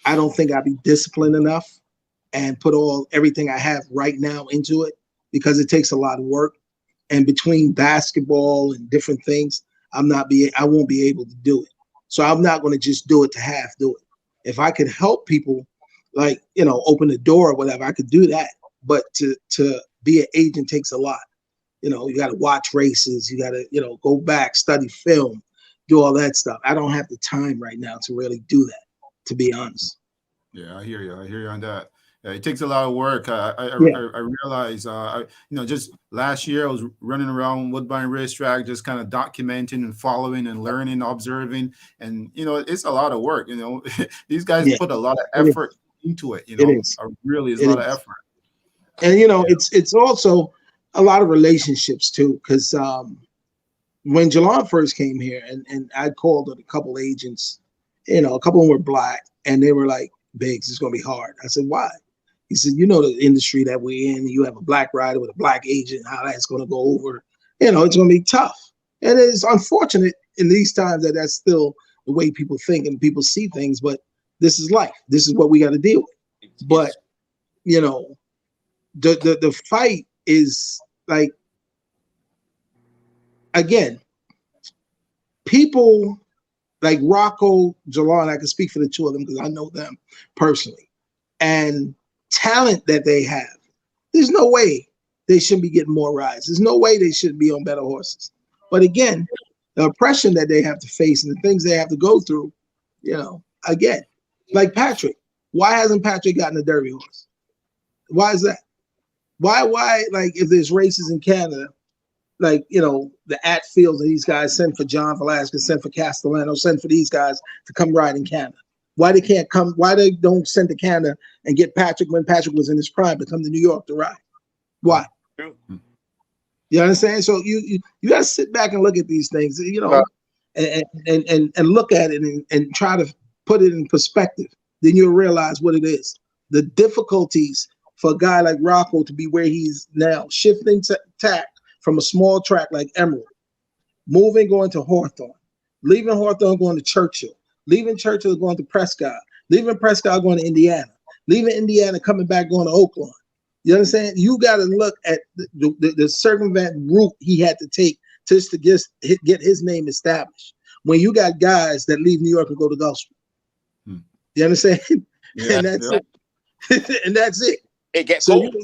I don't think I'd be disciplined enough and put everything I have right now into it, because it takes a lot of work. And between basketball and different things, I won't be able to do it. So I'm not going to just do it to half do it. If I could help people, like, you know, open the door or whatever, I could do that. But to be an agent takes a lot. You know, you got to watch races. You got to, you know, go back, study film, do all that stuff. I don't have the time right now to really do that, to be honest. Yeah, I hear you. I hear you on that. Yeah, it takes a lot of work. Yeah, I realize, just last year I was running around Woodbine Racetrack, just kind of documenting and following and learning, observing, and it's a lot of work. These guys yeah, put a lot of it effort is. into it. It is. Really is a It lot of is. effort. And you know, Yeah. it's also a lot of relationships too, because when Jalon first came here, and I called a couple agents, you know, a couple of them were black, and they were like, "Biggs, it's gonna be hard." I said, "Why?" He said, "You know the industry that we're in. You have a black rider with a black agent. How that's gonna go over? You know, it's gonna be tough." And it's unfortunate in these times that that's still the way people think and people see things. But this is life. This is what we got to deal with. But It's you know, the fight is like, again, people like Rocco, Jalon, I can speak for the two of them because I know them personally, and talent that they have. There's no way they shouldn't be getting more rides. There's no way they shouldn't be on better horses. But again, the oppression that they have to face and the things they have to go through, again, like Patrick. Why hasn't Patrick gotten a Derby horse? Why is that? Why, like, if there's races in Canada, like, the Atfields and these guys send for John Velasquez, send for Castellano, send for these guys to come ride in Canada. Why they can't come? Why they don't send to Canada and get Patrick when Patrick was in his prime to come to New York to ride? Why? true. You understand? So you got to sit back and look at these things, and look at it and try to put it in perspective. Then you'll realize what it is. The difficulties for a guy like Rocco to be where he's now, shifting tack from a small track like Emerald, moving, going to Hawthorne, leaving Hawthorne, going to Churchill, leaving Churchill, going to Prescott, leaving Prescott, going to Indiana, leaving Indiana, coming back, going to Oakland. You understand? You got to look at the circumvent route he had to take just to get his name established. When you got guys that leave New York and go to Gulfstream. You understand? Yeah, And that's yeah. it. And that's it. It get So cold.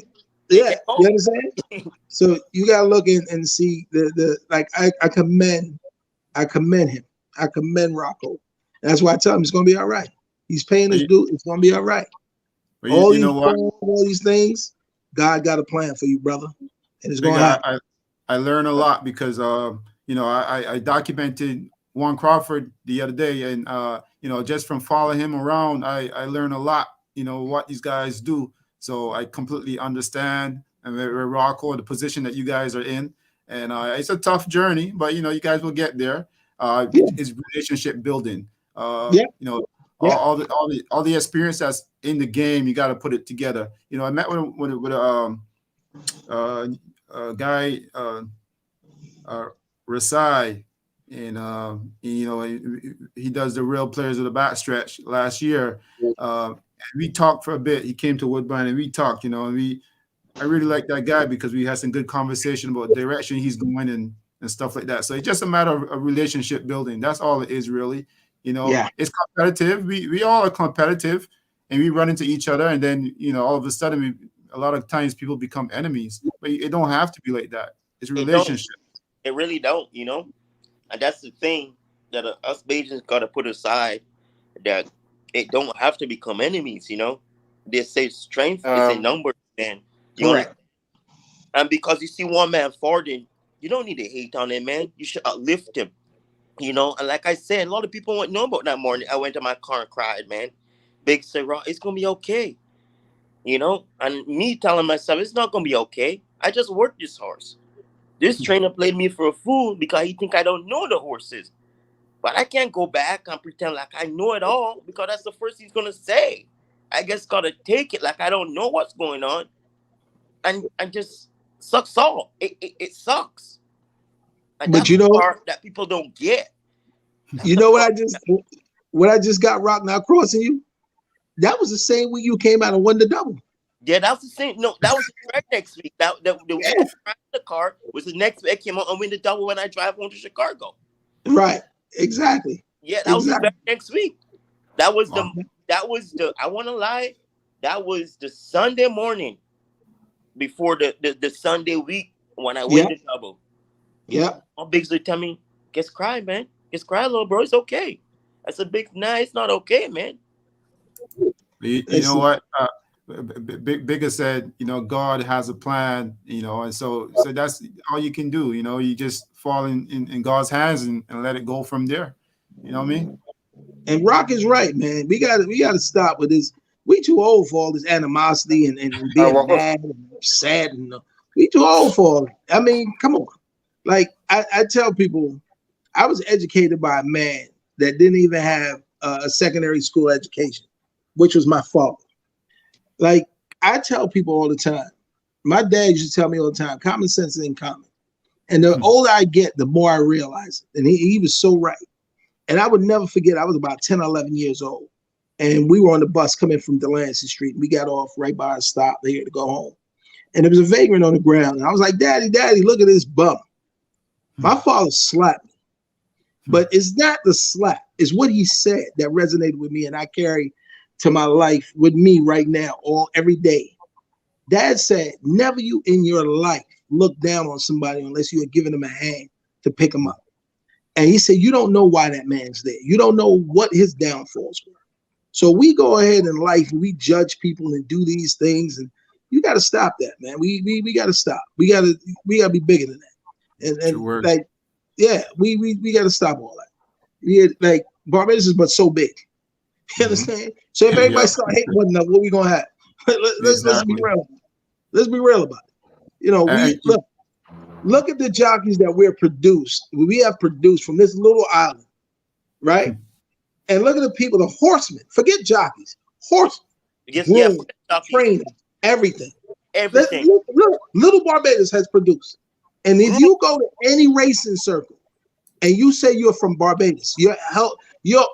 you understand? So you gotta look and see the like I commend him. I commend Rocco. That's why I tell him it's gonna be all right. He's paying his due. It's gonna be all right. But All you know what? these things, God got a plan for you, brother, and it's gonna Big, happen. I learned a lot because I documented Juan Crawford the other day, and just from following him around, I learned a lot. What these guys do, so I completely understand and where Rocco, the position that you guys are in, and it's a tough journey, but you guys will get there. Yeah, It's relationship building. yeah, yeah. All the experience that's in the game, you got to put it together. I met with a guy, Rasai, and he does the real players of the backstretch last year. And we talked for a bit. He came to Woodbine and we talked, and I really like that guy because we had some good conversation about direction he's going and stuff like that. So it's just a matter of relationship building. That's all it is, really. Yeah. It's competitive. We all are competitive, and we run into each other, and then all of a sudden, a lot of times people become enemies. But it don't have to be like that. It's a It don't. relationship. It really don't. And that's the thing that us Bajans got to put aside, that it don't have to become enemies. They say strength is a number, man. You only, Correct. and because you see one man farting, you don't need to hate on him, man. You should uplift him. And like I said, a lot of people won't know about that morning. I went to my car and cried, man. Big said, "Rock, it's gonna be okay." And me telling myself it's not gonna be okay. I just worked this horse. This trainer played me for a fool because he think I don't know the horses. But I can't go back and pretend like I know it all, because that's the first he's gonna say. I just gotta take it like I don't know what's going on, and just sucks all. It sucks, and But that's the part that people don't get. That's the part. what I just got, Rock, now crossing you. That was the same week you came out and won the double. Yeah, that was the same. No, that was the right next week. The week I tried the car was the next week I came out and win the double when I drive home to Chicago. Right. Exactly. Yeah, that was the very next week. That was Wow. that was the, I want to lie, that was the Sunday morning before the Sunday week when I went Yeah. to double. Yeah. All bigs would tell me, just cry, man. Just cry, little bro. It's okay. That's a big, nah, it's not okay, man. You know Listen, what? Bigger said, God has a plan, and so that's all you can do. You just fall in God's hands and let it go from there. You know what I mean? and Rock is right, man. We gotta stop with this. We too old for all this animosity and being Walker. mad and sad, and we too old for all that. I mean, come on. Like I tell people, I was educated by a man that didn't even have a secondary school education, which was my father. Like I tell people all the time, my dad used to tell me all the time, common sense ain't common. And the older I get, the more I realize it. And he was so right. And I would never forget, I was about 10 or 11 years old. And we were on the bus coming from Delancey Street. And we got off right by our stop here to go home. And there was a vagrant on the ground. And I was like, Daddy, look at this bum. My father slapped me. But it's not the slap. It's what he said that resonated with me. And I carry to my life with me right now, every day. Dad said, never you in your life look down on somebody unless you are giving them a hand to pick them up. And he said, you don't know why that man's there. You don't know what his downfalls were. So we go ahead in life and we judge people and do these things. And you got to stop that, man. We got to stop. We got to be bigger than that. And like, yeah, we got to stop all that. Yeah, like Barbados is but so big. You understand? So if everybody start hating one another, what we gonna have? Let's be real. Let's be real about it. Look at the jockeys that we have produced from this little island, right? And look at the people, the horsemen. Forget jockeys, horsemen, training, everything. Look, little Barbados has produced. And if you go to any racing circle and you say you're from Barbados, you're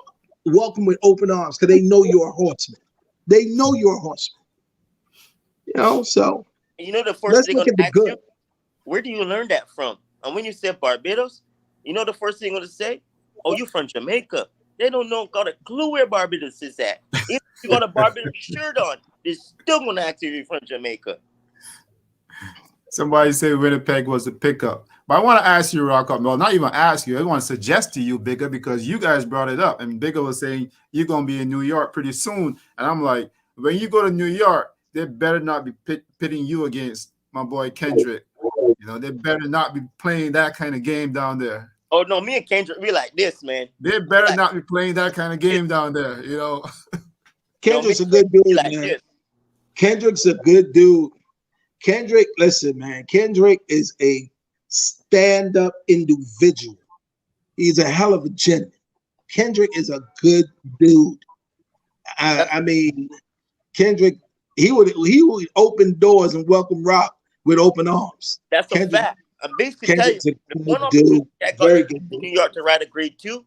welcome with open arms because they know you're a horseman. They know you're a horseman. So the first thing look at the ask good. you, where do you learn that from? And when you say Barbados, the first thing I'm gonna say, oh, you from Jamaica. They don't got a clue where Barbados is at. If you got a Barbados shirt on, they're still gonna ask you if you're from Jamaica. Somebody said Winnipeg was a pickup. But I want to ask you, Rockup. Well, not even ask you. I want to suggest to you, Bigger, because you guys brought it up. And Bigger was saying you're going to be in New York pretty soon. And I'm like, when you go to New York, they better not be pitting you against my boy Kendrick. They better not be playing that kind of game down there. Oh, no, me and Kendrick, we like this, man. They better not be playing that kind of game down there, Kendrick's a good dude, man. Kendrick's a good dude. Kendrick, listen, man. Kendrick is a stand-up individual. He's a hell of a gentleman. Kendrick is a good dude. I mean, Kendrick, he would open doors and welcome Rock with open arms. That's Kendrick, a fact. I'm basically telling you, the one of dude, that got to New York to write a grade 2,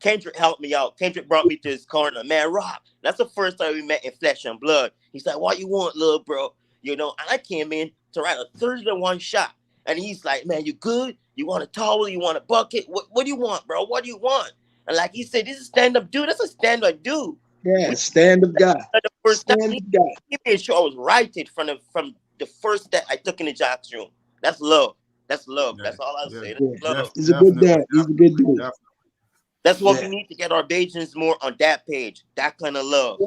Kendrick helped me out. Kendrick brought me to his corner. Man, Rock, that's the first time we met in flesh and blood. He's like, what you want, little bro? And I came in to write a 30-1 shot. And he's like, man, you good? You want a towel? You want a bucket? What do you want, bro? What do you want? And like he said, this is a stand-up dude. That's a stand-up dude. Yeah, stand-up guy. The first stand-up guy. He made sure I was righted from the first step I took in the jocks room. That's love. That's love. That's all I'll say. That's love. He's a good dad. He's a good dude. That's what we need to get our Bajans more on that page. That kind of love.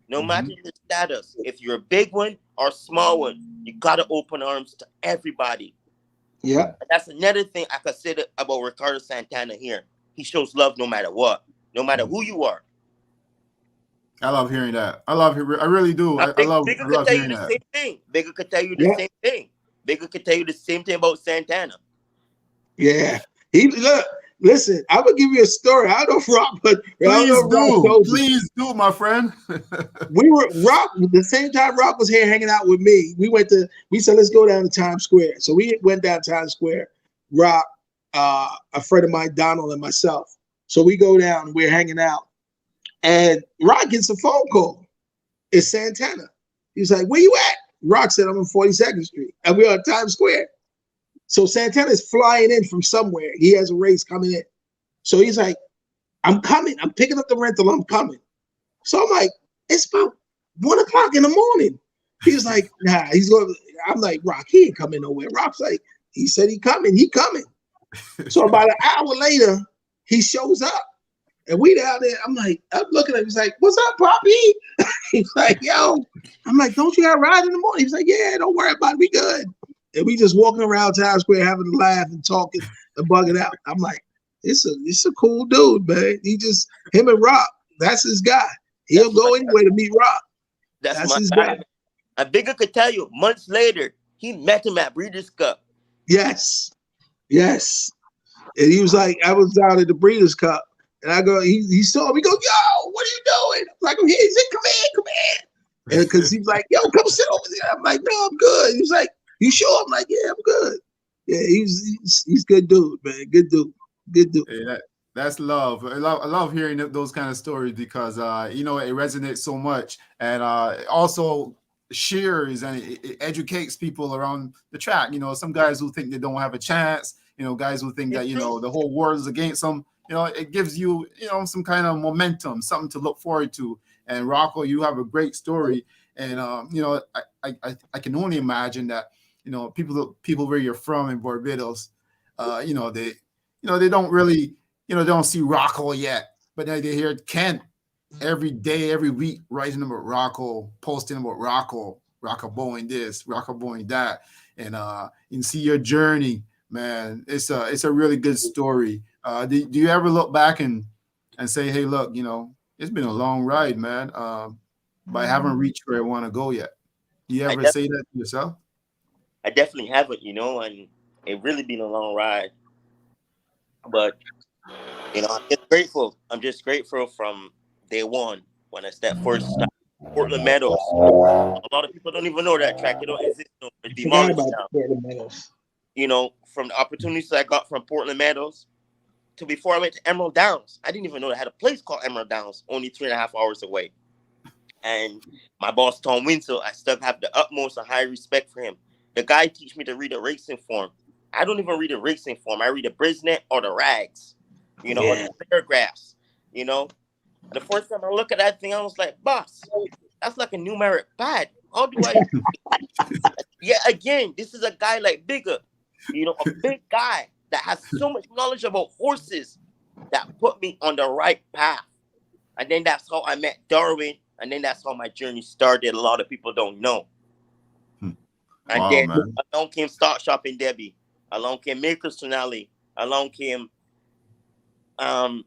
No matter your status, if you're a big one or small one, you gotta open arms to everybody. Yeah. And that's another thing I consider about Ricardo Santana here. He shows love no matter what, no matter who you are. I love hearing that. I really do. I love hearing that. Same thing. Bigger could tell you the same thing. Bigger could tell you the same thing about Santana. Yeah. Listen, I would give you a story. I don't know if Rock, but please do, my friend. We were Rock the same time Rock was here hanging out with me. We said, let's go down to Times Square. So we went down Times Square, Rock, a friend of mine, Donald, and myself. So we go down, we're hanging out, and Rock gets a phone call. It's Santana. He's like, where you at? Rock said, I'm on 42nd Street. And we're on Times Square. So Santana's flying in from somewhere. He has a race coming in. So he's like, I'm coming. I'm picking up the rental. I'm coming. So I'm like, it's about 1 o'clock in the morning. He was like, nah, he's going. I'm like, Rock, he ain't coming nowhere. Rock's like, he said he coming. So about an hour later, he shows up. And we down there, I'm looking at him, he's like, what's up, Poppy? He's like, yo. I'm like, don't you got a ride in the morning? He's like, yeah, don't worry about it, we good. And we just walking around Times Square having a laugh and talking and bugging out. I'm like, it's a cool dude, man. Him and Rock, that's his guy. He'll go anywhere to meet Rock. That's his guy. A bigger could tell you, months later, he met him at Breeders' Cup. Yes. And he was like, I was down at the Breeders' Cup. And I go, he saw me, go, yo, what are you doing? I'm like, I'm here. He said, come in. And because he's like, yo, come sit over there. I'm like, no, I'm good. He was like, you sure? I'm like, yeah, I'm good. Yeah, he's good dude, man. Good dude. Hey, that's love. I love hearing those kind of stories because it resonates so much, and also shares and it educates people around the track. Some guys who think they don't have a chance. Guys who think that the whole world is against them. It gives you some kind of momentum, something to look forward to. And Rocco, you have a great story, and I can only imagine that people where you're from in Barbados, they don't really they don't see Rocco yet, but they hear Kent every day, every week writing about Rocco, posting about Rocco Boeing this, Rocco Boeing that, and you can see your journey, man. It's a really good story. Do you ever look back and say, hey, look, it's been a long ride, man, but I haven't reached where I want to go yet? Do you ever say that to yourself? I definitely haven't, and it really been a long ride. But I'm just grateful from day one when I stepped first start Portland Meadows. A lot of people don't even know that track. It don't exist no more. It's demolished now. From the opportunities I got from Portland Meadows to before I went to Emerald Downs. I didn't even know they had a place called Emerald Downs, only 3.5 hours away. And my boss, Tom Winslow, I still have the utmost and high respect for him. The guy teach me to read a racing form. I don't even read a racing form. I read a Brisnet or the rags, or the paragraphs. The first time I look at that thing, I was like, boss, that's like a numeric pad. How do I? Yeah, again, this is a guy like Bigger, a big guy that has so much knowledge about horses that put me on the right path. And then that's how I met Darwin. And then that's how my journey started. A lot of people don't know. And then along came Start Shopping Debbie. Along came Maker's Finale. Along came tons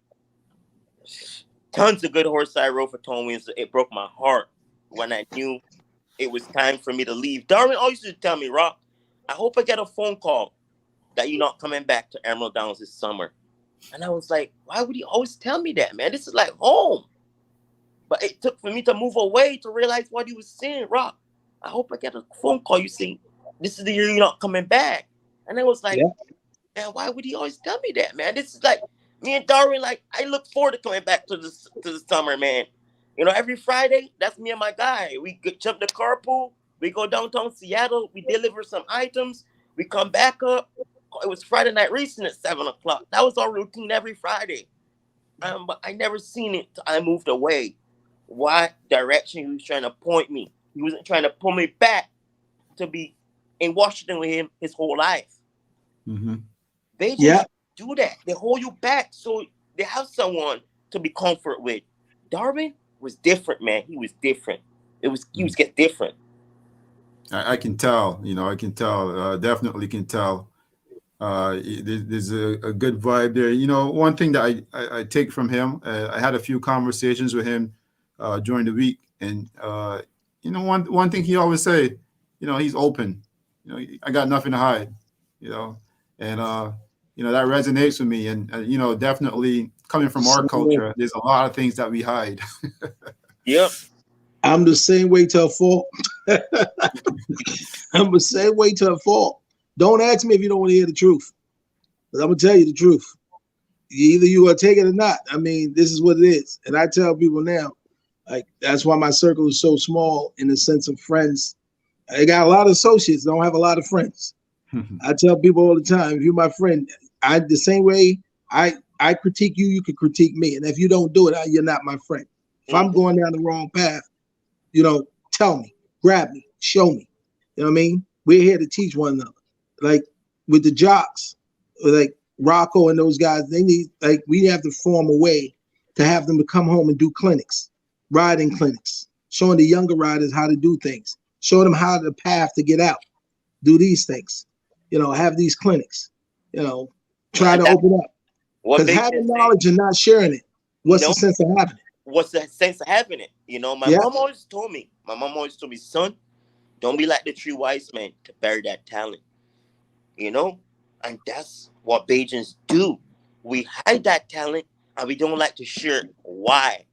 of good horses I rode for Tom Winslow. It broke my heart when I knew it was time for me to leave. Darwin always used to tell me, Rock, I hope I get a phone call that you're not coming back to Emerald Downs this summer. And I was like, why would he always tell me that, man? This is like home. But it took for me to move away to realize what he was saying. Rock, I hope I get a phone call. You see, this is the year you're not coming back. And I was like, man, why would he always tell me that, man? This is like me and Darwin, like, I look forward to coming back to the summer, man. Every Friday, that's me and my guy. We jump the carpool. We go downtown Seattle. We deliver some items. We come back up. It was Friday night racing at 7 o'clock. That was our routine every Friday. But I never seen it till I moved away. What direction he was trying to point me. He wasn't trying to pull me back to be in Washington with him his whole life. Mm-hmm. They just do that. They hold you back so they have someone to be comfort with. Darwin was different, man. He was different. He was get different. I can tell. I can tell. Definitely can tell. There's a good vibe there. One thing that I take from him, I had a few conversations with him during the week, and one thing he always say, he's open. I got nothing to hide. And that resonates with me, and definitely coming from our culture, there's a lot of things that we hide. Yep. I'm the same way to a fault. I'm the same way to a fault. Don't ask me if you don't want to hear the truth, but I'm gonna tell you the truth. Either you gonna take it or not. I mean, this is what it is, and I tell people now, like, that's why my circle is so small in the sense of friends. I got a lot of associates, don't have a lot of friends. I tell people all the time, if you're my friend, the same way I critique you, you can critique me, and if you don't do it, you're not my friend. If I'm going down the wrong path, You know, tell me, grab me, show me. You know what I mean? We're here to teach one another. Like with the jocks, like Rocco and those guys, they need, like, we have to form a way to have them to come home and do clinics, riding clinics, showing the younger riders how to do things, show them how the path to get out, do these things, you know, have these clinics, you know, try to open up. Because having knowledge and not sharing it, what's the sense of having it? What's the sense of having it? You know, my mom always told me, son, don't be like the three wise men to bury that talent. You know, and that's what Bajans do. We hide that talent and we don't like to share it. Why?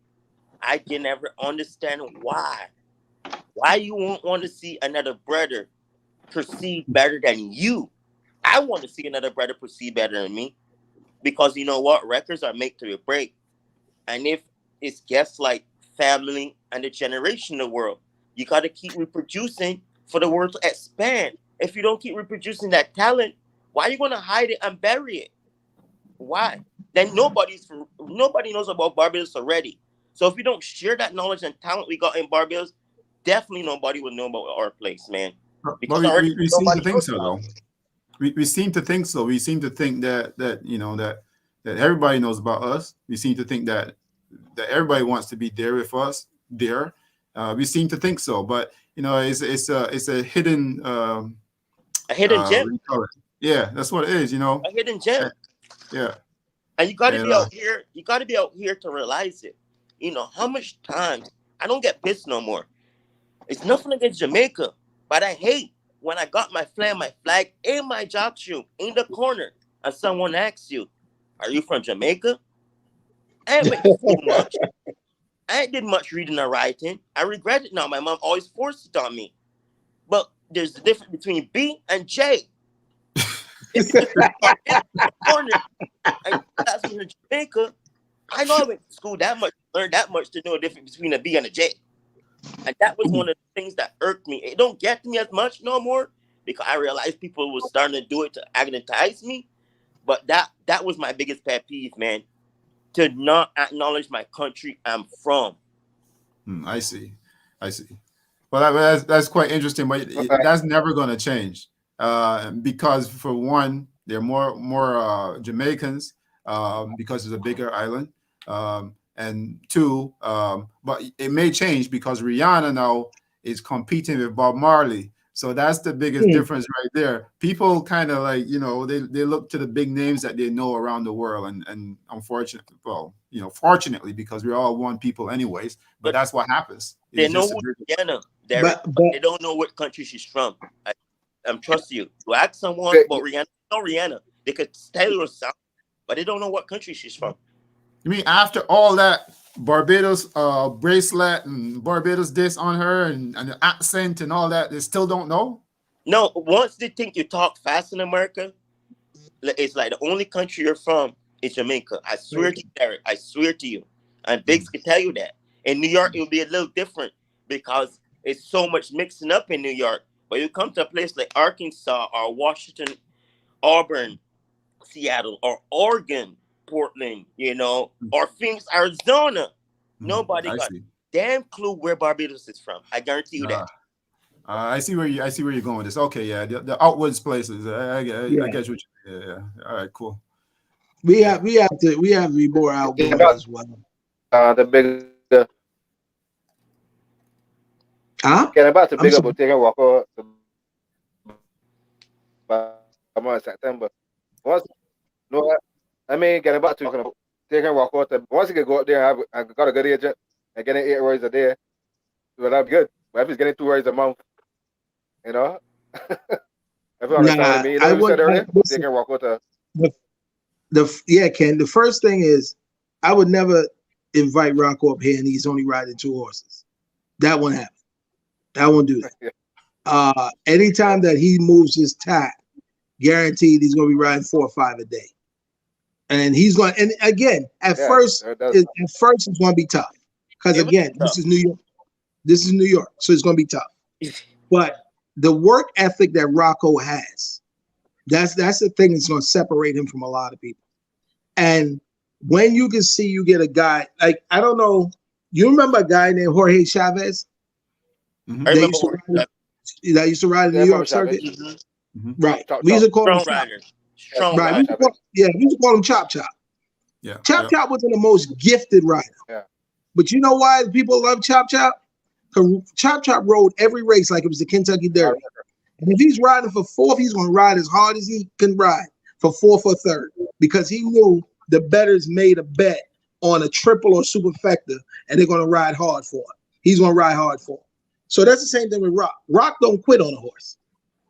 I can never understand why. Why you won't want to see another brother proceed better than you. I want to see another brother proceed better than me. Because you know what? Records are made to break. And if it's guests like family and the generation of the world, you got to keep reproducing for the world to expand. If you don't keep reproducing that talent, why are you going to hide it and bury it? Why? Then nobody knows about Barbados already. So if we don't share that knowledge and talent we got in Barbados, definitely nobody will know about our place, man. Because we seem to think so, though. We seem to think so. We seem to think that you know that everybody knows about us. We seem to think that everybody wants to be there with us. There, we seem to think so, but you know, it's a hidden gem. Yeah, that's what it is. You know, a hidden gem. Yeah, and you got to be out here. You got to be out here to realize it. You know how much times I don't get pissed no more. It's nothing against Jamaica, but I hate when I got my flag in my jock shoe in the corner, and someone asks you, "Are you from Jamaica?" I ain't went to school much. I ain't did much reading or writing. I regret it now. My mom always forced it on me. But there's a difference between B and J. If you're in the corner and that's in Jamaica, I know I went to school that much, learned that much to know the difference between a B and a J. And that was one of the things that irked me. It don't get to me as much no more because I realized people were starting to do it to agonize me. But that was my biggest pet peeve, man. To not acknowledge my country I'm from. I see. Well, that's quite interesting, but that's never going to change because for one, there are more Jamaicans because it's a bigger island, and two, but it may change because Rihanna now is competing with Bob Marley. So that's the biggest difference right there. People kind of like, you know, they look to the big names that they know around the world. And unfortunately, well, you know, fortunately, because we're all one people anyways, but that's what happens. They know who Rihanna, but they don't know what country she's from. I'm trusting you. To ask someone about Rihanna, Rihanna, they could tell you something, but they don't know what country she's from. You mean after all that Barbados bracelet and Barbados this on her and the accent and all that, they still don't know? No, once they think you talk fast in America, it's like the only country you're from is Jamaica. I swear to you, Derek. I swear to you. And Biggs can tell you that. In New York, it will be a little different because it's so much mixing up in New York. But you come to a place like Arkansas or Washington, Auburn, Seattle, or Oregon, Portland, you know, or Phoenix, Arizona. Nobody got a damn clue where Barbados is from. I guarantee you that. I see where you're going with this. Okay, yeah, the outwards places. I get what you. Yeah. All right, cool. We have to be more outgoing as well. The big. Getting back to big up taking walk out. I'm on September. I mean, getting back to taking walk out. Once you can go out there, I got a good agent and getting 8 rides a day. Well, that's good. But if he's getting 2 rides a month, you know, everyone understand me. You know what you said earlier? Taking walk out. Ken. The first thing is, I would never invite Rocco up here and he's only riding 2 horses. That won't happen. I won't do that. Anytime that he moves his tack, guaranteed he's going to be riding 4 or 5 a day. And he's going. And again, at first it's going to be tough because again, this is New York. This is New York, so it's going to be tough. But the work ethic that Rocco has, that's the thing that's going to separate him from a lot of people. And when you can see you get a guy like, I don't know, you remember a guy named Jorge Chavez? Mhm. I They remember used to horse. ride, that used to ride in Yeah, New York Papa Shabby. circuit. Mhm. Right. Chop, We used chop. to call them Strong chop. rider. Strong Right. We rider. used to call, yeah, we used to call them chop chop. Yeah. Chop Yeah. chop wasn't the most gifted rider. Yeah. But you know why people love chop chop? Because chop chop rode every race like it was the Kentucky Derby. And if he's riding for fourth, he's going to ride as hard as he can ride for fourth or third because he knew the bettors made a bet on a triple or superfecta and they're going to ride hard for it. He's going to ride hard for it. So that's the same thing with Rock. Rock don't quit on a horse.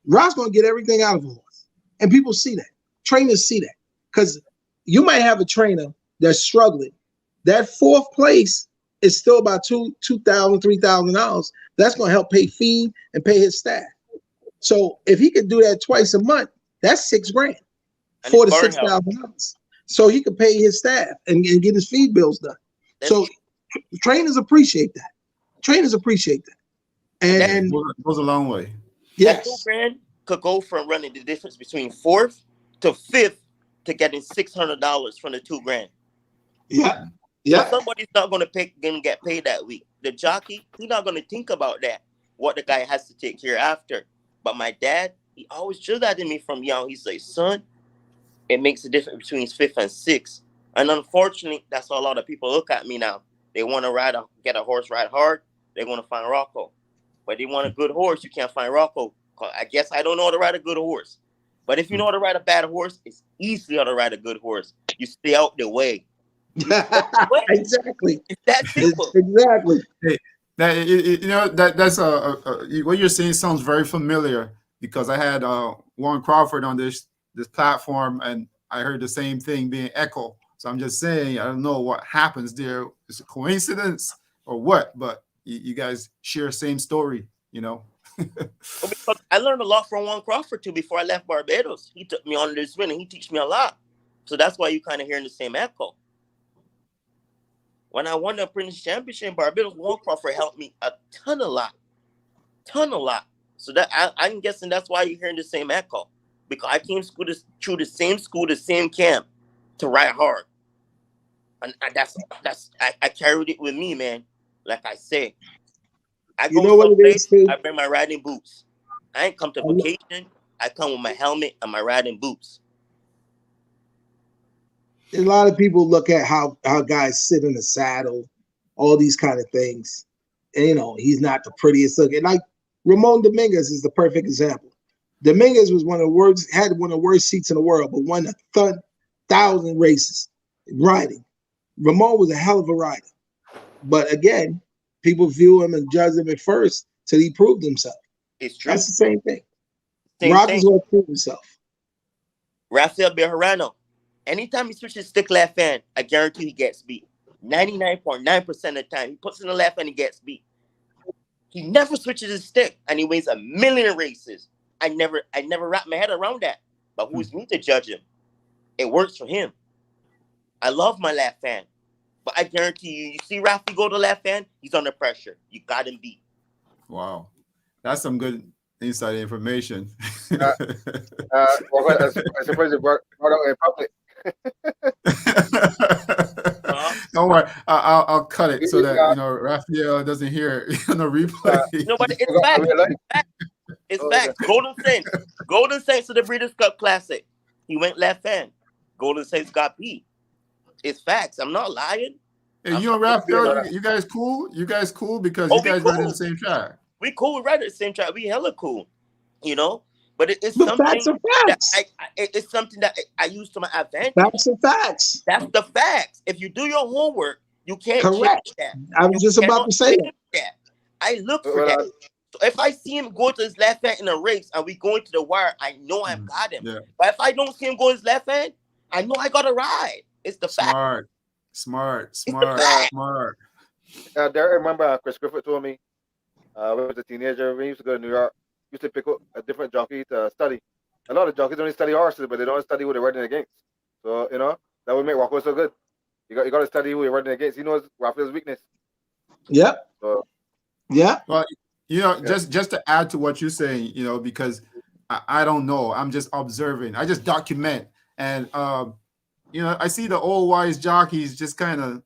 Rock's going to get everything out of a horse. And people see that. Trainers see that. Because you might have a trainer that's struggling. That fourth place is still about $2,000, $3,000. That's going to help pay feed and pay his staff. So if he could do that twice a month, that's $6,000, And $4,000 to it's burn help. $6,000. So he could pay his staff and get his feed bills done. So trainers appreciate that. Trainers appreciate that. And Goes a long way. That yes, $2,000 could go from running the difference between fourth to fifth to getting $600 from the $2,000. yeah, So yeah. somebody's not going to get paid that week. The jockey, he's not going to think about that, what the guy has to take care after. But my dad, he always drilled that in me from young. He said, son, it makes a difference between fifth and sixth. And unfortunately, that's how a lot of people look at me now. They want to get a horse ride hard. They're going to find Rocco. But they want a good horse. You can't find Rocco. I guess I don't know how to ride a good horse. But if you know how to ride a bad horse, it's easy how to ride a good horse. You stay out the way. Exactly. It's that simple. Exactly. Hey, that's what you're saying sounds very familiar because I had Warren Crawford on this platform and I heard the same thing being echoed. So I'm just saying I don't know what happens there. Is it a coincidence or what? But you guys share the same story, you know. Because I learned a lot from Warren Crawford too before I left Barbados. He took me on this win and he teach me a lot. So that's why you kind of hearing the same echo. When I won the Apprentice Championship in Barbados, Warren Crawford helped me a ton of lot. So that I'm guessing that's why you're hearing the same echo. Because I came through the same school, the same camp to ride hard. And I carried it with me, man. Like I say. I You go know what it is, someplace, too? I bring my riding boots. I ain't come to vacation. I come with my helmet and my riding boots. A lot of people look at how guys sit in the saddle, all these kind of things. And, you know, he's not the prettiest looking. Like Ramon Dominguez is the perfect example. Dominguez was had one of the worst seats in the world, but won 1,000 races riding. Ramon was a hell of a rider. But again, people view him and judge him at first till he proved himself. It's true. That's the same thing. Same Rock thing. is going to prove himself. Rafael Bejarano. Anytime he switches stick left hand, I guarantee he gets beat. 99.9% of the time, he puts in the left hand, he gets beat. He never switches his stick, and he wins 1,000,000 races. I never wrap my head around that. But who's me to judge him? It works for him. I love my left hand, but I guarantee you see Rafi go to left hand, he's under pressure. You got him beat. Wow, that's some good inside information. Well, I suppose it brought out in public. Uh-huh. Don't worry, I'll cut it so that Yeah. Raphael doesn't hear it on the replay. No, but it's I facts. realize- It's Oh, facts. Golden Saints to the Breeders' Cup Classic. He went left hand. Golden Saints got beat. It's facts. I'm not lying. Hey, you and Raphael, you guys cool? You guys cool because Oh, you guys we ride in cool. the same track. We cool. We ride at the same track. We hella cool. You know? But it's But something facts are that facts. it's something that I use to my advantage. Facts are facts. That's the facts. If you do your homework, you can't Correct. change that. I was just about cannot to say change that. I look for Well, that. So if I see him go to his left hand in a race and we going to the wire, I know I've got him. Yeah. But if I don't see him go his left hand, I know I got to ride. It's the fact. Smart. There, I remember Chris Griffith told me when I was a teenager, when he used to go to New York, he used to pick up a different jockey to study. A lot of jockeys only study horses, but they don't study who they're riding against. So, that would make Rocco so good. You got to study who you're riding against. He knows Raphael's weakness. Yep. So, Yeah. Well, just to add to what you're saying, because I don't know. I'm just observing. I just document. And, I see the old wise jockeys just kind of,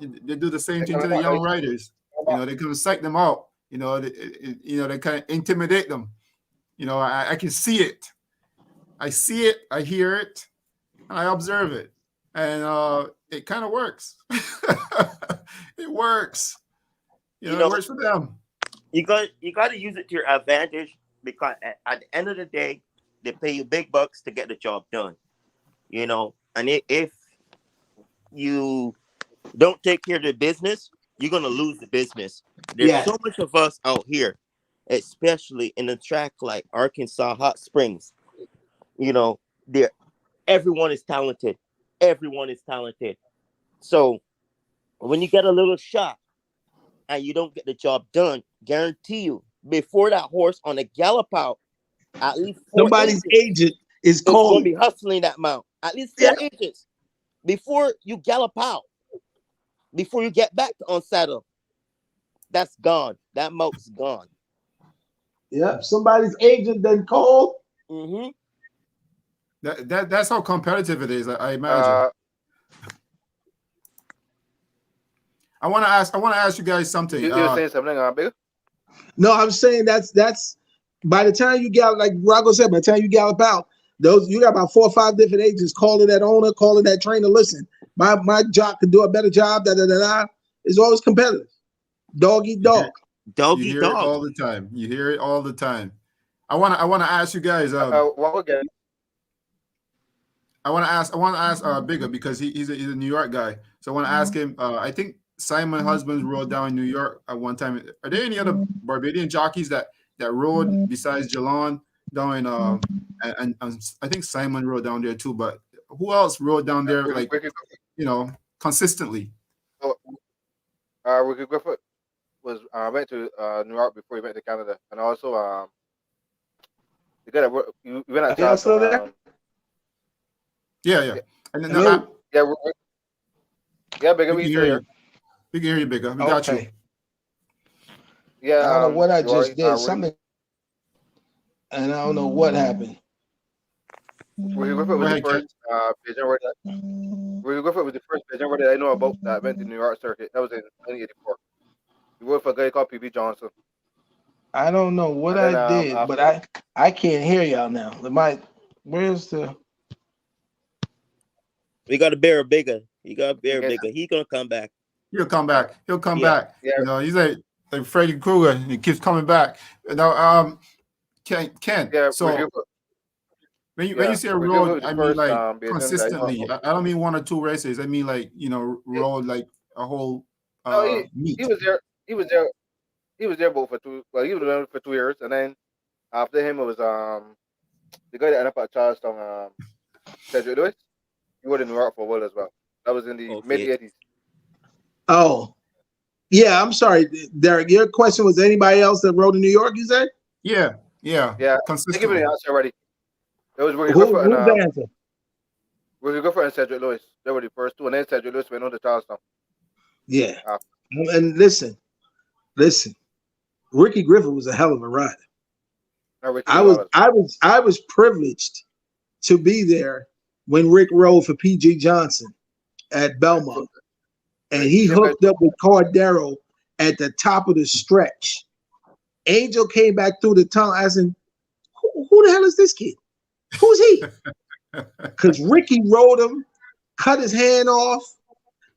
they do the same thing to the young riders. They're going to psych them out, they kind of intimidate them. I can see it. I see it. I hear it. And I observe it. And it kind of works. It works. It works for them. You got to use it to your advantage, because at the end of the day, they pay you big bucks to get the job done. And if you don't take care of the business, you're gonna lose the business. There's so much of us out here, especially in a track like Arkansas Hot Springs. There, everyone is talented. Everyone is talented. So when you get a little shot and you don't get the job done, guarantee you, before that horse on a gallop out, at least somebody's agent is going to calling. be hustling that mount. At least 4 agents before you gallop out, before you get back on saddle. That's gone. That mount's gone. Yeah, somebody's agent then called. Mm-hmm. That's how competitive it is. I imagine. I want to ask you guys something. You're saying something, Big? No, I'm saying that's by the time you gallop, like Rocco said, by the time you gallop out, you got about 4 or 5 different agents calling that owner, calling that trainer. Listen, my jock could do a better job. It's always competitive. Dog eat dog. Dog You eat hear dog. it all the time. You hear it all the time. I want to ask you guys. What again? I want to ask Bigger, because he's a New York guy. So I want to ask him. I think Simon Husbands rode down in New York at one time. Are there any other Barbadian jockeys that rode besides Jalon down in and I think Simon rode down there too. But who else rode down there consistently? Ricky Griffith went to New York before he went to Canada, and also the guy that you went at Charleston. There? Yeah. And then Bigger, we hear you. We can hear you, Bigger. We got you. Yeah, I don't know what I just did. Something, and I don't know what happened. Ricky Griffith was the first pigeon rider. Ricky Griffith was the first pigeon rider I know about that went to New York circuit. That was in 1984. He worked for a guy called P.B. Johnson. I don't know what I did, but I can't hear y'all now. Where's the? We got to bear Bigger. You got to bear Bigger. He's gonna come back. He'll come back. Yeah. He's like Freddy Krueger. He keeps coming back. Ken. Yeah, so when you say a road, I mean like consistently. I don't mean 1 or 2 races. I mean like road like a whole. He was there. He was there both for 2. Well, he was there for 2 years, and then after him it was the guy that ended up at Charleston, Cedric Lewis. He was in New York for a while as well. That was in the mid '80s. Oh, yeah. I'm sorry, Derek. Your question was anybody else that rode in New York? You said? Yeah. Consistently. Give me the answer already. There was Ricky Griffith and Cedric Lewis. They were the first 2, and then Cedric Lewis went on to Charleston. Yeah. And listen. Ricky Griffith was a hell of a rider. I was privileged to be there when Rick rode for P.G. Johnson at Belmont, and he hooked up with Cordero at the top of the stretch. Angel came back through the tunnel asking, who the hell is this kid? Who's he? Because Ricky rode him, cut his hand off,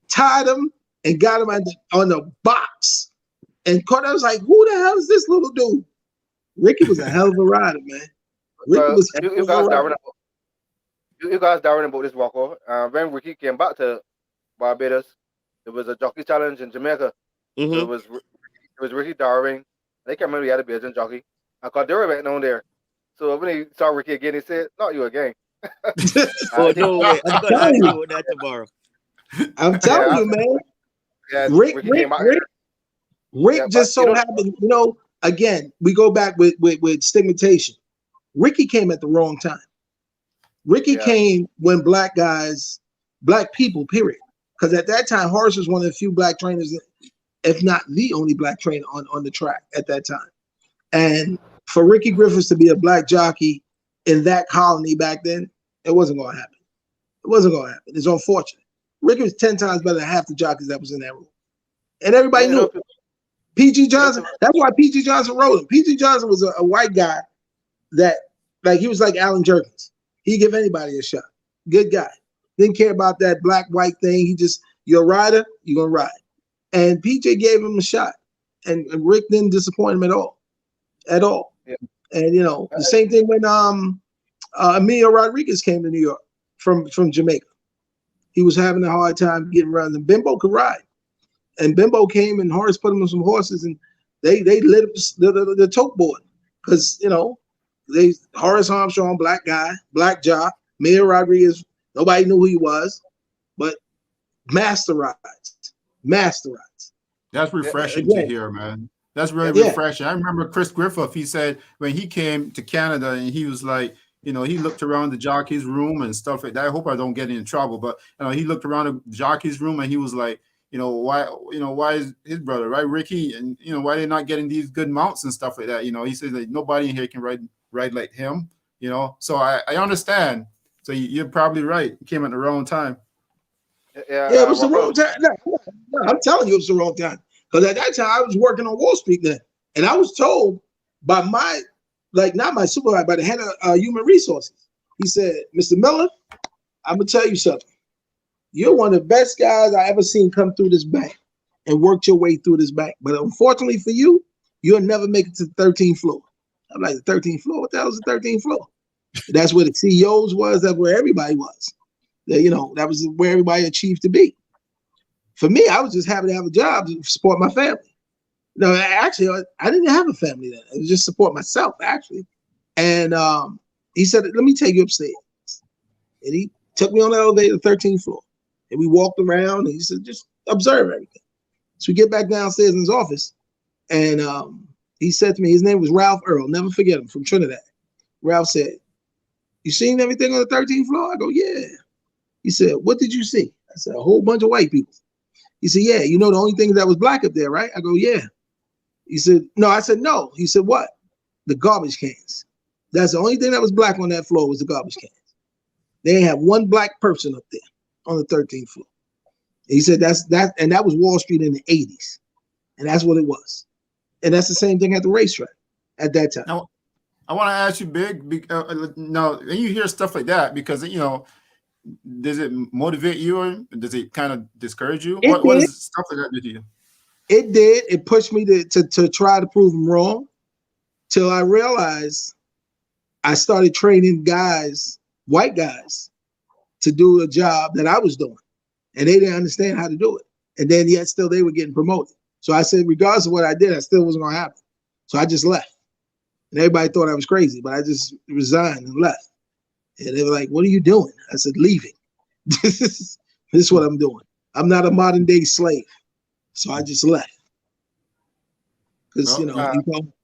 tied him, and got him on the box. And Cordero was like, who the hell is this little dude? Ricky was a hell of a rider, man. Ricky was a hell of a rider. You guys doubting about this walkover. When Ricky came back to Barbados, there was a jockey challenge in Jamaica. Mm-hmm. So it was Ricky Darwin. They can't remember he had a Belgian jockey. And Cordero went on there. So when he saw Ricky again, he said, "Not you again." Oh no way! I'm gonna ask you about that tomorrow. I'm telling you, man. Yeah, Rick just so happened. Again, we go back with stigmatization. Ricky came at the wrong time. Ricky came when black people, period. Because at that time, Horace was one of the few black trainers, if not the only black trainer on the track at that time. And for Ricky Griffiths to be a black jockey in that colony back then, it wasn't going to happen. It wasn't going to happen. It's unfortunate. Ricky was 10 times better than half the jockeys that was in that room. And everybody knew it. PG Johnson. That's why PG Johnson wrote him. PG Johnson was a white guy that, like, he was like Alan Jerkins. He'd give anybody a shot. Good guy. Didn't care about that black-white thing. He just, you're a rider, you're going to ride. And PJ gave him a shot. And Rick didn't disappoint him at all. At all. Yeah. And, you know, the same thing when Emilio Rodriguez came to New York from Jamaica. He was having a hard time getting around. And Bimbo could ride. And Bimbo came and Horace put him on some horses and they lit up the tote board. Because, you know, Horace Armstrong, black guy, black jock, Emilio Rodriguez, nobody knew who he was, but master rides. That's refreshing to hear, man. That's really refreshing. I remember Chris Griffith, he said when he came to Canada and he was like, you know, he looked around the jockey's room and stuff like that. I hope I don't get in trouble, but you know, he looked around the jockey's room and he was like, why is his brother, right, Ricky, and you know, why they're not getting these good mounts and stuff like that? You know, he says that nobody in here can ride like him, you know. So I understand. So you're probably right. You came at the wrong time. Yeah, it was the wrong time. No, I'm telling you, it was the wrong time. Because at that time, I was working on Wall Street then. And I was told by my, like, not my supervisor, but the head of human resources. He said, Mr. Miller, I'm going to tell you something. You're one of the best guys I ever seen come through this bank and worked your way through this bank. But unfortunately for you, you'll never make it to the 13th floor. I'm like, the 13th floor? What the hell is the 13th floor? That's where the CEOs was. That's where everybody was. You know, that was where everybody achieved to be. For me, I was just happy to have a job to support my family. No, actually, I didn't have a family then. It was just support myself, actually. And he said, let me take you upstairs. And he took me on the elevator to the 13th floor. And we walked around, and he said, just observe everything. So we get back downstairs in his office, and he said to me, his name was Ralph Earl, never forget him, from Trinidad. Ralph said, you seen everything on the 13th floor? I go, yeah. He said, what did you see? I said, a whole bunch of white people. He said, yeah, you know the only thing that was black up there, right? I go, yeah. He said, no. I said, no. He said, what? The garbage cans. That's the only thing that was black on that floor was the garbage cans. They didn't have one black person up there on the 13th floor. He said and that was Wall Street in the 80s. And that's what it was. And that's the same thing at the racetrack at that time. Now, I want to ask you, Big, now, when you hear stuff like that, because, you know, does it motivate you or does it kind of discourage you? What does stuff like that do to you? It did. It pushed me to try to prove them wrong till I realized I started training guys, white guys, to do a job that I was doing. And they didn't understand how to do it. And then yet still they were getting promoted. So I said, regardless of what I did, I still wasn't going to happen. So I just left. And everybody thought I was crazy, but I just resigned and left. And they were like, what are you doing? I said, leaving. This is what I'm doing. I'm not a modern day slave. So I just left. Because, you know,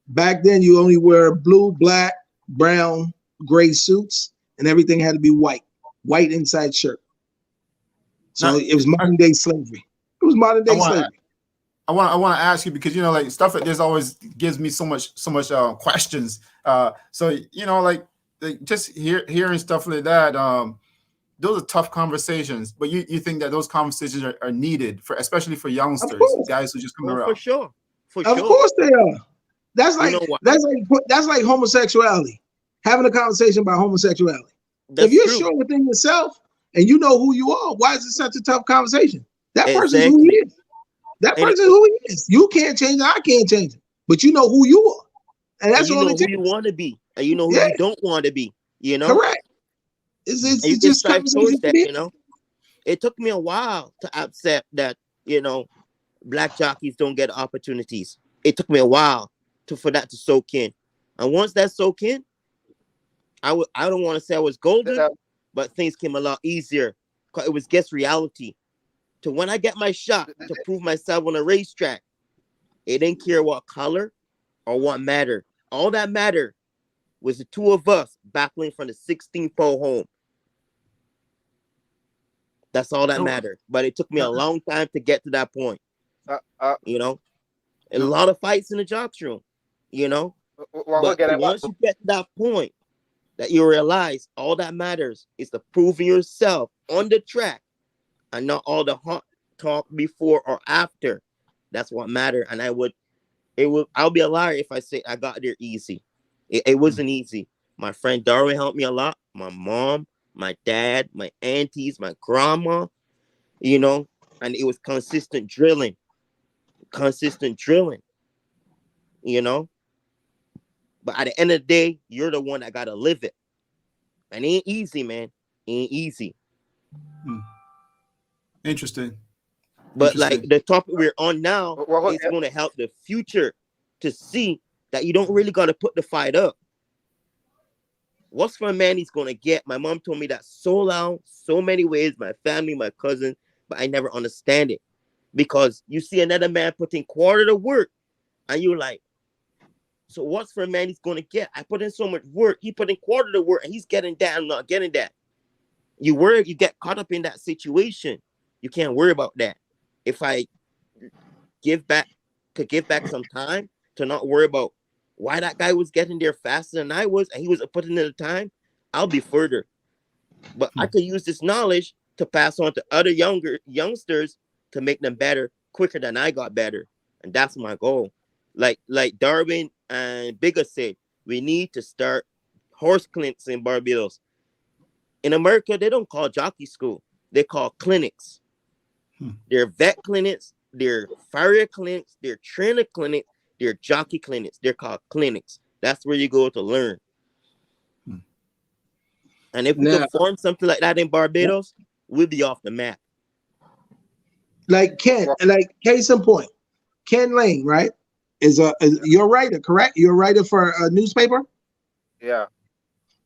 back then you only wear blue, black, brown, gray suits, and everything had to be white inside shirt. So it was modern day slavery. It was modern day slavery. I want to ask you, because, you know, like stuff like this always gives me so much questions. So, you know, like just hearing stuff like that, those are tough conversations. But you think that those conversations are needed especially for youngsters, guys who just come around. For sure. Of course they are. That's like that's like homosexuality. Having a conversation about homosexuality. If you're sure within yourself and you know who you are, why is it such a tough conversation? That person's who he is. That person's who he is. You can't change it. I can't change it. But you know who you are. And that's all it takes. You know who you want to be. And you know who you don't want to be. You know? Correct. It's just conversation that, you know? It took me a while to accept that, you know, black jockeys don't get opportunities. It took me a while for that to soak in. And once that soak in, I don't want to say I was golden, but things came a lot easier. Because it was just reality. To when I get my shot to prove myself on a racetrack, it didn't care what color or what mattered. All that mattered was the two of us battling from the 16th pole home. That's all that mattered. But it took me a long time to get to that point. You know, a lot of fights in the jocks room. You know, but once you get to that point, that you realize all that matters is to proving yourself on the track. And not all the hot talk before or after. That's what mattered. And I would I'll be a liar if I say I got there easy. It wasn't easy. My friend Darwin helped me a lot. My mom, my dad, my aunties, my grandma, you know, and it was consistent drilling, you know. But at the end of the day, you're the one that gotta live it. And it ain't easy, man. It ain't easy. Hmm. Interesting. But like the topic we're on now Well, is going to help the future to see that you don't really got to put the fight up. What's for a man he's going to get? My mom told me that so long, so many ways, my family, my cousin, but I never understand it. Because you see another man putting quarter to work and you're like, so what's for a man he's going to get? I put in so much work. He put in quarter to work and he's getting that. I'm not getting that. You worry, you get caught up in that situation. You can't worry about that. If I could give back some time to not worry about why that guy was getting there faster than I was and he was putting in the time, I'll be further. But I could use this knowledge to pass on to other youngsters to make them better quicker than I got better. And that's my goal. Like Darwin and Bigger said, we need to start horse clinics in Barbados. In America, they don't call jockey school. They call clinics. They're vet clinics, they're farrier clinics, they're trainer clinics, they're jockey clinics. They're called clinics. That's where you go to learn. And if we could form something like that in Barbados, we'll be off the map. Like Ken, like case in point, Ken Lane, right? You're a writer, correct? You're a writer for a newspaper? Yeah.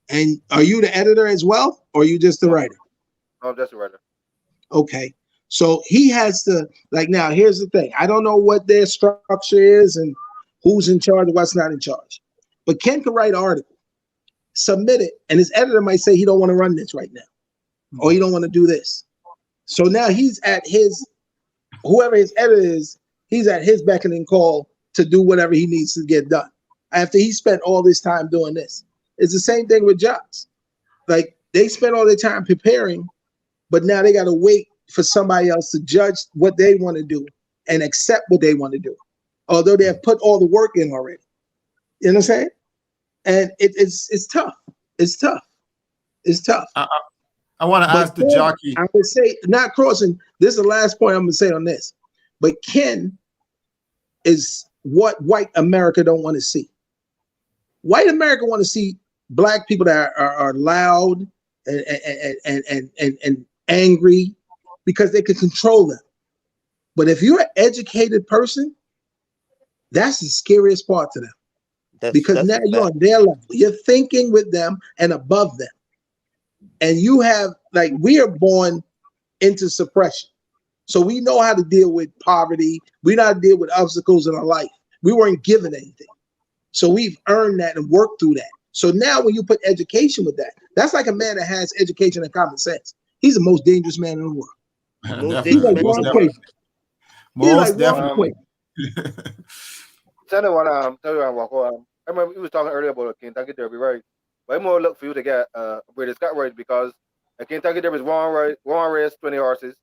And are you the editor as well, or are you just the writer? No, I'm just a writer. Okay. So he has to, like, now here's the thing. I don't know what their structure is and who's in charge and what's not in charge. But Ken can write an article, submit it, and his editor might say he don't want to run this right now, or he don't want to do this. So now he's at whoever his editor is, he's at his beckoning call to do whatever he needs to get done after he spent all this time doing this. It's the same thing with jobs. Like, they spent all their time preparing, but now they got to wait for somebody else to judge what they want to do and accept what they want to do, although they have put all the work in already. You know what I'm saying? And it's tough. It's tough. It's tough. I want to ask the jockey. I would say, not crossing, this is the last point I'm going to say on this, but Ken is what white America don't want to see. White America want to see black people that are loud and angry because they can control them. But if you're an educated person, that's the scariest part to them. Because now you're on their level. You're thinking with them and above them. And you have, like, we are born into suppression. So we know how to deal with poverty. We know how to deal with obstacles in our life. We weren't given anything. So we've earned that and worked through that. So now when you put education with that, that's like a man that has education and common sense. He's the most dangerous man in the world. He's like Ron Quaid. Most definitely. Tell you what, I remember you was talking earlier about the Kentucky Derby, right? But I'm more look for you to get British Cup race because the Kentucky Derby is one race, 20 horses.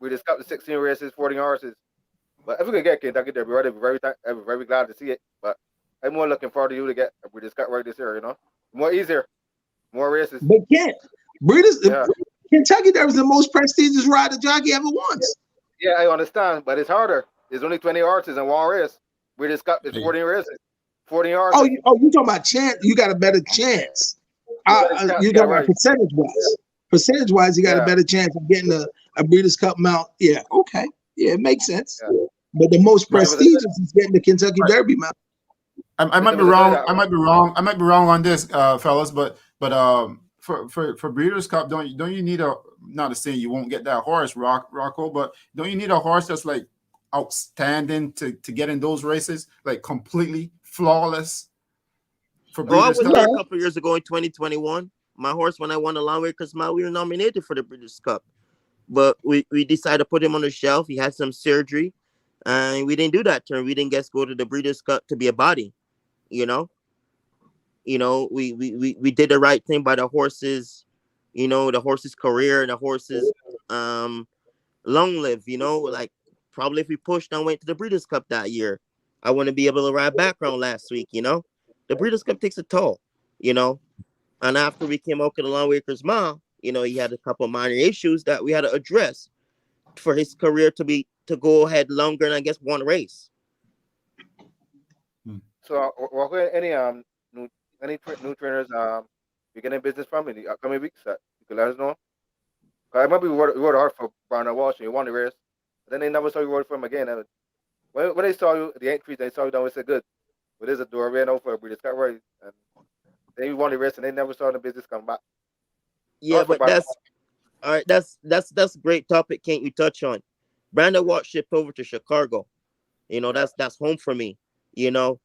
British Cup the 16 races, 40 horses. But if we could get Kentucky Derby, right, I'd be very glad to see it. But I'm more looking forward to you to get a British Cup right this year, you know? More easier, more races. But Kentucky Derby is the most prestigious ride a jockey ever wants. Yeah, I understand, but it's harder. There's only 20 horses in one race. British Cup is 40 races. 40 horses. Oh, you talking about chance? You got a better chance. You talking about percentage-wise. Percentage-wise, you got a better chance of getting a Breeders' Cup mount. Yeah, okay. Yeah, it makes sense. Yeah. But the most prestigious is getting the Kentucky Derby mount. I might be wrong. I might be wrong on this, fellas. But for Breeders' Cup, don't you need not to say you won't get that horse, Rocco, but don't you need a horse that's like outstanding to get in those races, like completely flawless? For Breeders' I was Cup? there a couple years ago in 2021. My horse, when I won the Longway Mile, we were nominated for the Breeders' Cup, but we decided to put him on the shelf. He had some surgery, and we didn't do that turn. We didn't go to the Breeders' Cup to be a body, you know. We did the right thing by the horses, the horses' career and the horses long live, like probably if we pushed and went to the Breeders' Cup that year, I want to be able to ride background last week, you know. The Breeders' Cup takes a toll, you know. And after we came out to the Long Acres Mile, you know, he had a couple of minor issues that we had to address for his career to go ahead longer and I guess one race. So, what new, new trainers beginning business from in the upcoming weeks that you can let us know? 'Cause I remember we were hard for Brian Walsh and you won the race, but then they never saw you work for him again. And when they saw you, the entries, they saw you down, they said, good. But there's a door ran out for a Breeders' Cup race. And then you won the race and they never saw the business come back. Yeah, Hard for but Brian that's all right. That's a great topic. Can't you touch on? Brandon Watt shipped over to Chicago. You know, Yeah. that's home for me. You know,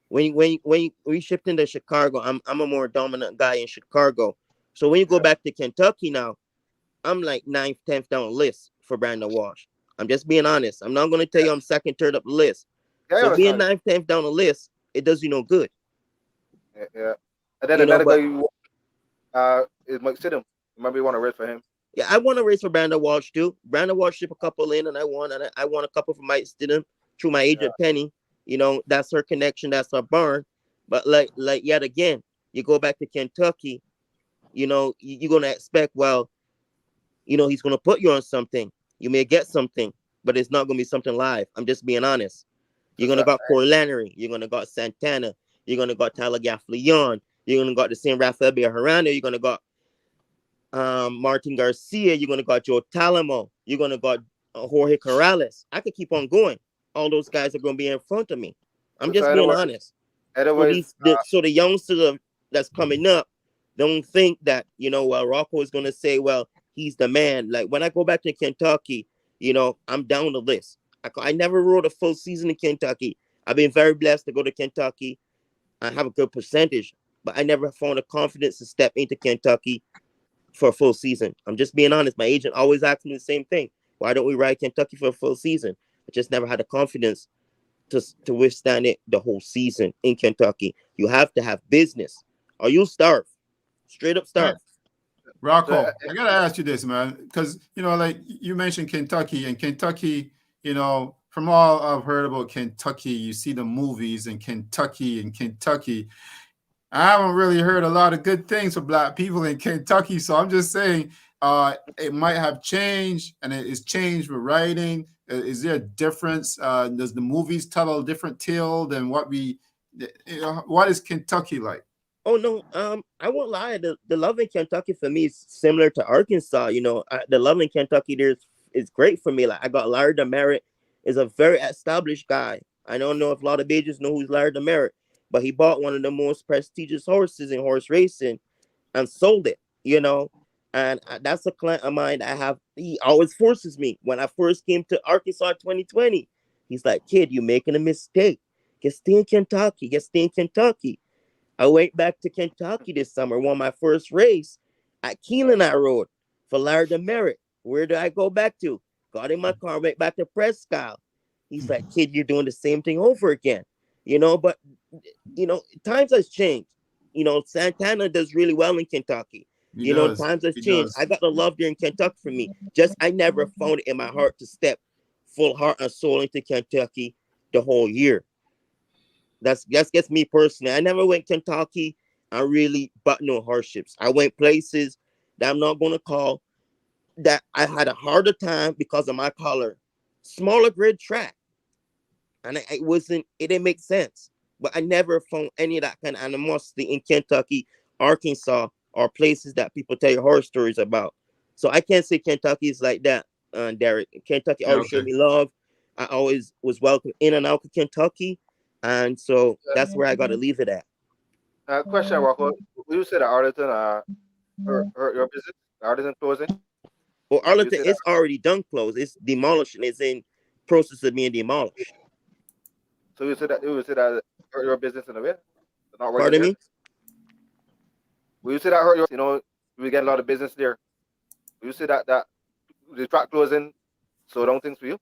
when we shipped into Chicago, I'm a more dominant guy in Chicago. So when you go Yeah. back to Kentucky now, I'm like 9th, 10th down the list for Brandon Walsh. I'm just being honest. I'm not going to tell you I'm second, third up the list. Yeah, I So being understand. 9th, 10th down the list, it does you no good. Yeah, yeah. And then You know, another guy but you is Mike Sidham. Remember you want to race for him? yeah, I won a race for Brandon Walsh too. Brandon Walsh shipped a couple in and I won. And I won a couple for Mike Stidham through my Yeah. agent Penny. You know, that's her connection. That's her burn. But like yet again, you go back to Kentucky, you know, you're going to expect, well, you know, he's going to put you on something. You may get something, but it's not going to be something live. I'm just being honest. You're That's going to right. got Corey Lannery. You're going to got Santana. You're going to got Tyler Gaffleon. You're going to got the same Rafael Bejarano. You're going to got Martin Garcia. You're going to got Joe Talamo. You're going to got Jorge Corrales. I could keep on going. All those guys are going to be in front of me. I'm So just being honest. So otherwise, so the youngsters that's coming up don't think that, you know, Rocco is going to say, well, he's the man. Like when I go back to Kentucky, you know, I'm down the list. I never rode a full season in Kentucky. I've been very blessed to go to Kentucky. I have a good percentage, but I never found the confidence to step into Kentucky for a full season. I'm just being honest. My agent always asks me the same thing. Why don't we ride Kentucky for a full season? I just never had the confidence to withstand it the whole season in Kentucky. You have to have business or you'll starve. Straight up Right. starve. Rocco, I gotta ask you this, man, because you know, like you mentioned Kentucky, and Kentucky, you know, from all I've heard about Kentucky, you see the movies in Kentucky and Kentucky. I haven't really heard a lot of good things for Black people in Kentucky, so I'm just saying, it might have changed, and it is changed with writing. Is there a difference? Does the movies tell a different tale than what we? You know, what is Kentucky like? Oh no, I won't lie. The love in Kentucky for me is similar to Arkansas. You know, the love in Kentucky is great for me. Like I got Larry Demerit is a very established guy. I don't know if a lot of agents know who's Larry Demerit, but he bought one of the most prestigious horses in horse racing and sold it. You know, and that's a client of mine that I have. He always forces me. When I first came to Arkansas 2020, he's like, "Kid, you're making a mistake. Get stay in Kentucky. Get stay in Kentucky." I went back to Kentucky this summer, won my first race at Keelan I rode for Larry Demerit. Where did I go back to? Got in my car, went back to Prescott. He's like, kid, you're doing the same thing over again. You know, but, you know, times has changed. You know, Santana does really well in Kentucky. He You know, does. times has He changed. does. I got the love there in Kentucky for me. Just, I never found it in my heart to step full heart and soul into Kentucky the whole year. That's me personally. I never went Kentucky and really but no hardships. I went places that I'm not gonna call that I had a harder time because of my color. Smaller grid track. And it didn't make sense. But I never found any of that kind of animosity in Kentucky, Arkansas, or places that people tell you horror stories about. So I can't say Kentucky is like that, Derek. Kentucky Yeah, always okay. showed me love. I always was welcome in and out of Kentucky. And so that's where I got to leave it at. question, Rocco. You said that Arlington hurt your business. Arlington closing. Well, You Arlington said that. is already done closed. It's demolished and it's in process of being demolished. So you said that hurt your business in a way. Not working Pardon there. me? Will you say that hurt your? You know, we get a lot of business there. Will you say that the track closing slow down things for you?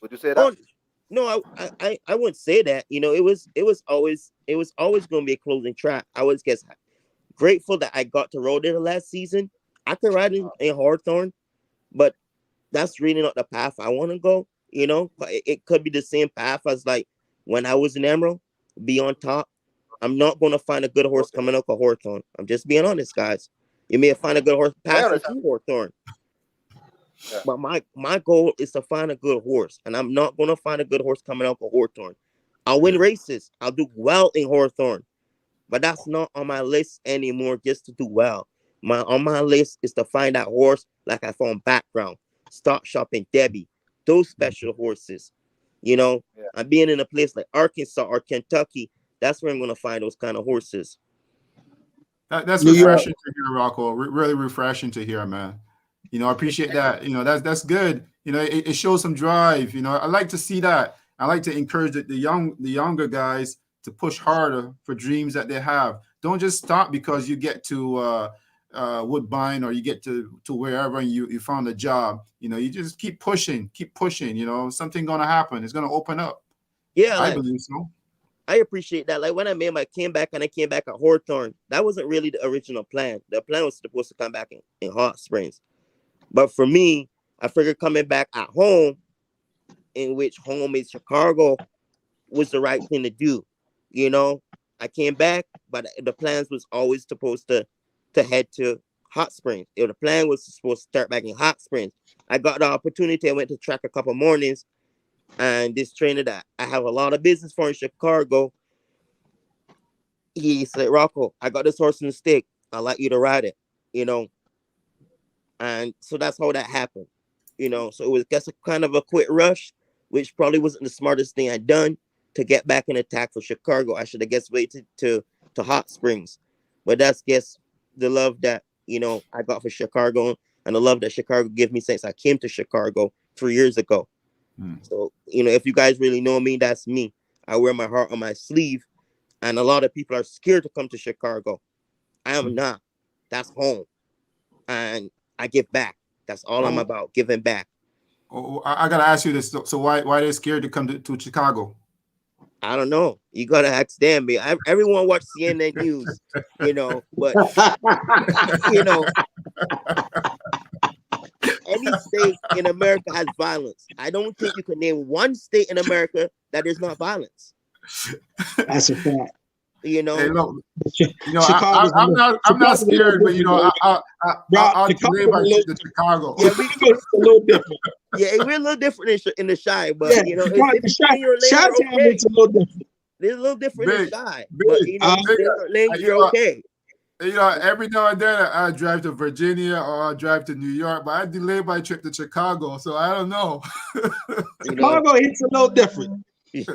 Would you say that? Oh no, I wouldn't say that. You know, it was always going to be a closing track. I was just grateful that I got to roll there last season. I could ride in Hawthorne, but that's really not the path I want to go. You know, but it could be the same path as like when I was in Emerald, be on top. I'm not gonna find a good horse Okay. coming out of Hawthorne. I'm just being honest, guys. You may find a good horse I passing understand. through Hawthorne, Yeah. but my goal is to find a good horse, and I'm not gonna find a good horse coming out of Hawthorne. I'll win races. I'll do well in Hawthorne, but that's not on my list anymore. Just to do well, on my list is to find that horse like I found Background, Start Shopping Debbie, those special horses. You know, Yeah. I'm being in a place like Arkansas or Kentucky. That's where I'm gonna find those kind of horses. That's New York. refreshing to hear, Rocco. Really refreshing to hear, man. I appreciate that. That's good. It shows some drive. I like to see that. I like to encourage the younger guys to push harder for dreams that they have. Don't just stop because you get to Woodbine or you get to wherever and you found a job. You just keep pushing. Something gonna happen. It's gonna open up. Yeah, I like believe so. I appreciate that. Like when I came back and I came back at Hawthorne, that wasn't really the original plan. The plan was supposed to come back in Hot Springs. But for me, I figured coming back at home, in which home is Chicago, was the right thing to do. You know, I came back, but the plans was always supposed to head to Hot Springs. The plan was supposed to start back in Hot Springs. I got the opportunity. I went to track a couple mornings, and this trainer that I have a lot of business for in Chicago, he said, Rocco, I got this horse in the stick. I'd like you to ride it, you know. And so that's how that happened. So it was just a kind of a quick rush, which probably wasn't the smartest thing I'd done to get back in attack for Chicago. I should have guess waited to Hot Springs. But that's guess the love that, I got for Chicago and the love that Chicago gave me since I came to Chicago 3 years ago. So, if you guys really know me, that's me. I wear my heart on my sleeve. And a lot of people are scared to come to Chicago. I am not. That's home. And I give back. That's all I'm about, giving back. Oh, I gotta ask you this. So why they're scared to come to Chicago? I don't know. You gotta ask them. Everyone watch CNN News, but any state in America has violence. I don't think you can name one state in America that there's not violence. That's a fact. Hey, look, Chicago's I'm not scared, but I'll delay by to Chicago. Yeah, it's a little different. Yeah, we're a little different in the Shy, but Yeah, if Chi-Town, okay. it's a little different. It's a little different in Shy, big. but you're okay. Every now and then I drive to Virginia or I drive to New York, but I delay my trip to Chicago, so I don't know. Chicago, it's a little different. You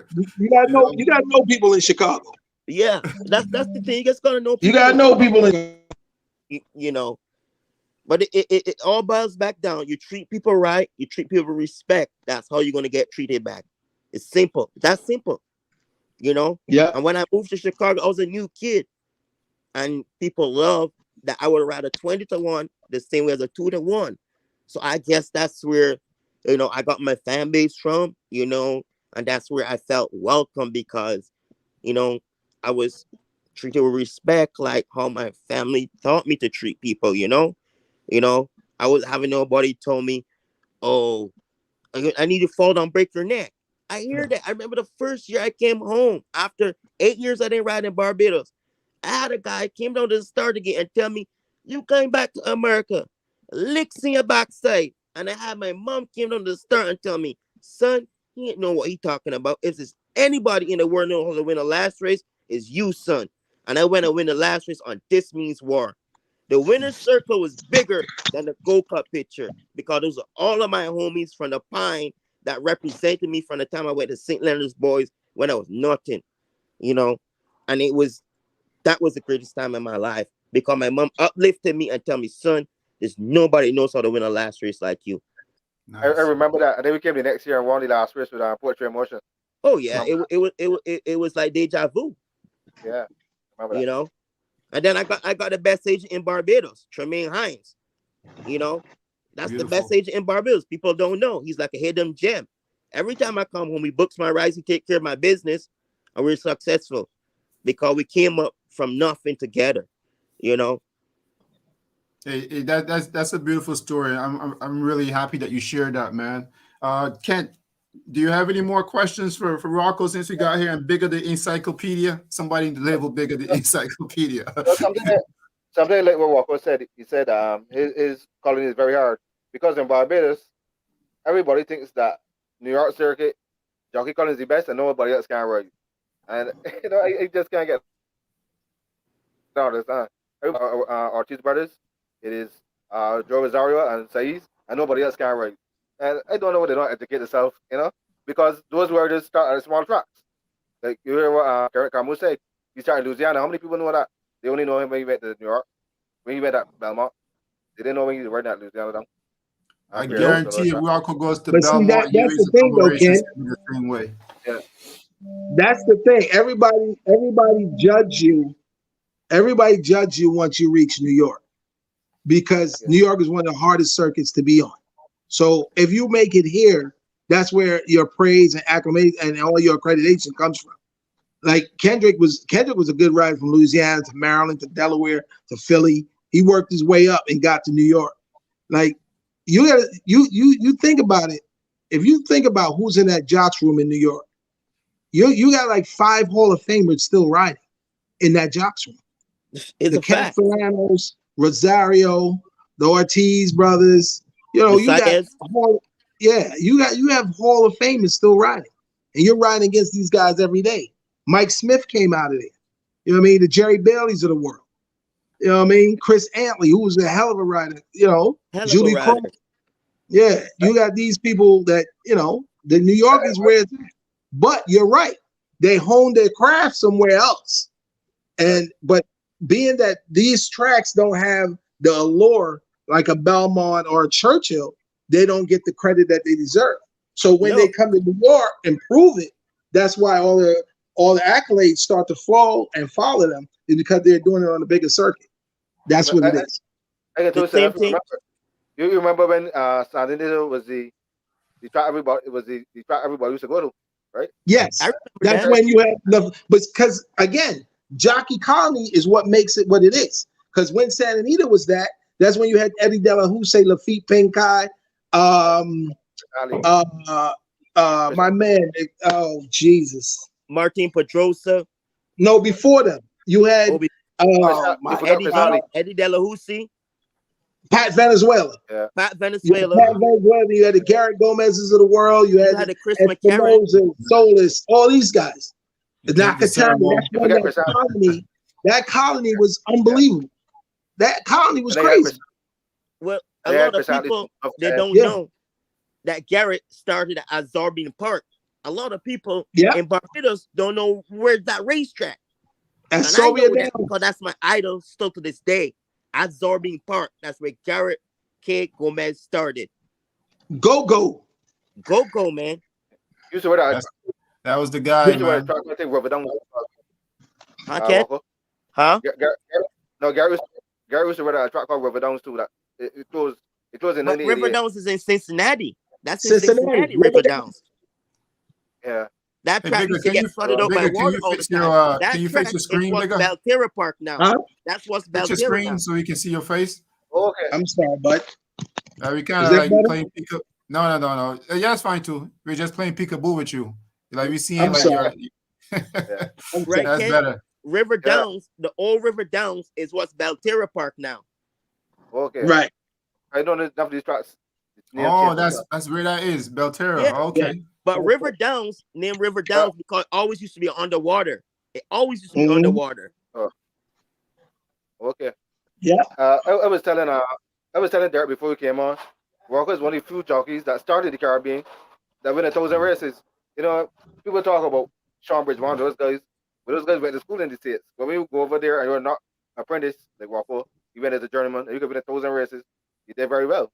gotta know people in Chicago. Yeah, that's the thing. You just gotta know people. You gotta know people in. But it all boils back down. You treat people right. You treat people with respect. That's how you're gonna get treated back. It's simple. That's simple. Yeah. And when I moved to Chicago, I was a new kid, and people love that I would ride a 20-1 the same way as a 2-1. So I guess that's where I got my fan base from. And that's where I felt welcome because I was treated with respect, like how my family taught me to treat people. I was having nobody told me, "Oh, I need to fall down, break your neck." I hear that. I remember the first year I came home after 8 years I didn't ride in Barbados. I had a guy came down to the start again and tell me, "You came back to America, licks in your backside." And I had my mom came down to the start and tell me, "Son, he ain't know what he talking about. If there's anybody in the world knows how to win the last race, is you, son." And I went and win the last race on This Means War. The winner's circle was bigger than the Gold Cup picture because those are all of my homies from the Pine that represented me from the time I went to St. Leonard's Boys when I was nothing, and that was the greatest time in my life because my mom uplifted me and tell me, "Son, there's nobody knows how to win a last race like you." I remember that. And then we came the next year and won the last race with Poetry Emotion. Oh yeah, it was like deja vu. Yeah, remember that. And then I got the best agent in Barbados, Tremaine Hines. That's the best agent in Barbados. People don't know. He's like a hidden gem. Every time I come home, he books my rides, he take care of my business, and we're successful because we came up from nothing together. Hey, that's a beautiful story. I'm really happy that you shared that, man. Kent, Do you have any more questions for Rocco since we got here and Bigger the Encyclopedia? Somebody label Bigger the Encyclopedia. So something like what Walker said. He said his colony is very hard because in Barbados, everybody thinks that New York circuit jockey colony is the best and nobody else can ride. And it just can't get down this time. Ortiz brothers, it is Joe Rosario and Saiz, and nobody else can ride. And I don't know what they don't educate themselves, because those were just start at small tracks. Like you hear what Garrett Camus said, he started in Louisiana. How many people know that? They only know him when he went to New York, when he went at Belmont. They didn't know when he was riding at Louisiana. Down. I guarantee if Rocco goes to But see, Belmont, that's the thing, though, Ken. the same way. Yeah. That's the thing. Everybody judge you. Everybody judge you once you reach New York, because New York is one of the hardest circuits to be on. So if you make it here, that's where your praise and acclamation and all your accreditation comes from. Like Kendrick was a good rider from Louisiana to Maryland to Delaware to Philly. He worked his way up and got to New York. Like you think about it. If you think about who's in that jocks room in New York, you got like 5 Hall of Famers still riding in that jocks room. It's the a fact. Castellanos, Rosario, the Ortiz brothers. You The got you have Hall of Famers still riding, and you're riding against these guys every day. Mike Smith came out of there. You know what I mean? The Jerry Baileys of the world. You know what I mean? Chris Antley, who was a hell of a rider. Julie Cole. Yeah, you got these people that the New York is where it's at. But you're right, they honed their craft somewhere else, but being that these tracks don't have the allure like a Belmont or a Churchill, they don't get the credit that they deserve. So when they come to New York and prove it, that's why all the accolades start to flow and follow them, is because they're doing it on a bigger circuit. That's what it is. I can tell you, you remember when San Diego was the track everybody used to go to, right? Yes, that's when you have because again, Jockey Colony is what makes it what it is. Because when Santa Anita was that's when you had Eddie De La Houssaye, Lafitte Pinkai, my man, oh Jesus, Martin Pedrosa. No, before them you had Eddie De La Houssaye, Pat Venezuela. Yeah. Pat Venezuela. You had the Garrett Gomez's of the world. You had the Chris McCarron, Solis, all these guys. The Nakatani. That colony was unbelievable. That colony was crazy. Well, a lot of people they don't know that Garrett started at Zarbine Park. A lot of people in Barbados don't know where's that racetrack. And I know that because that's my idol still to this day. At Zarbine Park, that's where Garrett K. Gomez started. Go, man. That was the guy, man. Huh? No, Gary was to ride a track called River Downs too. That it closed in 1988. River Downs is in Cincinnati. That's in Cincinnati, River Downs. Yeah. That track used to get flooded out by water all the time. Can you face your screen, Bigger? Valterra Park now. Huh? That's what's Fix your Valterra screen now. so we can see your face. Okay. I'm sorry, bud. We kind of like playing peekaboo. No. Yeah, it's fine too. We're just playing peekaboo with you. Like we see it like sorry. Right, that's Ken? better. River Downs, the old River Downs is what's Valterra Park now. Okay. Right. I don't know enough of these tracks. Oh, that's where that is. Belterra. Yeah. Okay. Yeah. But River Downs, named River Downs because it always used to be underwater. It always used to be underwater. Oh. Okay. Yeah. I was telling Derek before we came on, Walker is one of the few jockeys that started the Caribbean that win 1,000 races. People talk about Sean Bridgewater, those guys, but those guys went to school in the States. When we go over there and you're not apprentice like Walker, you went as a journeyman and you could win 1,000 races. You did very well.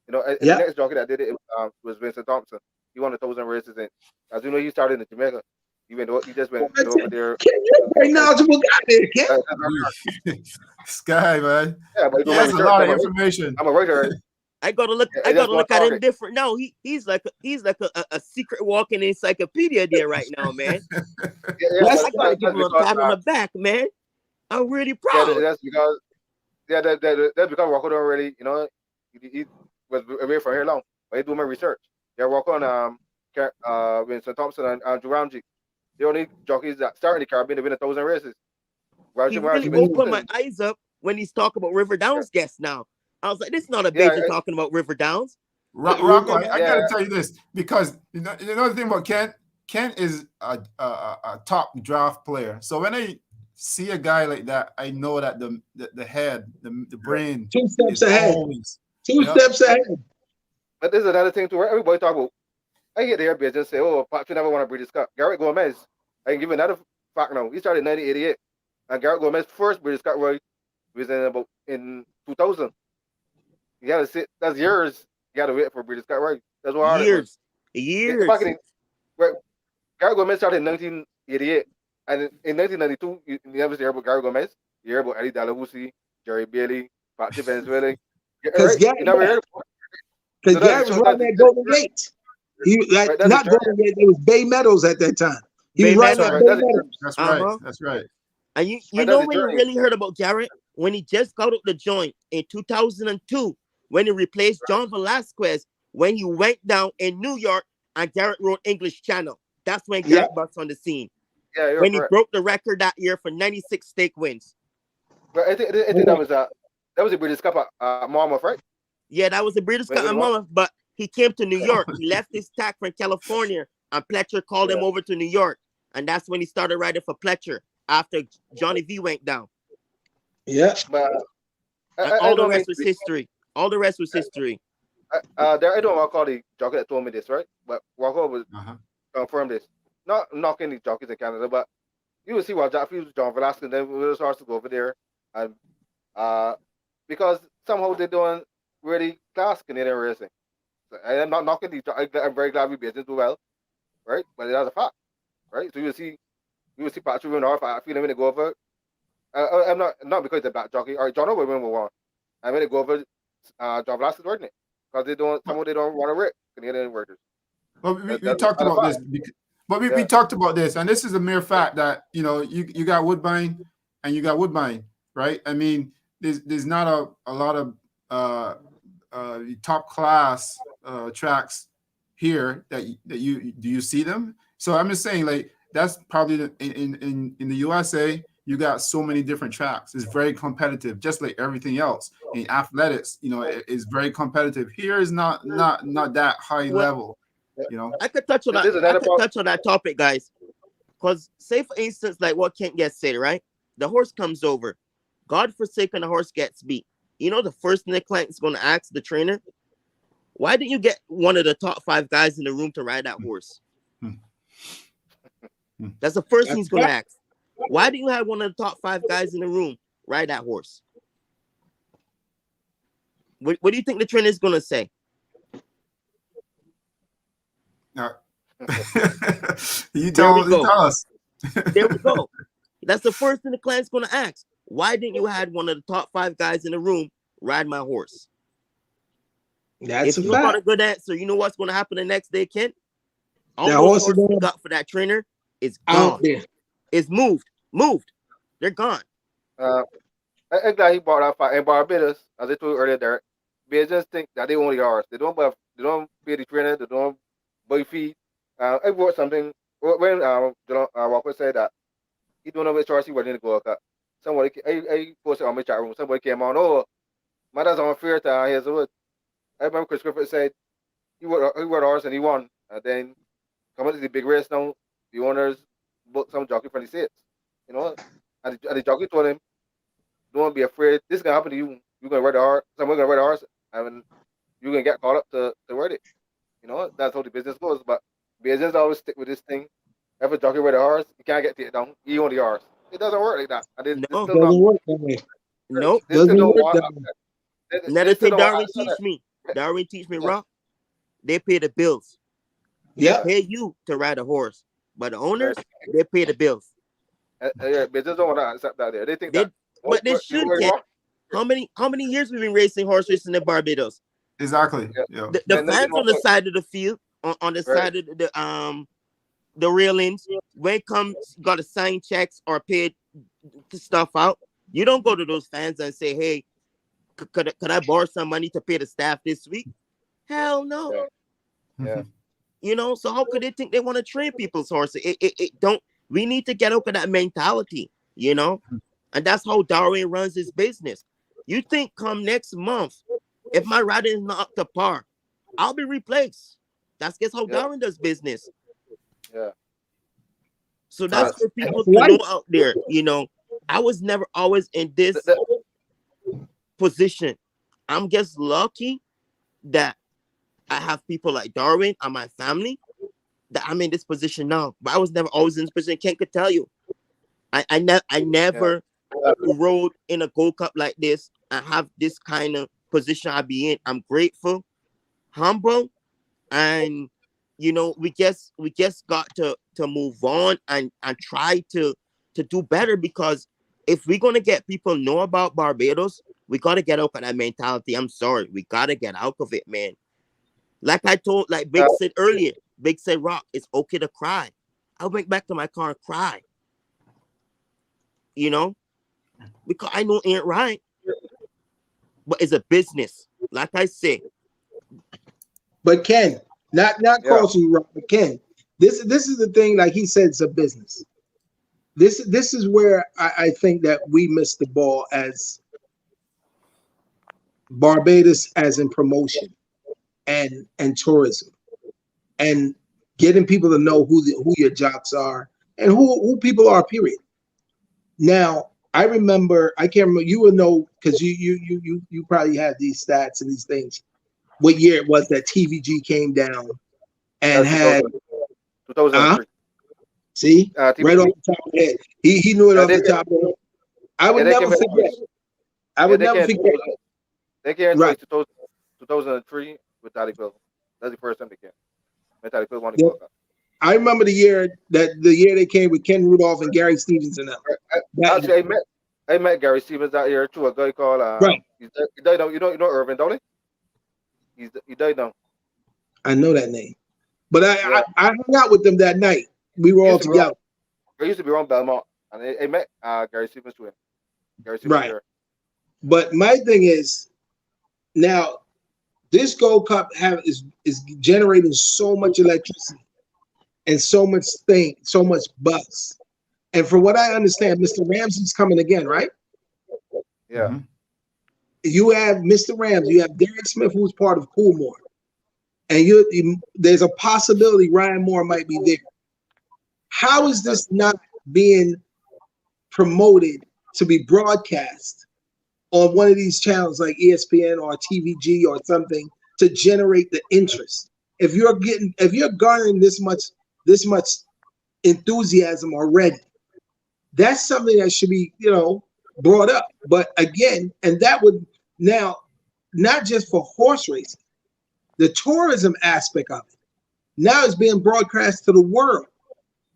The next jockey that did it was Vincent Thompson. He won 1,000 races, and as you know, he started in Jamaica. He just went over there. Ken, you're a very knowledgeable guy there, Ken. Sky, man. Yeah, but that's a lot of information. I'm a writer. I gotta look at him different. No, he's like a secret walking encyclopedia there right now, man. I gotta give him a pat on the back, man. I'm really proud. That's because Walker don't really, he was away for here long, but he do my research. Yeah, Walker on Winston Thompson and Andrew Ramsey. The only jockeys that start in the Caribbean to win 1,000 races. He Roger really Marshall, opened my eyes up when he's talking about River Downs guests now. I was like, this is not a Yeah, Bajan talking about River Downs. Rocco, I Yeah. gotta tell you this because you know the thing about Kent is a top draft player. So when I see a guy like that, I know that the head, the brain 2 steps is ahead. always 2 steps ahead. But there's another thing too where everybody talk about. I get there, just say, oh, Pat, you never want to British Cup. Garrett Gomez, I can give you another fact now. He started in 1988. And Garrett Gomez' first British Cup ride was in 2000. You gotta sit, that's years. You gotta wait for British Cup ride. That's what hard it was. Years. Back in, Garrett Gomez started in 1988. And in 1992, you never hear about Garrett Gomez. You hear about Eddie Dalhousie, Jerry Bailey, Patrick Venezuela. Because You never heard about Because Garrett was running at Golden Gate. He not Golden Gate, it was Bay Meadows at that time. He was running at Bay Meadows. That's right. That's right. And you know when you really heard about Garrett? When he just got out the joint in 2002, when he replaced John Velasquez, when he went down in New York and Garrett rode English Channel. That's when Garrett burst on the scene. Yeah, when he broke the record that year for 96 stake wins. But I think that was a British Cup at Monmouth, right? Yeah, that was the British Cup at Monmouth, but he came to New York. He left his tack from California, and Pletcher called him over to New York, and that's when he started riding for Pletcher after Johnny V went down. Yeah, but all the rest was history. All the rest was history. I don't want to call the jockey that told me this, right? But Walker was confirmed this. Not knocking the jockeys in Canada, but you will see what John Velasquez then was hard to go over there, and because somehow they don't really class Canadian racing. So I'm not knocking the. I'm very glad we business do well, right? But that's a fact, right? So you will see Patrick Renard. I feel him to go over. I'm not because the black jockey or John will win one. I'm going to go over John Velasquez ordinate because they don't want to rip Canadian workers. Well, we talked about this. But we talked about this, and this is a mere fact that you got Woodbine and you got Woodbine, right? I mean, there's not a lot of top class tracks here that you see them. So I'm just saying, like, that's probably in the USA. You got so many different tracks. It's very competitive, just like everything else. In athletics, it's very competitive. Here is not that high level. I could touch on that. I could touch on that topic, guys. Because say for instance, like what Kent gets said, right? The horse comes over. God forsaken, the horse gets beat. The first thing the client is going to ask the trainer, why didn't you get one of the top 5 guys in the room to ride that horse? That's the first thing he's going to ask. Why do you have one of the top 5 guys in the room ride that horse? What do you think the trainer is going to say? You tell us. There we go. That's the first thing the client's going to ask. Why didn't you have one of the top 5 guys in the room ride my horse? That's if a you fact. got a good answer, you know what's going to happen the next day, Kent? All that those horses you got for that trainer is gone. It's moved. They're gone. I'm glad he brought up in Barbados, as I told you earlier, Derek. They just think that they own the horse. They don't pay the trainer. They don't buy feed. I brought something when Walker said that he don't know which horse he was going to go. Somebody, I posted on my chat room. Somebody came on. Oh, my dad's unfair to his wood. I remember Chris Griffith said he rode horse and he won. And then coming to the big race now, the owners booked some jockey from the States. And the jockey told him, "Don't be afraid. This is gonna happen to you. You're gonna ride the horse. Someone's gonna ride the horse, and you're gonna get caught up to ride it." That's how the business goes. But business always stick with this thing. If a jockey ride a horse, you can't get taken down. He own the horse. It doesn't work like that. And it doesn't work that way. Nope. Doesn't work that way. Another thing Darwin teach me. Darwin teach me, Rock. They pay the bills. They pay you to ride a horse, but the owners they pay the bills. Business don't want to accept that. They think that. But they should get. How many years we've been racing horse racing in Barbados? Exactly. Yeah. The fans on the side of the field, on the side of the railings, when it comes, got to sign checks or pay stuff out. You don't go to those fans and say, "Hey, could I borrow some money to pay the staff this week?" Hell no. Yeah. You know, so how could they think they want to train people's horses? It don't. We need to get over that mentality, you know, and that's how Darwin runs his business. You think come next month, if my rider is not up to par, I'll be replaced. That's just how Yeah. Darwin does business. Yeah. So that's Uh, for people that's to know right. out there. You know, I was never always in this position. I'm just lucky that I have people like Darwin and my family that I'm in this position now. But I was never always in this position. Ken could tell you. I never rode in a Gold Cup like this and have this kind of position I be in. I'm grateful, humble, and you know, we just got to move on and try to do better, because if we're gonna get people know about Barbados, we gotta get out of that mentality. I'm sorry, we gotta get out of it, man. Like Big said earlier, Big said, Rock, it's okay to cry. I went back to my car and cry, you know, because I know it ain't right, but it's a business. Like I said, But Ken, not Yeah. crossing you, Rob, but Ken, this is the thing. Like he said, it's a business. This is where I think that we missed the ball as Barbados, as in promotion and tourism, and getting people to know who your jocks are and who people are. Period. Now, I remember, I can't remember. You will know because you probably have these stats and these things. What year it was that TVG came down and had 2003. see right off TBG. the top of the head. He knew it Yeah, off they, the top of the head. I would yeah, they never came in. forget. I Yeah, would they never came. forget. They came in Right. 2003 with Tally Bill. That's the first time they came. When Tally Bill won the Yeah. Gold Cup. I remember the year they came with Ken Rudolph and Gary Stevens and them. Actually, I met Gary Stevens that year too. A guy called Right. he died now. You know Irvin, don't he? He died now. I know that name. But Yeah. I hung out with them that night. We were He all used to be around, together. I used to be around Belmont, and I met Gary Stevens too. Gary Stevens Right. here. But my thing is now this Gold Cup is generating so much electricity and so much buzz. And from what I understand, Mr. Ramsey's coming again, right? Yeah. Mm-hmm. You have Mr. Ramsey, you have Derek Smith, who's part of Coolmore, and there's a possibility Ryan Moore might be there. How is this not being promoted to be broadcast on one of these channels like ESPN or TVG or something to generate the interest? If you're garnering this much enthusiasm already, that's something that should be, brought up. But again, and that would now not just for horse racing, the tourism aspect of it now is being broadcast to the world.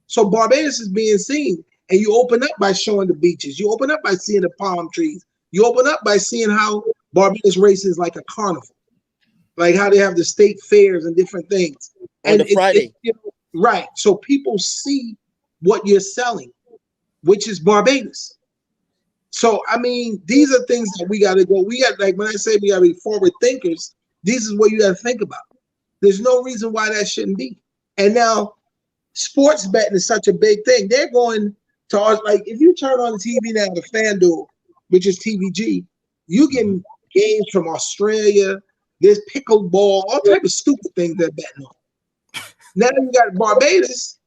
So Barbados is being seen, and you open up by showing the beaches. You open up by seeing the palm trees. You open up by seeing how Barbados races like a carnival, like how they have the state fairs and different things. on the Friday. Right. So people see what you're selling, which is Barbados. So, I mean, these are things that we got to go. We got, like, when I say we got to be forward thinkers, this is what you got to think about. There's no reason why that shouldn't be. And now, sports betting is such a big thing. They're going to, like, if you turn on the TV now, the FanDuel, which is TVG, you getting games from Australia. There's pickleball, all type of stupid things they're betting on. Now you got Barbados,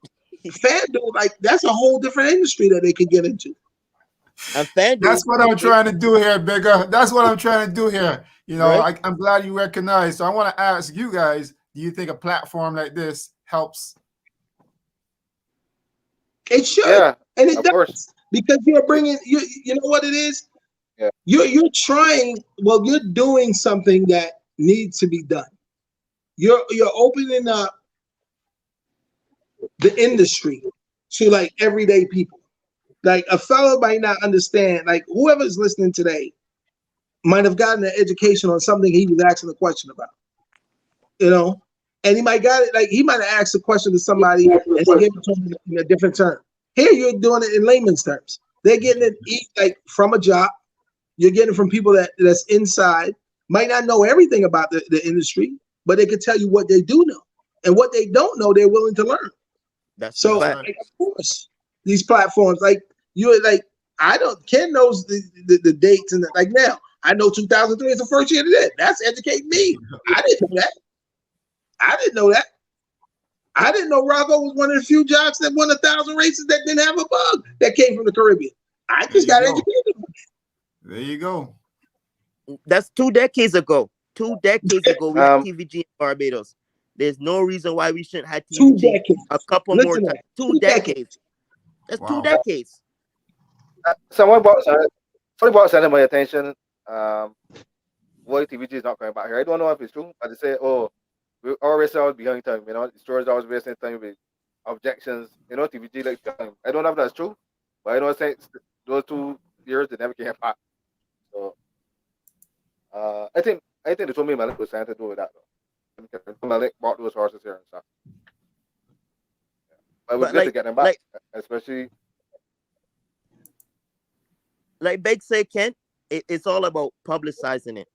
FanDuel, like, that's a whole different industry that they could get into. And FanDuel, That's what I'm trying to do here, Bigger. That's what I'm trying to do here. You know, right? I'm glad you recognize. So I want to ask you guys, do you think a platform like this helps? It should. Yeah. And it Of does. course. Because you're bringing, you know what it is? Yeah. You're trying, well, you're doing something that needs to be done. You're opening up the industry to like everyday people. Like a fellow might not understand, like whoever's listening today might have gotten an education on something he was asking a question about. And he might got it, like he might have asked a question to somebody and they gave it to him in a different term. Here you're doing it in layman's terms. They're getting it like from a job. You're getting it from people that's inside, might not know everything about the industry, but they can tell you what they do know. And what they don't know, they're willing to learn. That's So, the fact. right. of course, these platforms, like you, like I don't. Ken knows the dates and like now. I know 2003 is the first year of that. That's educating me. I didn't know that. I didn't know that. I didn't know Rocco was one of the few jocks that won 1,000 races that didn't have a bug that came from the Caribbean. I There just you got go. educated. There you go. That's 2 decades ago. 2 decades ago, we had Um, TVG in Barbados. There's no reason why we shouldn't have 2 TVG decades. a couple more Listen to times. that. 2 2 decades. decades. That's 2 Wow. decades. somebody brought something to my attention. Why TVG is not coming back here. I don't know if it's true, but they say, oh, our race always behind time. You know, the stores always racing time with objections. You know, TVG like time. I don't know if that's true, but I know since those 2 years they never came back. So I think the told me Malik was something to do with that. Though. Malik brought those horses here and stuff. But it was But good to get them back, like especially. Big say, Kent, it's all about publicizing it.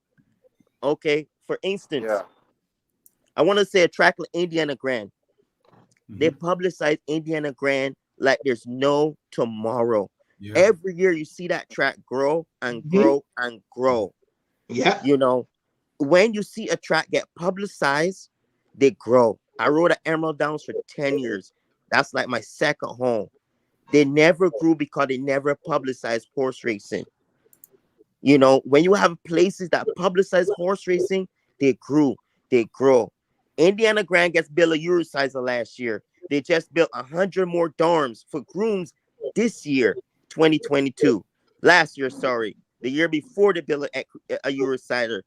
Okay, for instance, Yeah. I want to say a track like Indiana Grand. They Mhm. publicize Indiana Grand like there's no tomorrow. Yeah. Every year you see that track grow and Mhm. grow and grow. Yeah. You know, when you see a track get publicized, they grow. I rode at Emerald Downs for 10 years. That's like my second home. They never grew because they never publicized horse racing. You know, when you have places that publicize horse racing, they grew, they grow. Indiana Grand gets built a Eurosizer last year. They just built 100 more dorms for grooms this year, 2022. Last year, sorry. The year before they built a Eurosizer.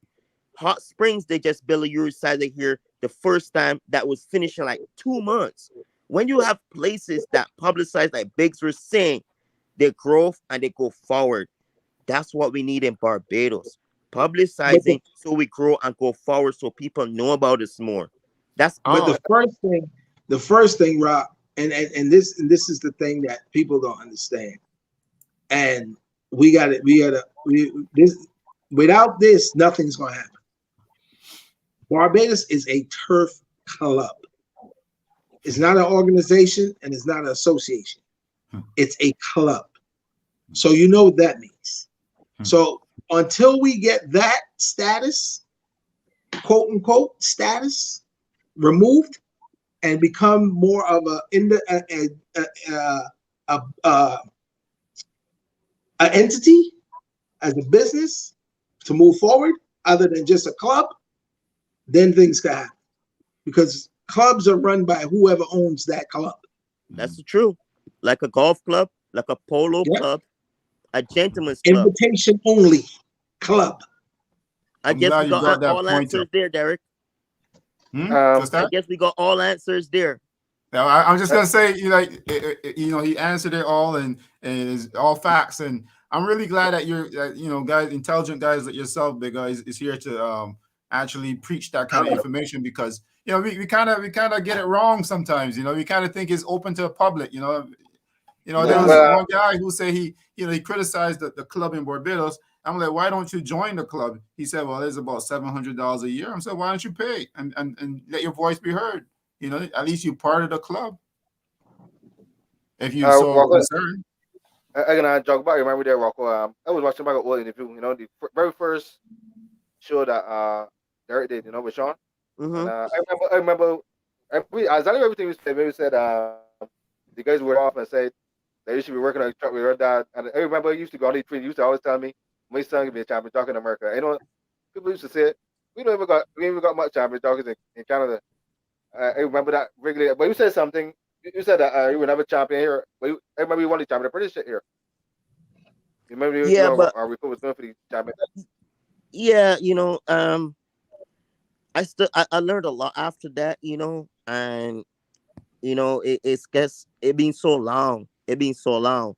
Hot Springs, they just built a Eurosizer here the first time that was finished in like 2 months. When you have places that publicize, like Biggs was saying, they grow and they go forward. That's what we need in Barbados. But Publicizing so we grow and go forward so people know about us more. That's but all. the first thing, Rob, and this is the thing that people don't understand. And this without this, nothing's gonna happen. Barbados is a turf club. It's not an organization and it's not an association. It's a club. So you know what that means. So until we get that status, quote unquote status, removed and become more of a entity as a business to move forward, other than just a club, then things can happen. Because clubs are run by whoever owns that club. That's the truth. Like a golf club, like a polo Yep. club, a gentleman's club. Invitation only club. I I'm guess glad we you got brought that all point answers up. there, Derek. What's I that? guess we got all answers there. Now, I'm just gonna say, he answered it all, and it's all facts. And I'm really glad that you're, guys, intelligent guys like yourself, big guys, is here to actually preach that kind of information, because we kind of get it wrong sometimes. We kind of think it's open to the public. There was Well, one guy who said he criticized the club in Barbados. I'm like, why don't you join the club? He said, well, it's about $700 a year. I said, why don't you pay and let your voice be heard? At least you're part of the club. If you're so Rocco, concerned. I can jog back. Remember there, Rocco? I was watching back an old interview. The very first show that Derek did. With Sean. Mm-hmm. And I remember exactly everything we said. Maybe said the guys were off and said that you should be working on a truck with your dad. And I remember he used to go on the train. He used to always tell me, my son can be a champion dog in America. People used to say, we even got much champion dogs in Canada. I remember that regularly. But you said something. You said that you were never champion here. But I remember you won the champion of British shit here. You remember but our report was going for the champion. yeah, I learned a lot after that, and it been so long. It been so long.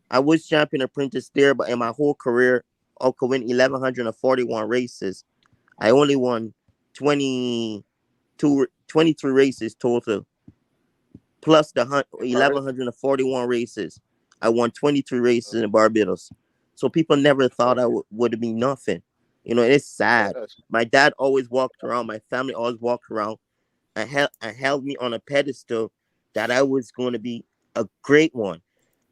I was champion apprentice there, but in my whole career, I could win 1,141 races. I only won 23 races total, plus the 1,141 races. I won 23 races in Barbados. So people never thought I would be nothing. It's sad. My dad always walked around. My family always walked around. and held me on a pedestal that I was going to be a great one.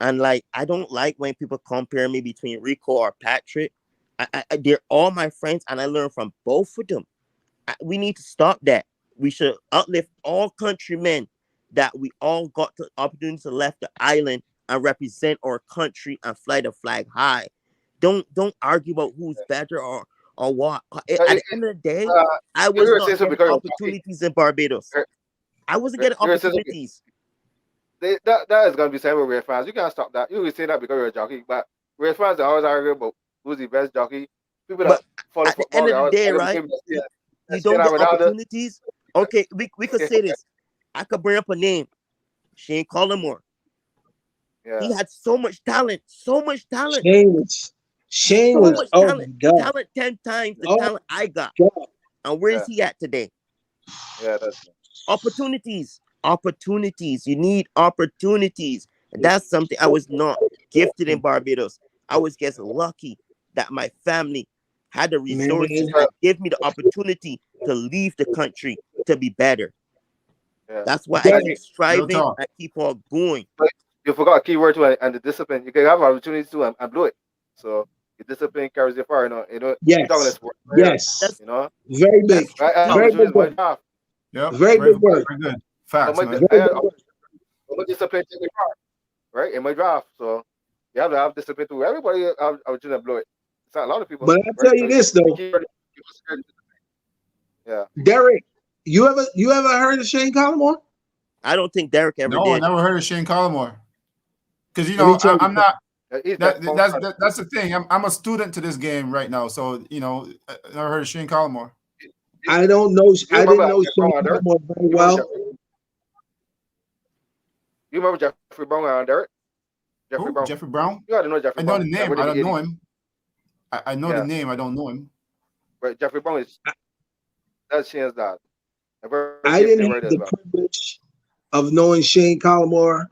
And like, I don't like when people compare me between Rico or Patrick. They're all my friends, and I learn from both of them. We need to stop that. We should uplift all countrymen that we all got the opportunity to left the island and represent our country and fly the flag high. Don't argue about who's better or what. At the end of the day, I was you're not saying so getting because you're opportunities in Barbados. You're- I wasn't getting you're saying so opportunities. that is going to be same with Red fans. You can't stop that. You will say that because you're a jockey, but Red fans are always arguing about who's the best jockey. People that But follow at the football, end of the day, always right? give us- yeah, You say don't that get without the- opportunities. Okay, we could say this. I could bring up a name, Shane Collymore. He Yeah, had so much talent, so much talent, Shane so was much oh talent, my god, talent 10 times the oh talent I got. god, And where is Yeah. he at today? yeah, that's Opportunities. You need opportunities. And that's something I was not gifted in Barbados. I was just lucky that my family had the resources man. and gave me the opportunity to leave the country to be better. yeah. That's why I Derek, keep striving. talk. I keep on going. You forgot a key word too, and the discipline. You can have opportunities to and blow it. So the discipline carries you far. You're talking Yes, sport. yes, That's very big, that's I very opportunities big in my word, draft. Yep. very big word, Very good. But Facts, my, man. I very had big word. my discipline take me far, right? In my draft. So you have to have discipline too. Everybody have opportunity to blow it. It's not a lot of people, But I right? tell you this the though, key word is yeah. Derek, you ever heard of Shane Collymore? I don't think Derek ever No, I did. never heard of Shane Collymore. Because Let me tell you I'm not. He's That's the thing. I'm a student to this game right now, so I never heard of Shane Collymore. I don't know. You I didn't remember know Shane Derek? Collymore very You well. remember Jeffrey Brown, Derek? Jeffrey Who? Brown. Jeffrey Brown? You got to know Jeffrey I know Brown. the name. I don't know him. I know the name. I don't know him. But Jeffrey Brown is that's Shane's dad. I didn't have the privilege of knowing Shane Collymore,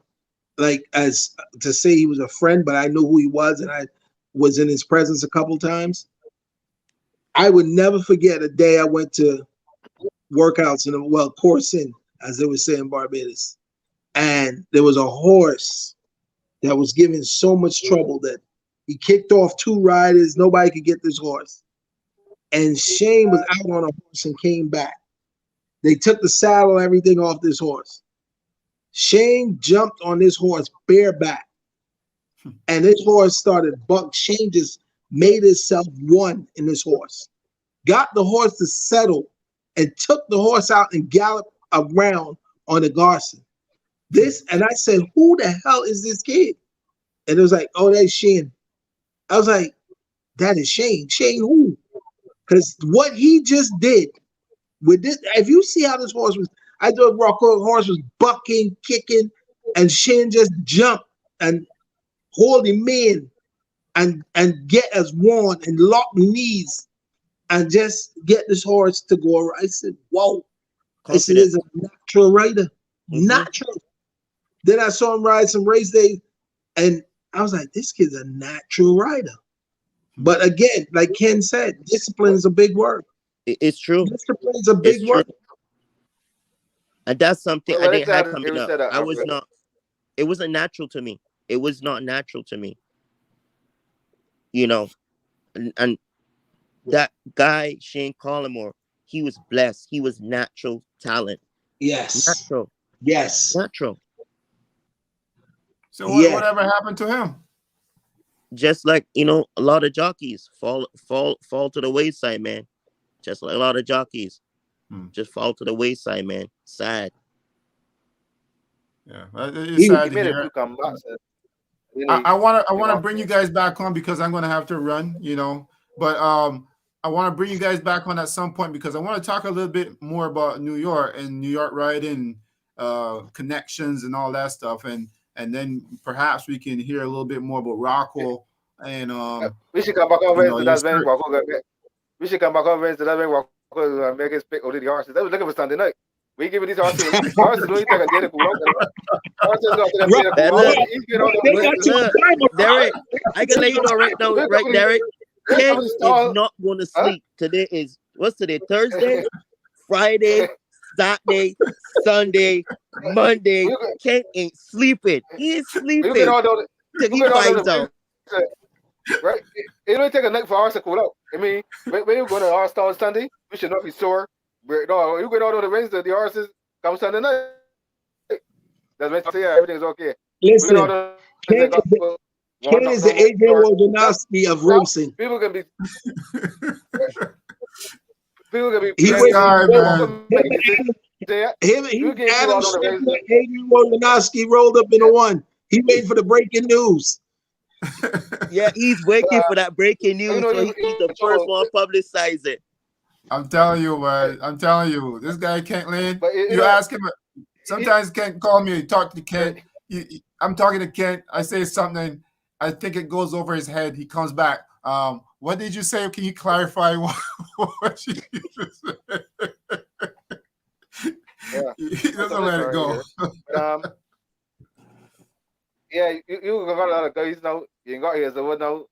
like as to say he was a friend, but I knew who he was, and I was in his presence a couple times. I would never forget a day I went to workouts coursing, as they would say in Barbados, and there was a horse that was giving so much trouble that he kicked off 2 riders. Nobody could get this horse, and Shane was out on a horse and came back. They took the saddle, everything off this horse. Shane jumped on this horse bareback, and this horse started buck. Shane just made himself one in this horse, got the horse to settle, and took the horse out and galloped around on the Garson. And I said, who the hell is this kid? And it was like, oh, that's Shane. I was like, that is Shane. Shane who? Because what he just did with this, if you see how this horse was, I thought Rocco horse was bucking, kicking, and Shane just jumped and hold him in and get as one and lock knees and just get this horse to go around. I said, whoa. I said, it's a natural rider. Natural. Then I saw him ride some race days, and I was like, this kid's a natural rider. But again, like Ken said, discipline is a big word. It's true. Discipline is a big word. And that's something I didn't have coming up. I was not. It wasn't natural to me. It was not natural to me. And that guy, Shane Collymore, he was blessed. He was natural talent. Yes. Natural. Yes. Natural. So whatever happened to him? Just like, a lot of jockeys fall to the wayside, man. Just like a lot of jockeys. Just fall to the wayside, man. Sad. Yeah. It's sad to hear. I want to bring you guys back on because I'm going to have to run, but I want to bring you guys back on at some point because I want to talk a little bit more about New York and New York riding connections and all that stuff. And then perhaps we can hear a little bit more about Rocco and we should come back on Wednesday. That's when Rocco. We should come back on Wednesday. That's when Rocco make his pick over the horses. That was looking for Sunday night. We give these horses. Horses don't take a day to cool out. Horses don't take a day to cool out. Derek, I can let you know right now, right, Derek. Ken is not going to sleep. Today is, what's today? Thursday? Friday, Saturday, Sunday, Monday. Kent ain't sleeping. He ain't You sleeping can all do till you he can all finds do out. right? It only take a night for us to cool out. I mean, when you go to our store on Sunday, we should not be sore. But no, you go out on the Wednesday, the horses come Sunday night. That's when say everything's okay. Listen, We know Ken is the Adrian Wojnarowski of racing. People can be He This waiting. guy, man. He's Adam Scheffler, Adrian Wojnarowski rolled up in a one. He waiting for the breaking news. Yeah, he's waiting for that breaking news, so he's the first one to publicize it. I'm telling you, man. I'm telling you, this guy Kent Lane. You ask him. Sometimes Kent call me, talk to Kent. I'm talking to Kent. I say something. I think it goes over his head. He comes back. What did you say? Can you clarify what you said? Yeah. He doesn't let it go. Yeah, you got a lot of guys now. You got here so now,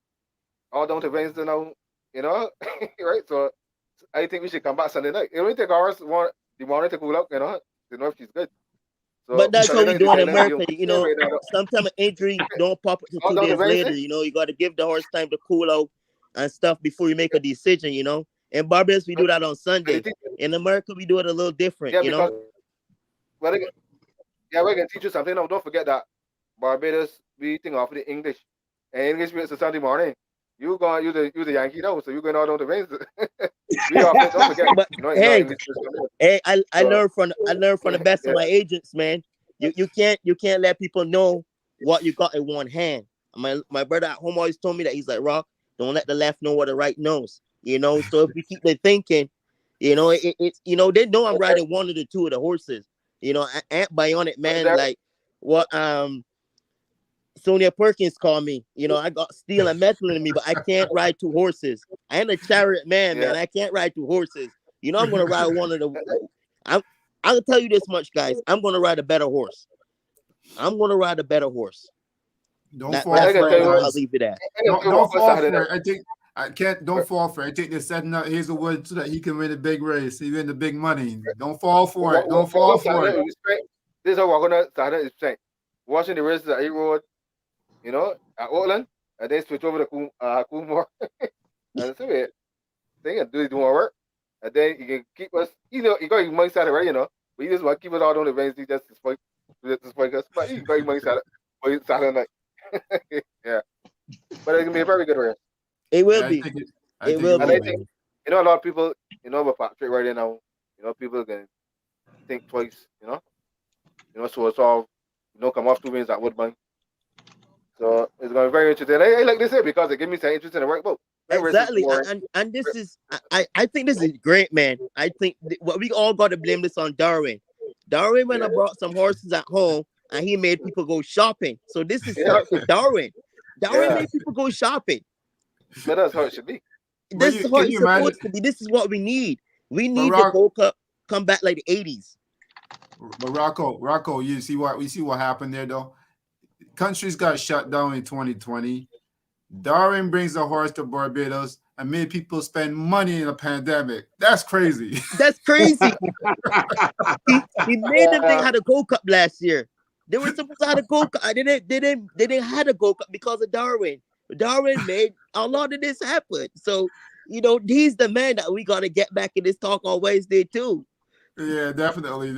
all down to Wednesday now, right? So I think we should come back Sunday night. It only take hours the morning to cool up, to know if she's good. So, but that's what we do in America, Right, sometimes an injury don't pop up to 2 days later, you got to give the horse time to cool out and stuff before you make a decision, In Barbados, we do that on Sunday. In America, we do it a little different, Well, we're going to teach you something now. Don't forget that Barbados, we think of the English. And English means Sunday morning. You the Yankee now, so you're going out on the Wednesday. Don't forget. But, hey, I learned from the best of my agents, man. You can't let people know what you got in one hand. My brother at home always told me that. He's like, Rock, don't let the left know what the right knows. So if we keep the thinking, it's they know I'm riding one of the two of the horses. Ant Bionic, man, like what Sonia Perkins called me. I got steel and metal in me, but I can't ride two horses. I ain't a chariot man. I can't ride two horses. I'm gonna ride one of the. I'm gonna tell you this much, guys. I'm gonna ride a better horse. Don't fall for it. I'll leave it at. Don't fall for it. I think don't fall for it. I think they're setting up Hazelwood so that he can win a big race. He win the big money. Don't fall for it. Don't fall for it. This is how we're gonna start it. Watching the races at A-Road, at Oakland, and then switch over to Coolmore. And that's it. They can do more work. And then you can keep us, you got your money started, right? But you just want to keep us all on the Wednesday just to spoil us. But you got your money started for Saturday night. Yeah. But it's gonna be a very good race. It will be. It will be. And I think, a lot of people, with Patrick right now, people can think twice, so it's all, come off 2 wins at Woodbine. So it's going to be very interesting. I like this here because it gives me some interest in the workboat. Exactly. And this is, I think this is great, man. I think what we all got to blame this on Darwin. Darwin went and brought some horses at home and he made people go shopping. So this is starts with Darwin. Darwin made people go shopping. But that's how it should be. This is how it's supposed to be. This is what we need. We need the Gold Cup come back like the 80s. But Rocco, you see what happened there though? Countries got shut down in 2020. Darwin brings a horse to Barbados and made people spend money in a pandemic. That's crazy. That's crazy. he made them think had a Gold Cup last year. They were supposed to have a Gold Cup. They didn't have a Gold Cup because of Darwin. Darwin made a lot of this happen. So, he's the man that we got to get back in this talk on Wednesday too. Yeah, definitely. Hey,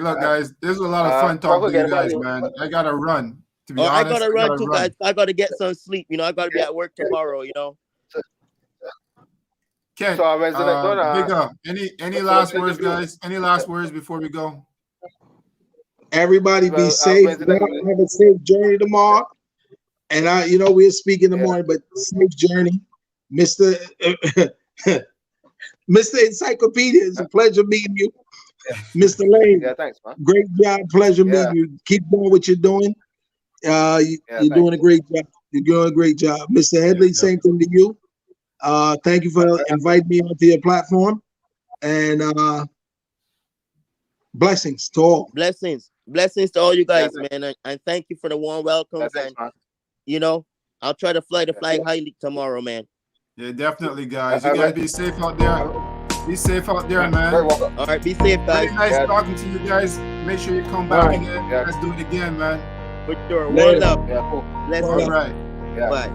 look, guys, this is a lot of fun talking to you guys, man. I got to run. To be honest, I got to run too, guys. I got to get some sleep. I got to be at work tomorrow, Ken, big up. Any last words, guys? Any last words before we go? Everybody be safe. Have a safe journey tomorrow. And we'll speak in the morning, but safe journey, Mr. Mr. Encyclopedia. It's a pleasure meeting you, Mr. Lane. Yeah, thanks, man. Great job, pleasure meeting you. Keep doing what you're doing. You're doing a great job. You're doing a great job, Mr. Headley. Same thing to you. Thank you for inviting me onto your platform, and blessings to all. Blessings to all you guys, man, and thank you for the warm welcomes. And I'll try to fly the flag high tomorrow, man. Yeah, definitely, guys. You guys be safe out there. Be safe out there, Very man. welcome. All right, be safe, guys. Very nice Yeah. talking to you guys. Make sure you come back All right. again. Yeah. Let's do it again, man. For sure. Later. One love. Yeah, cool. Bless All you. right. Yeah. Bye.